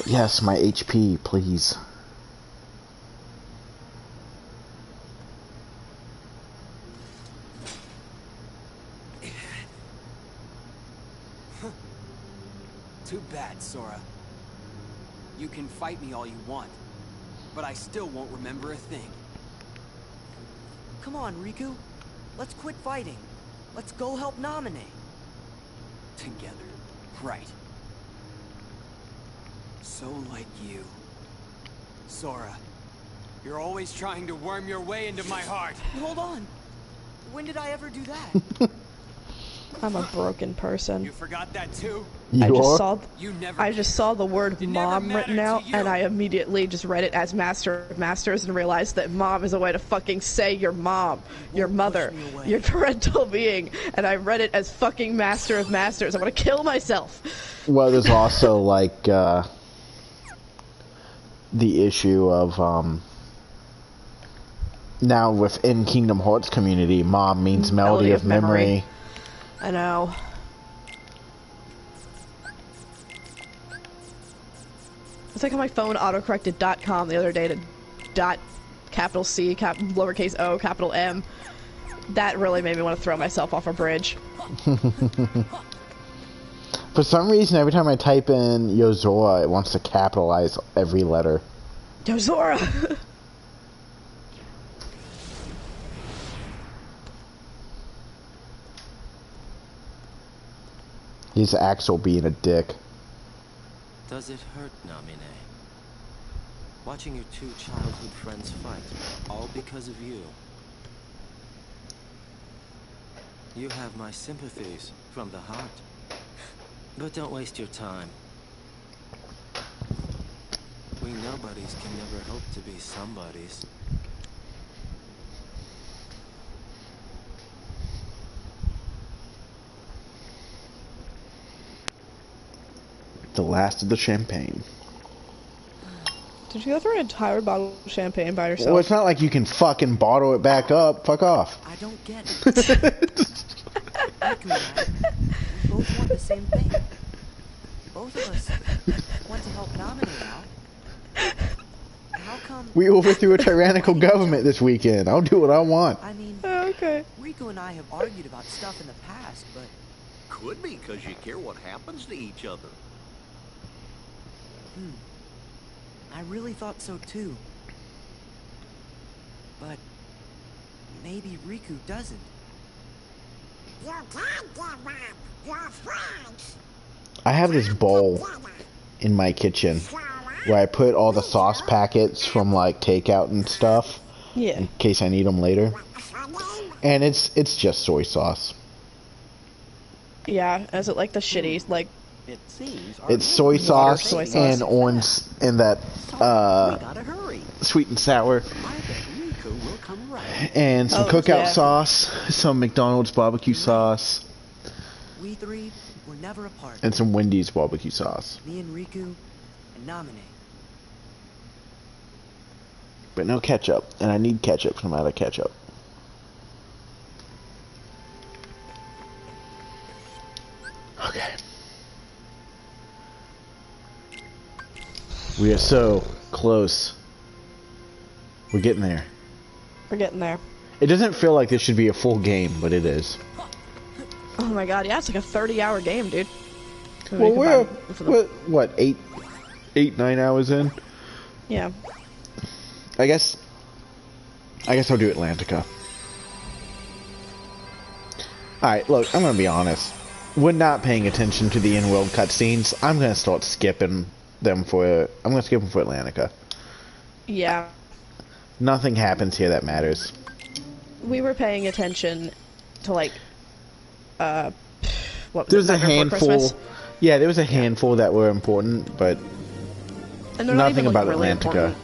Yes, my HP, please. Too bad, Sora. You can fight me all you want, but I still won't remember a thing. Come on, Riku. Let's quit fighting. Let's go help Nominate. Together. Right. So like you. Sora, you're always trying to worm your way into my heart. Hold on. When did I ever do that? I'm a broken person. You forgot that too? I just saw the word mom written out, and I immediately just read it as Master of Masters and realized that mom is a way to fucking say your mom, your mother, your parental being, and I read it as fucking Master of Masters. I want to kill myself. Well, there's also like the issue of now within Kingdom Hearts community, mom means melody of memory. I know. It's like how my phone autocorrected .com the other day to capital C, lowercase o, capital M. That really made me want to throw myself off a bridge. For some reason, every time I type in Yozora, it wants to capitalize every letter. Yozora! He's Axel being a dick. Does it hurt, Namine? Watching your two childhood friends fight, all because of you. You have my sympathies from the heart. But don't waste your time. We nobodies can never hope to be somebodies. The last of the champagne. Did you go through an entire bottle of champagne by yourself? Well, it's not like you can fucking bottle it back up. Fuck off. I don't get it. Riku and I, we both want the same thing. Both of us want to help Naminé out. How come... We overthrew a tyrannical government this weekend. I'll do what I want. I mean, okay. Riku and I have argued about stuff in the past, but... Could be because you care what happens to each other. I really thought so too. But maybe Riku doesn't. You can't give up your friends. I have this bowl in my kitchen where I put all the sauce packets from like takeout and stuff. Yeah. In case I need them later. And it's just soy sauce. Yeah, is it like the shitty, like... It seems It's soy sauce, soy sauce. and orange and that we gotta hurry. sweet and sour. I bet Riku will come right. And some Oh, cookout yeah. sauce, some McDonald's barbecue sauce, We three were never apart. and some Wendy's barbecue sauce. Me and Riku and Naminé. But no ketchup, and I need ketchup, so I'm out of ketchup. Okay. We are so close. We're getting there. We're getting there. It doesn't feel like this should be a full game, but it is. Oh my god, yeah, it's like a 30-hour game, dude. Well, we're what, 9 hours in? Yeah. I guess I'll do Atlantica. Alright, look, I'm gonna be honest. When not paying attention to the in-world cutscenes, I'm gonna start skipping them for... I'm gonna skip them for Atlantica. Yeah. Nothing happens here that matters. We were paying attention to, like, what There's a Nightmare Before handful... Christmas? Yeah, there was a handful that were important, but... And they're not nothing even, like, about really Atlantica. important.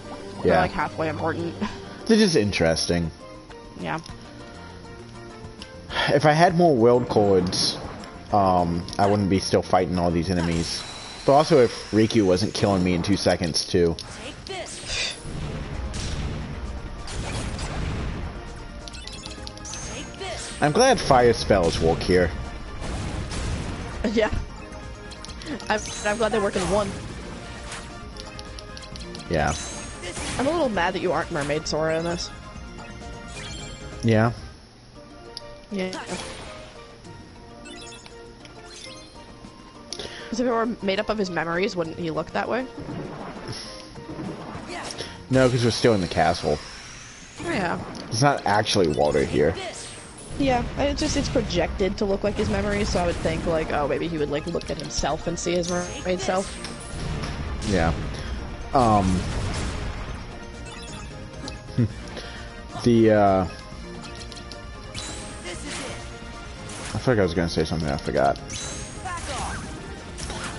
They're, Yeah. like, halfway important. They're just interesting. Yeah. If I had more world chords, I wouldn't be still fighting all these enemies. But also if Riku wasn't killing me in 2 seconds, too. Take this. Take this. I'm glad fire spells work here. Yeah. I'm glad they work in one. Yeah. I'm a little mad that you aren't Mermaid Sora in this. Yeah. Yeah. Because if it were made up of his memories, wouldn't he look that way? No, because we're still in the castle. Oh, yeah. It's not actually water here. Yeah, it's projected to look like his memories, so I would think, like, oh, maybe he would, like, look at himself and see his mermaid self. Yeah. I thought I was gonna say something, I forgot.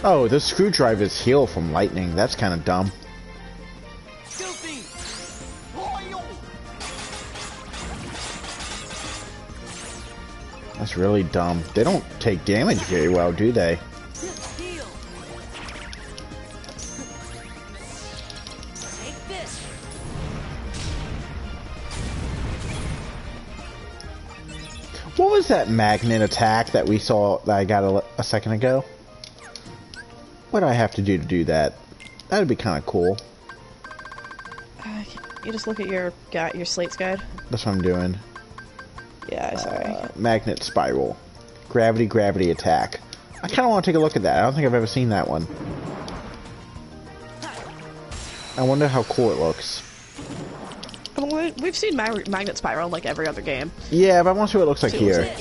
Oh, the screwdrivers heal from lightning. That's kind of dumb. That's really dumb. They don't take damage very well, do they? What was that magnet attack that we saw that I got a second ago? What do I have to do that? That'd be kind of cool. You just look at your slates guide. That's what I'm doing. Yeah, sorry. Magnet spiral. Gravity attack. I kind of want to take a look at that. I don't think I've ever seen that one. I wonder how cool it looks. Well, we've seen magnet spiral in like every other game. Yeah, but I want to see what it looks like here.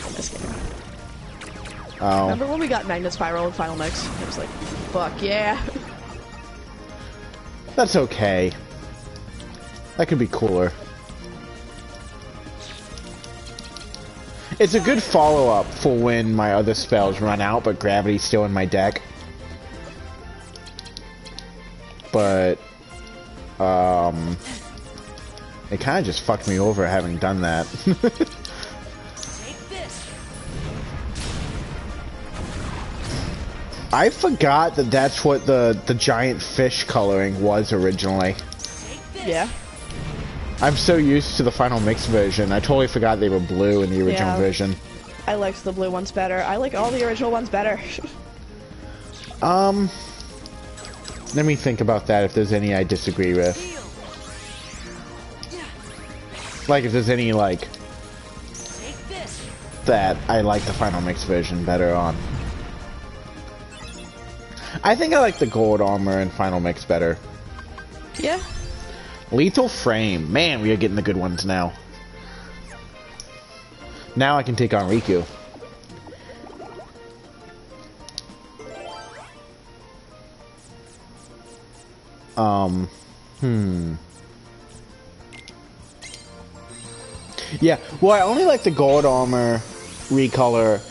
Oh. Remember when we got Magnet Spiral in Final Mix? It was like, fuck yeah. That's okay. That could be cooler. It's a good follow-up for when my other spells run out, but Gravity's still in my deck. But, it kind of just fucked me over having done that. I forgot that that's what the giant fish coloring was originally. Yeah. I'm so used to the Final Mix version, I totally forgot they were blue in the original version. I liked the blue ones better. I like all the original ones better. Let me think about that if there's any I disagree with. Like, if there's any, like, that I like the Final Mix version better on. I think I like the gold armor in Final Mix better. Yeah. Lethal Frame. Man, we are getting the good ones now. Now I can take on Riku. Yeah, well, I only like the gold armor recolor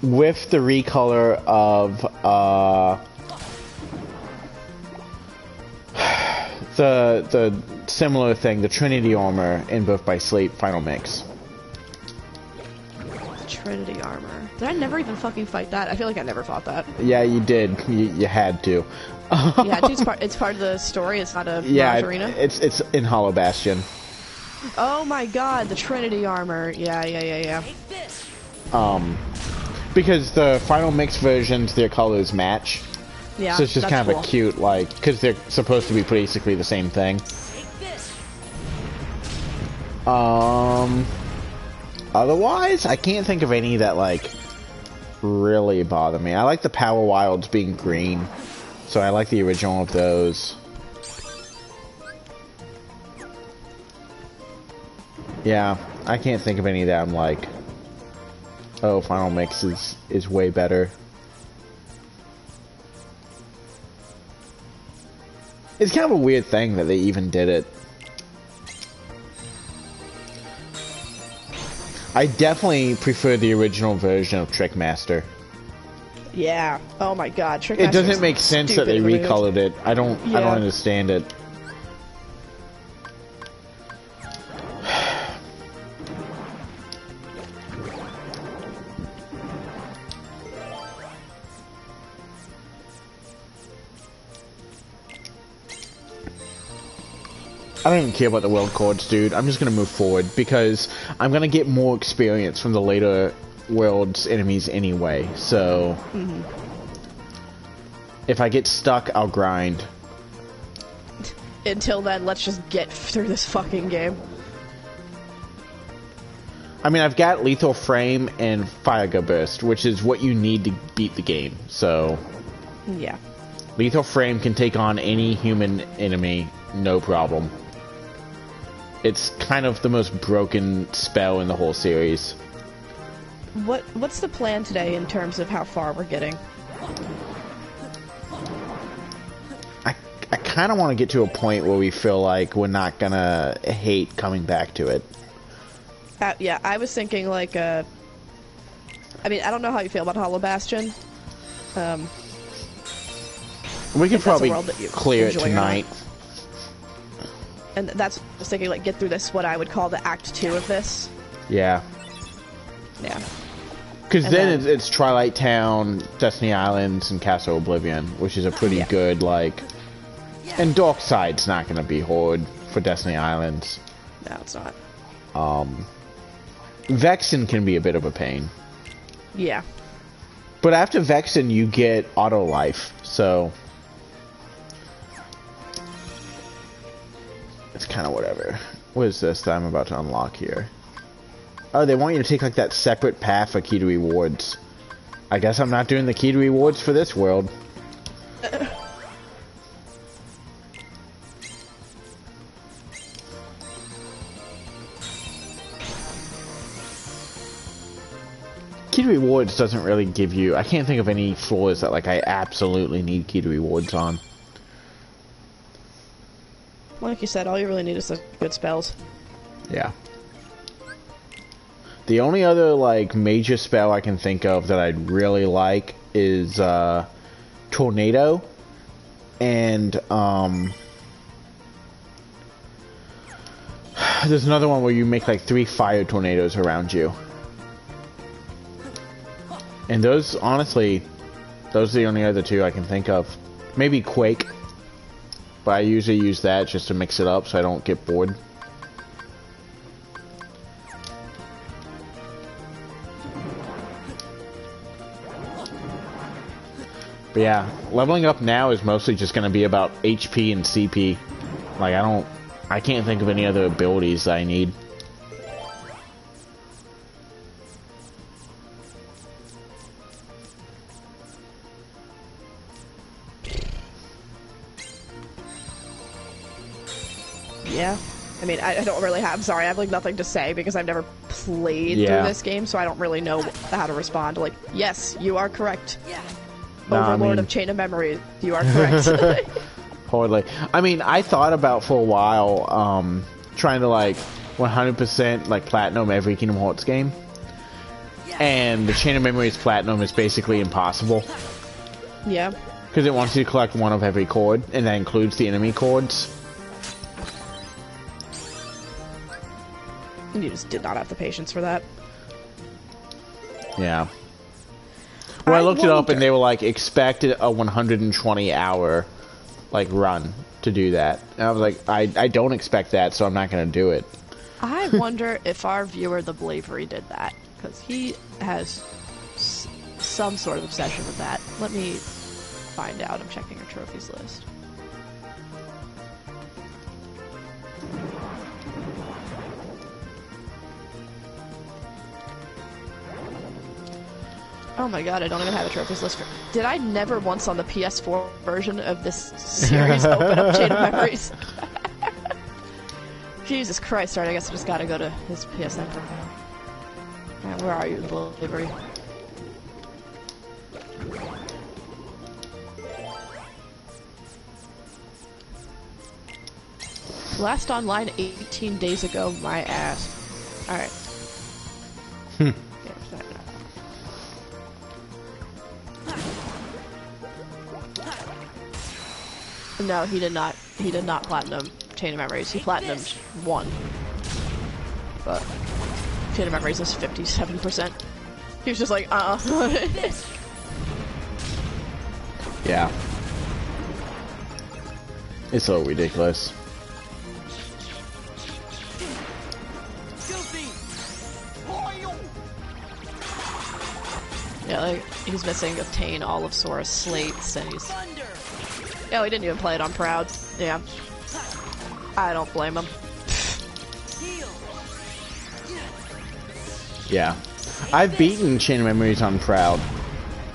with the recolor of, the similar thing, the Trinity armor in Birth by Sleep Final Mix. Trinity armor. Did I never even fucking fight that? I feel like I never fought that. Yeah, you did. You had to. Yeah, it's part of the story. It's not a Mirage Arena. It's in Hollow Bastion. Oh my god, the Trinity armor. Yeah. Because the Final Mix versions, their colors match. Yeah, so it's just kind of a cute, like, because they're supposed to be basically the same thing. Otherwise, I can't think of any that, like, really bother me. I like the Power Wilds being green, so I like the original of those. Yeah, I can't think of any that I'm like, oh, Final Mix is way better. It's kind of a weird thing that they even did it. I definitely prefer the original version of Trickmaster. Yeah. Oh my god, Trickmaster. It doesn't make sense that they recolored it. I don't understand it. I don't even care about the world chords, dude. I'm just gonna move forward because I'm gonna get more experience from the later world's enemies anyway. So if I get stuck, I'll grind. Until then, let's just get through this fucking game. I mean, I've got Lethal Frame and Fire Burst, which is what you need to beat the game. So yeah, Lethal Frame can take on any human enemy, no problem. It's kind of the most broken spell in the whole series. What's the plan today in terms of how far we're getting? I kind of want to get to a point where we feel like we're not gonna hate coming back to it. Yeah, I was thinking like, I mean, I don't know how you feel about Hollow Bastion. We could probably clear it tonight. And that's, I was thinking, like, get through this, what I would call the Act 2 of this. Yeah. Yeah. Because then it's Twilight Town, Destiny Islands, and Castle Oblivion, which is a pretty good, like... And Darkside's not going to be hard for Destiny Islands. No, it's not. Vexen can be a bit of a pain. Yeah. But after Vexen, you get Auto Life, so... It's kind of whatever. What is this that I'm about to unlock here? Oh, they want you to take like that separate path for key to rewards. I guess I'm not doing the key to rewards for this world. Key key to rewards doesn't really give you... I can't think of any floors that, like, I absolutely need key to rewards on. Like you said, all you really need is the good spells. Yeah. The only other, like, major spell I can think of that I'd really like is, Tornado. And, there's another one where you make, like, 3 fire tornadoes around you. And those, honestly, those are the only other 2 I can think of. Maybe Quake. But I usually use that just to mix it up so I don't get bored. But yeah, leveling up now is mostly just going to be about HP and CP. Like, I can't think of any other abilities that I need. Yeah. I mean, I don't really have... I'm sorry, I have, like, nothing to say because I've never played through this game, so I don't really know how to respond. Like, yes, you are correct. Yeah. Overlord of Chain of Memory, you are correct. Totally. I mean, I thought about for a while, trying to, like, 100% like platinum every Kingdom Hearts game. And the Chain of Memory's platinum is basically impossible. Yeah. Because it wants you to collect one of every chord, and that includes the enemy chords. You just did not have the patience for that. Yeah. Well, I looked it up and they were like, expect a 120 hour, like, run to do that. And I was like, I don't expect that, so I'm not going to do it. I wonder if our viewer, the Blavery, did that. Because he has some sort of obsession with that. Let me find out. I'm checking our trophies list. Oh my god, I don't even have a trophies list for... Did I never once on the PS4 version of this series open up Chain of Memories? Jesus Christ, alright, I guess I just gotta go to his PSN profile. Alright, where are you, Blavery? Last online 18 days ago, my ass. Alright. No, he did not. He did not platinum Chain of Memories. He platinumed 1. But Chain of Memories is 57%. He was just like, Yeah. It's so ridiculous. Yeah, like, he's missing Obtain all of Sora's slates, and he's... Oh, he didn't even play it on Proud. Yeah. I don't blame him. Yeah. I've beaten Chain of Memories on Proud.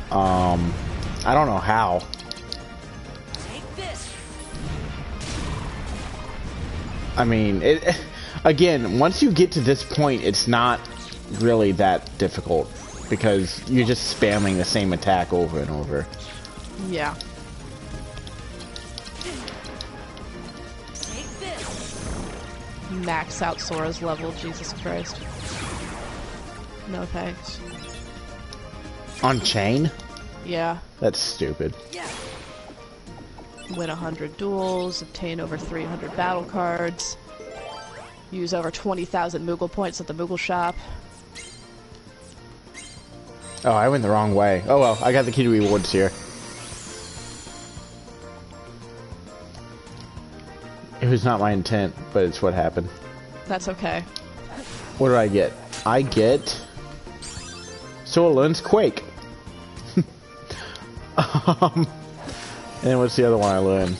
I don't know how. I mean, again, once you get to this point, it's not really that difficult. Because you're just spamming the same attack over and over. Yeah. Max out Sora's level, Jesus Christ. No thanks. On chain? Yeah. That's stupid. Win 100 duels, obtain over 300 battle cards, use over 20,000 Moogle points at the Moogle shop. Oh, I went the wrong way. Oh well, I got the key to rewards here. It was not my intent, but it's what happened. That's okay. What did I get? I get... Sora learns Quake. And then what's the other one I learned?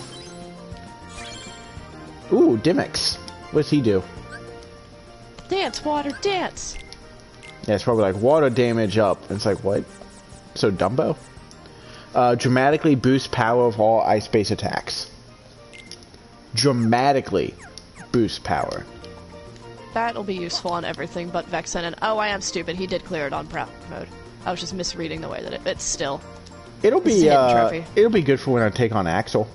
Ooh, Dimix. What's he do? Dance, water, dance! Yeah, it's probably like water damage up. It's like, what? So Dumbo? Dramatically boost power of all ice-based attacks. Dramatically boost power. That'll be useful on everything but Vexen and... Oh, I am stupid. He did clear it on Proud mode. I was just misreading the way that it's still. It'll It's be a hidden trophy. it'll be good for when I take on Axel.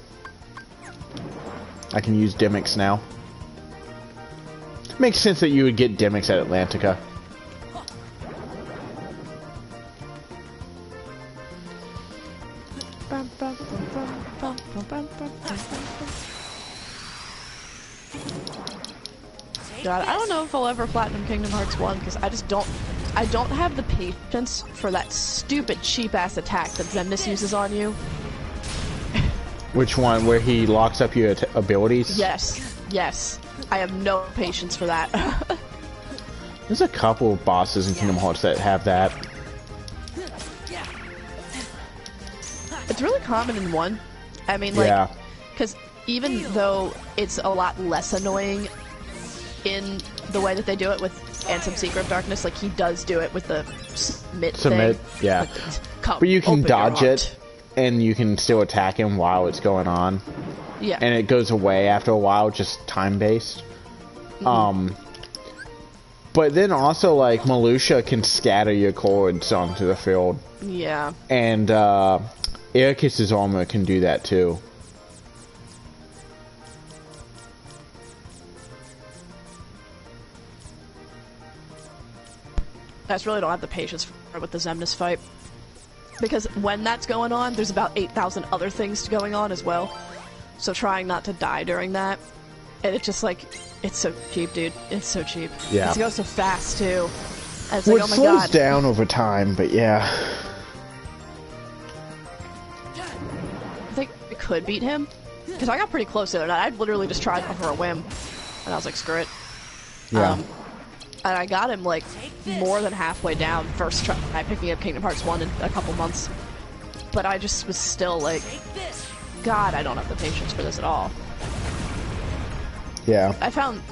I can use Demix now. Makes sense that you would get Demix at Atlantica. God, I don't know if I'll ever platinum Kingdom Hearts 1 because I don't have the patience for that stupid cheap ass attack that Xemnas uses on you. Which one? Where he locks up your abilities? Yes, yes. I have no patience for that. There's a couple of bosses in Kingdom Hearts that have that. It's really common in 1. I mean, like, Yeah. because even though it's a lot less annoying in the way that they do it with Anthem Secret of Darkness, like, he does do it with the submit thing. Yeah. Like, come, But you can open your dodge heart. it, and you can still attack him while it's going on. Yeah. And it goes away after a while, just time-based. But then also, like, Malusha can scatter your cords onto the field. Yeah. And, Airkiss's armor can do that, too. I just really don't have the patience for it with the Xemnas fight. Because when that's going on, there's about 8,000 other things going on as well. So trying not to die during that. And it's just like, it's so cheap, dude. It's so cheap. Yeah. It goes so fast, too. And it's Well, like, it oh my slows god. down over time, but yeah. I think I could beat him. Because I got pretty close to it. I literally just tried for a whim. And I was like, screw it. Yeah. And I got him, like, more than halfway down first try picking up Kingdom Hearts 1 in a couple months. But I just was still like, God, I don't have the patience for this at all. Yeah. I found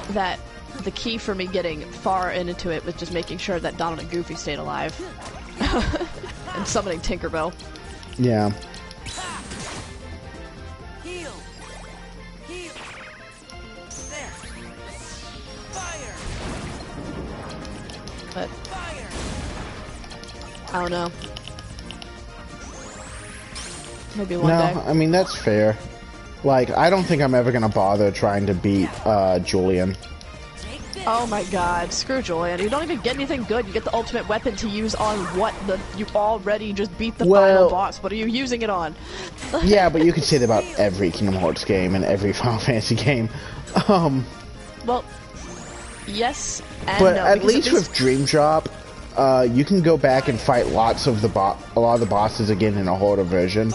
that the key for me getting far into it was just making sure that Donald and Goofy stayed alive. And summoning Tinkerbell. Yeah. Heal. Heal. There. Fire. But Fire. I don't know. Maybe one No, day. I mean, that's fair. Like, I don't think I'm ever gonna bother trying to beat, Julian. Oh my god, screw Julian. You don't even get anything good. You get the ultimate weapon to use on what? You already just beat the final boss. What are you using it on? Yeah, but you could say that about every Kingdom Hearts game and every Final Fantasy game. Well, yes and But no. at because least with Dream Drop, you can go back and fight lots of a lot of the bosses again in a harder version.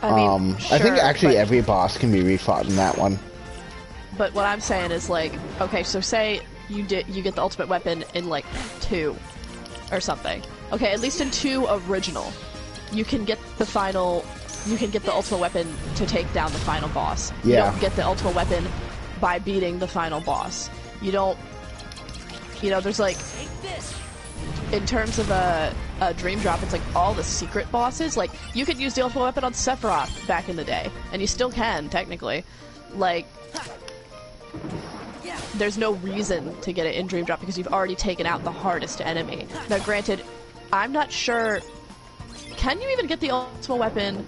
I mean, I think sure, actually but- every boss can be refought in that one. But what I'm saying is, like, okay, so say you get the ultimate weapon in, like, 2 or something. Okay, at least in 2 original, you can get the ultimate weapon to take down the final boss. You Yeah. don't get the ultimate weapon by beating the final boss. You don't, there's like, in terms of a Dream Drop, it's like all the secret bosses. Like, you could use the ultimate weapon on Sephiroth back in the day, and you still can, technically. Like, there's no reason to get it in Dream Drop because you've already taken out the hardest enemy. Now, granted, I'm not sure. Can you even get the ultimate weapon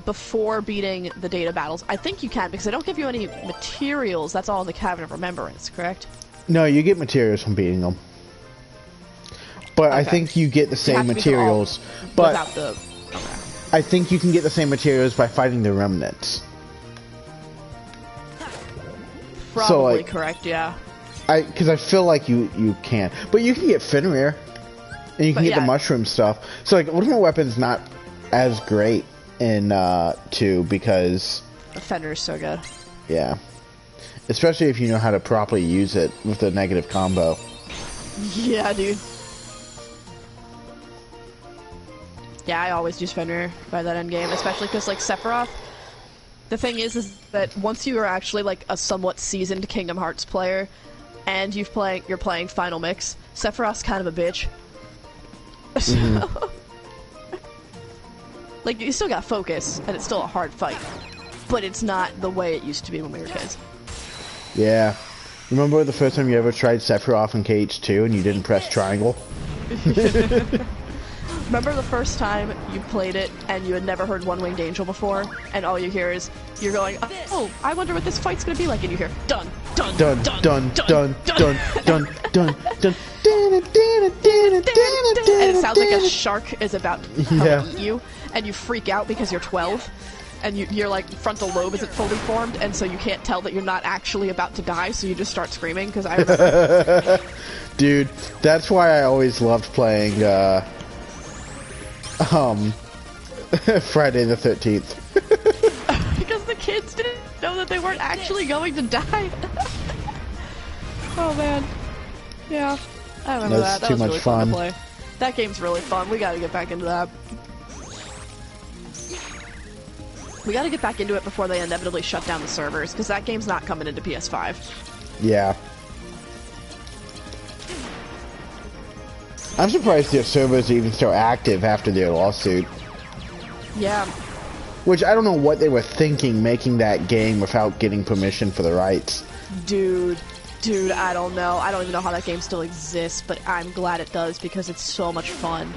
before beating the data battles? I think you can because they don't give you any materials. That's all in the Cavern of Remembrance, correct? No, you get materials from beating them. But I Okay. think you get the You same have to beat them all materials. But without the. Okay. I think you can get the same materials by fighting the remnants. Probably like- correct, yeah. Because I feel like you can, but you can get Fenrir, and you can But get the yeah. mushroom stuff. So like, Ultimate Weapon's not as great in 2 because Fenrir's so good. yeah, especially if you know how to properly use it with the negative combo. Yeah, dude. Yeah, I always use Fenrir by that end game, especially because, like, Sephiroth. The thing is that once you are actually like a somewhat seasoned Kingdom Hearts player, and you're playing Final Mix, Sephiroth's kind of a bitch. So, like, you still got focus, and it's still a hard fight, but it's not the way it used to be when we were kids. Yeah, Remember the first time you ever tried Sephiroth in KH2 and you didn't press triangle? Remember the first time you played it and you had never heard One Winged Angel before, and all you hear is you're going, oh, I wonder what this fight's gonna be like, and you hear dun dun dun dun dun dun dun dun dun dun, and it sounds like a shark is about to come eat you, and you freak out because you're 12. And your like frontal lobe isn't fully formed, and so you can't tell that you're not actually about to die, so you just start screaming. Because I remember, dude, that's why I always loved playing Friday the 13th. because the kids didn't know that they weren't actually going to die. Oh man, yeah, I remember that. That was really fun to play. That game's really fun. We got to get back into that. We gotta get back into it before they inevitably shut down the servers, because that game's not coming into PS5. Yeah. I'm surprised their servers are even still active after their lawsuit. Yeah. Which, I don't know what they were thinking making that game without getting permission for the rights. Dude, I don't know. I don't even know how that game still exists, but I'm glad it does, because it's so much fun.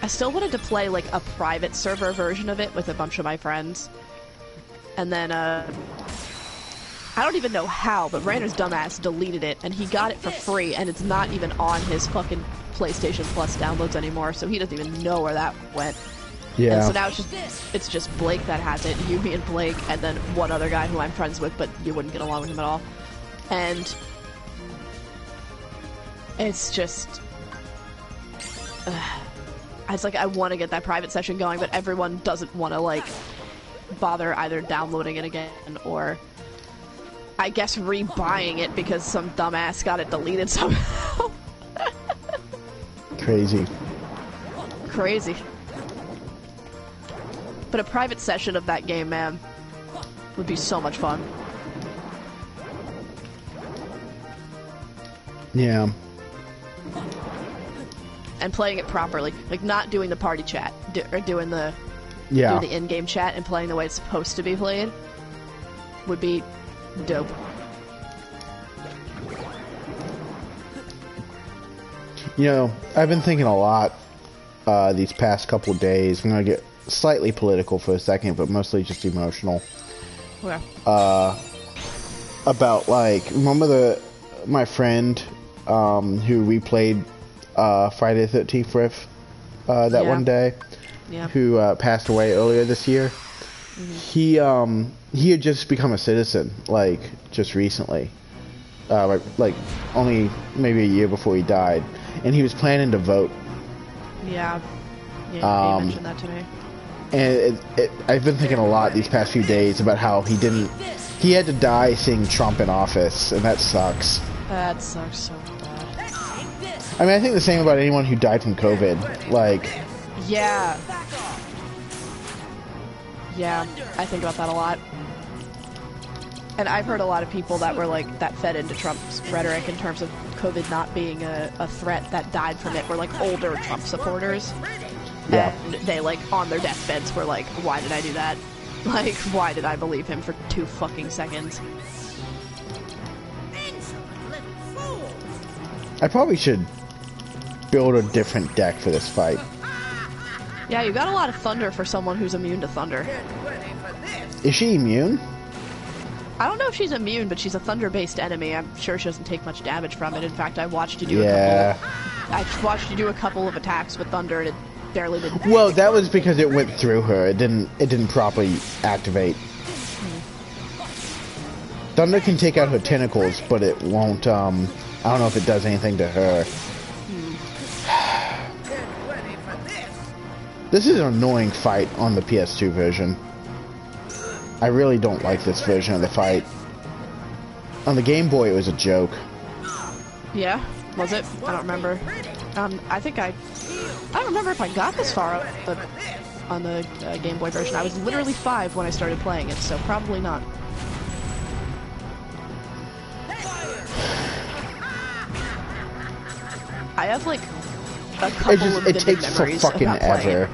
I still wanted to play, like, a private server version of it with a bunch of my friends. And then, I don't even know how, but Rainer's dumbass deleted it, and he got it for free, and it's not even on his fucking PlayStation Plus downloads anymore, so he doesn't even know where that went. Yeah. And so now it's just Blake that has it, you, me, and Blake, and then one other guy who I'm friends with, but you wouldn't get along with him at all. And it's just... it's like, I want to get that private session going, but everyone doesn't want to, like, bother either downloading it again or, I guess, rebuying it because some dumbass got it deleted somehow. Crazy. Crazy. But a private session of that game, man, would be so much fun. Yeah. And playing it properly, like not doing the party chat, or doing the in-game chat and playing the way it's supposed to be played, would be dope. You know, I've been thinking a lot these past couple of days. I'm gonna get slightly political for a second, but mostly just emotional. Okay. About, like, remember my friend who we played Friday the 13th with that one day, who passed away earlier this year. Mm-hmm. He had just become a citizen, like, just recently, like only maybe a year before he died, and he was planning to vote. Yeah, you mentioned that to me. And I've been thinking a lot these past few days about how he had to die seeing Trump in office, and that sucks. That sucks so bad. I mean, I think the same about anyone who died from COVID. Like, yeah, I think about that a lot. And I've heard a lot of people that were like, that fed into Trump's rhetoric in terms of COVID not being a threat, that died from it, were like older Trump supporters. Yeah. And they, like, on their deathbeds were like, why did I do that? Like, why did I believe him for 2 fucking seconds? I probably should build a different deck for this fight. Yeah, you got a lot of thunder for someone who's immune to thunder. Is she immune? I don't know if she's immune, but she's a thunder-based enemy. I'm sure she doesn't take much damage from it. In fact, I watched you do a couple of attacks with thunder, and it barely did. Well, that was because it went through her. It didn't properly activate. Thunder can take out her tentacles, but it won't. I don't know if it does anything to her. This is an annoying fight on the PS2 version. I really don't like this version of the fight. On the Game Boy, it was a joke. Yeah? Was it? I don't remember. I don't remember if I got this far on the Game Boy version. I was literally 5 when I started playing it, so probably not. I have, like, a couple of vivid memories takes for fucking about playing ever.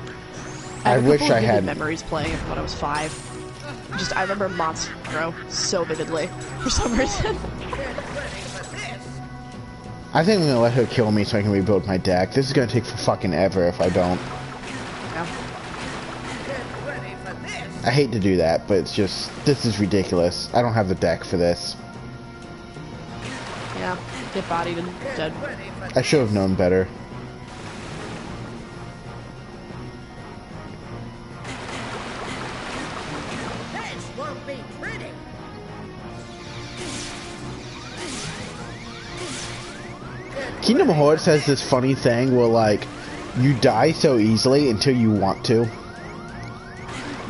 I have a wish couple I of vivid had. memories playing it when I was 5. I remember Monstro so vividly for some reason. I think I'm gonna let her kill me so I can rebuild my deck. This is gonna take for fucking ever if I don't. Yeah. I hate to do that, but it's just, this is ridiculous. I don't have the deck for this. Yeah, get bodied and dead. I should have known better. This won't be pretty. Kingdom Hearts has this funny thing where, like, you die so easily until you want to.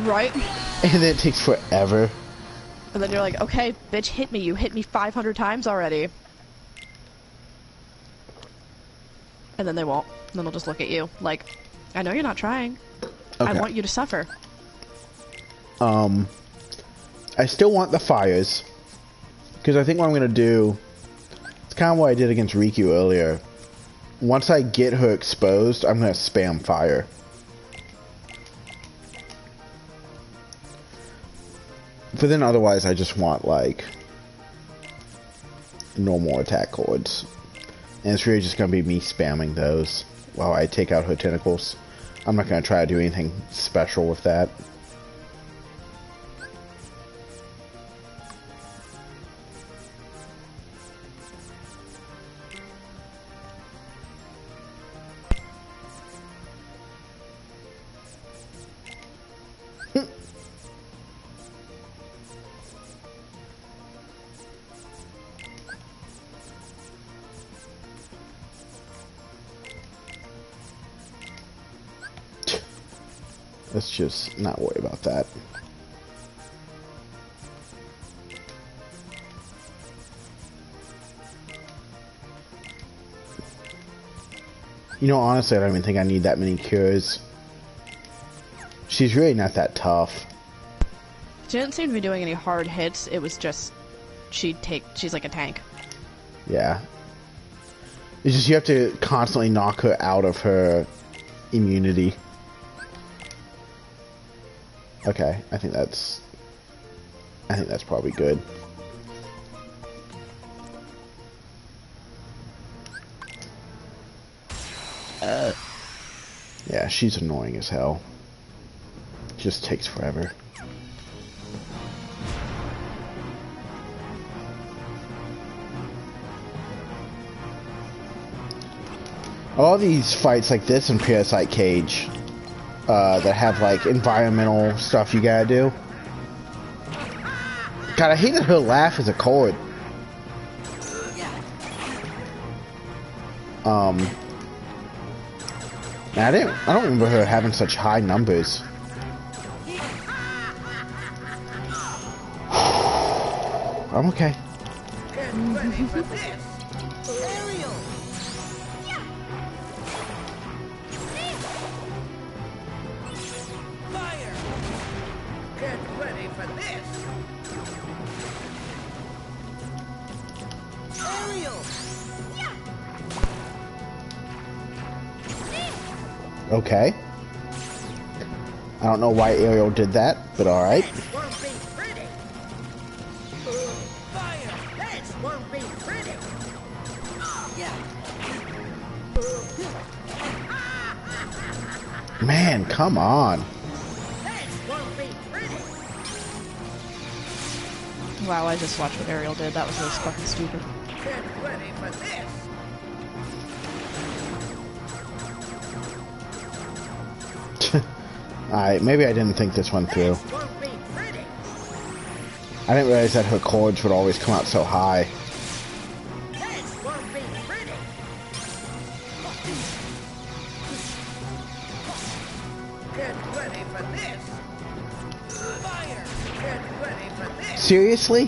Right? And then it takes forever. And then you're like, okay, bitch, hit me. You hit me 500 times already. And then they won't. Then they'll just look at you like, I know you're not trying. I Okay. want you to suffer. I still want the fires. Because I think what I'm going to do... It's kind of what I did against Riku earlier. Once I get her exposed, I'm going to spam fire. But then otherwise, I just want, like... normal attack chords. And it's really just going to be me spamming those while I take out her tentacles. I'm not going to try to do anything special with that. Let's just not worry about that. You know, honestly, I don't even think I need that many cures. She's really not that tough. She didn't seem to be doing any hard hits. It was just, she's like a tank. Yeah. It's just you have to constantly knock her out of her immunity. Okay, I think that's probably good. Yeah, she's annoying as hell. Just takes forever. All these fights like this in Parasite Cage that have like environmental stuff you gotta do. God, I hate that her laugh is a chord. I don't remember her having such high numbers. I'm okay. Get ready for this. Ariel. Fire. Get ready for this. Ariel. Okay. I don't know why Ariel did that, but alright. This won't be pretty. Fire. This won't be pretty. Man, come on. This won't be pretty. Wow, I just watched what Ariel did. That was really fucking stupid. Get ready for this. Alright, maybe I didn't think this one through. This won't be pretty. I didn't realize that her chords would always come out so high. This won't be pretty. Get ready for this. Fire. Get ready for this. Seriously?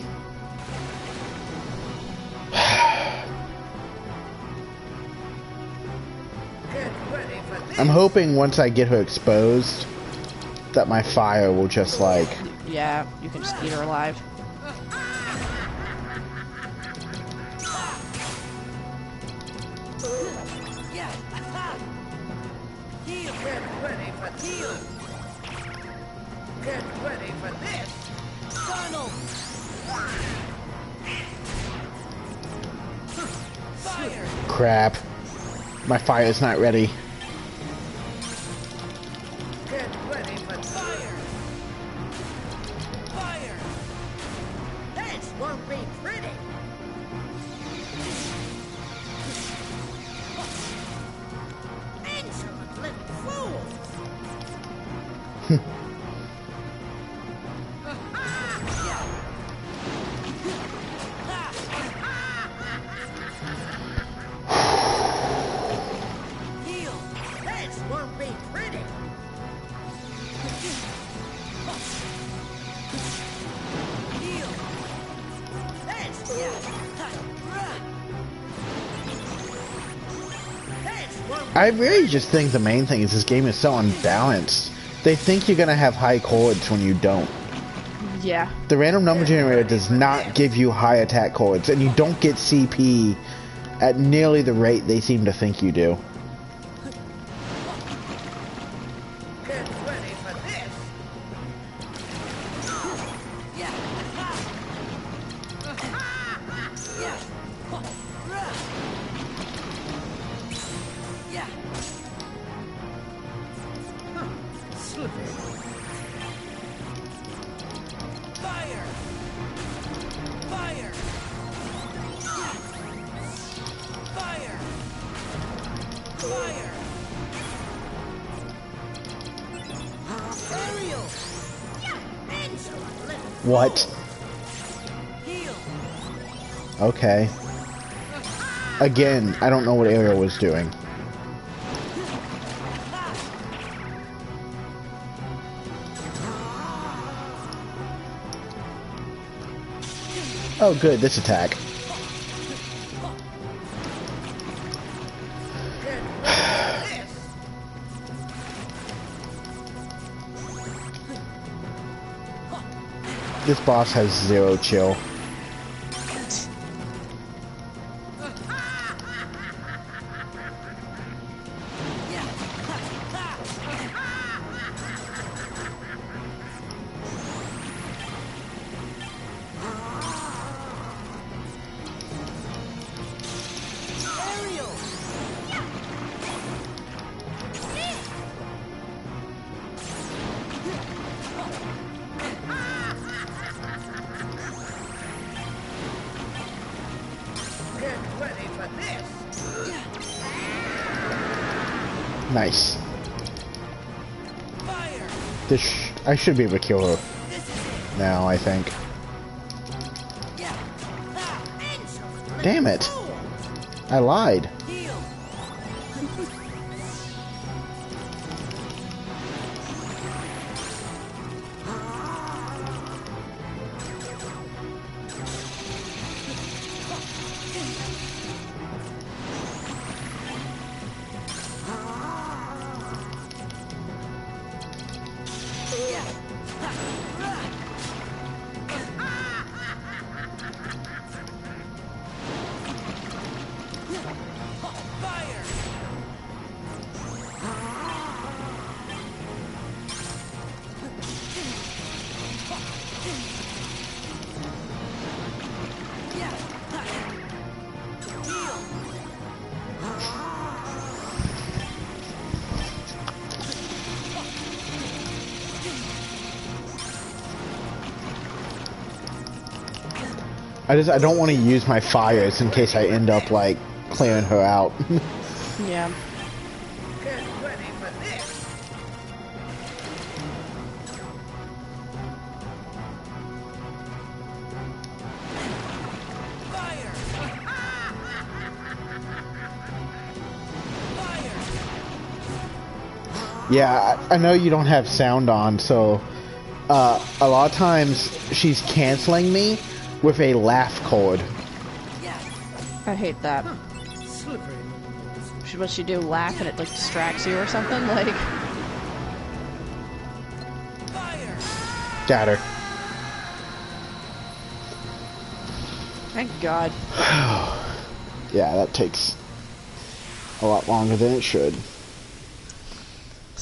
Get ready for this. I'm hoping once I get her exposed that my fire will just like... Yeah, you can just eat her alive. Get ready for heal. Get ready for this! Donald! Fire! Crap. My fire's not ready. Get ready for fire! Fire! This won't be pretty! Insolent little fools! Heal! This won't be pretty! Heal! This won't I really just think the main thing is this game is so unbalanced. They think you're gonna have high chords when you don't. Yeah. The random number generator does not give you high attack chords, and you don't get CP at nearly the rate they seem to think you do. get ready for this! Yeah! Yeah! Slippery. Fire! Fire! Fire! Fire! Aerial! Insolent little What? heel! Okay. Again, I don't know what Ariel was doing. Oh good, this attack. This boss has zero chill. Aerial! Get ready for this! Nice. Fire! I should be able to kill her now, I think. Yeah! Insolent little Damn it. fool! I lied. Heel! Fire! I don't want to use my fires in case I end up like clearing her out. Yeah. Get ready for this! Fire! Fire! Yeah, I know you don't have sound on, so a lot of times she's canceling me with a laugh chord. I hate that. Slippery. What she do? Laugh and it like distracts you or something? Like. Fire! Got her. Thank God. Yeah, that takes a lot longer than it should.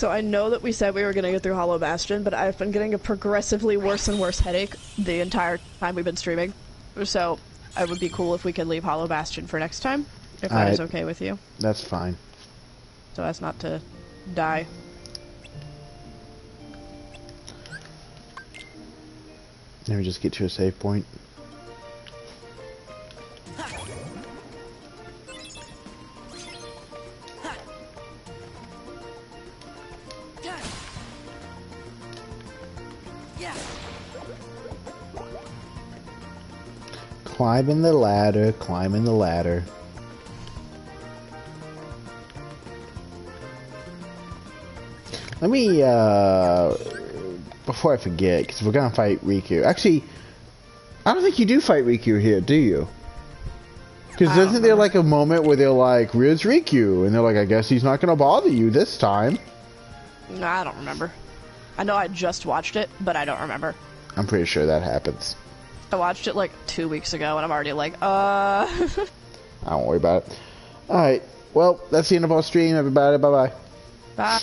So I know that we said we were going to get through Hollow Bastion, but I've been getting a progressively worse and worse headache the entire time we've been streaming. So it would be cool if we could leave Hollow Bastion for next time, if that is okay with you. That's fine. So as not to die. Let me just get to a save point. Climbing the ladder, climbing the ladder. Let me, before I forget, because we're gonna fight Riku. Actually, I don't think you do fight Riku here, do you? Because isn't there like a moment where they're like, "Where's Riku?" And they're like, "I guess he's not gonna bother you this time." No, I don't remember. I know I just watched it, but I don't remember. I'm pretty sure that happens. I watched it like 2 weeks ago, and I'm already like, I don't worry about it. Alright, well, that's the end of our stream, everybody. Bye-bye. Bye.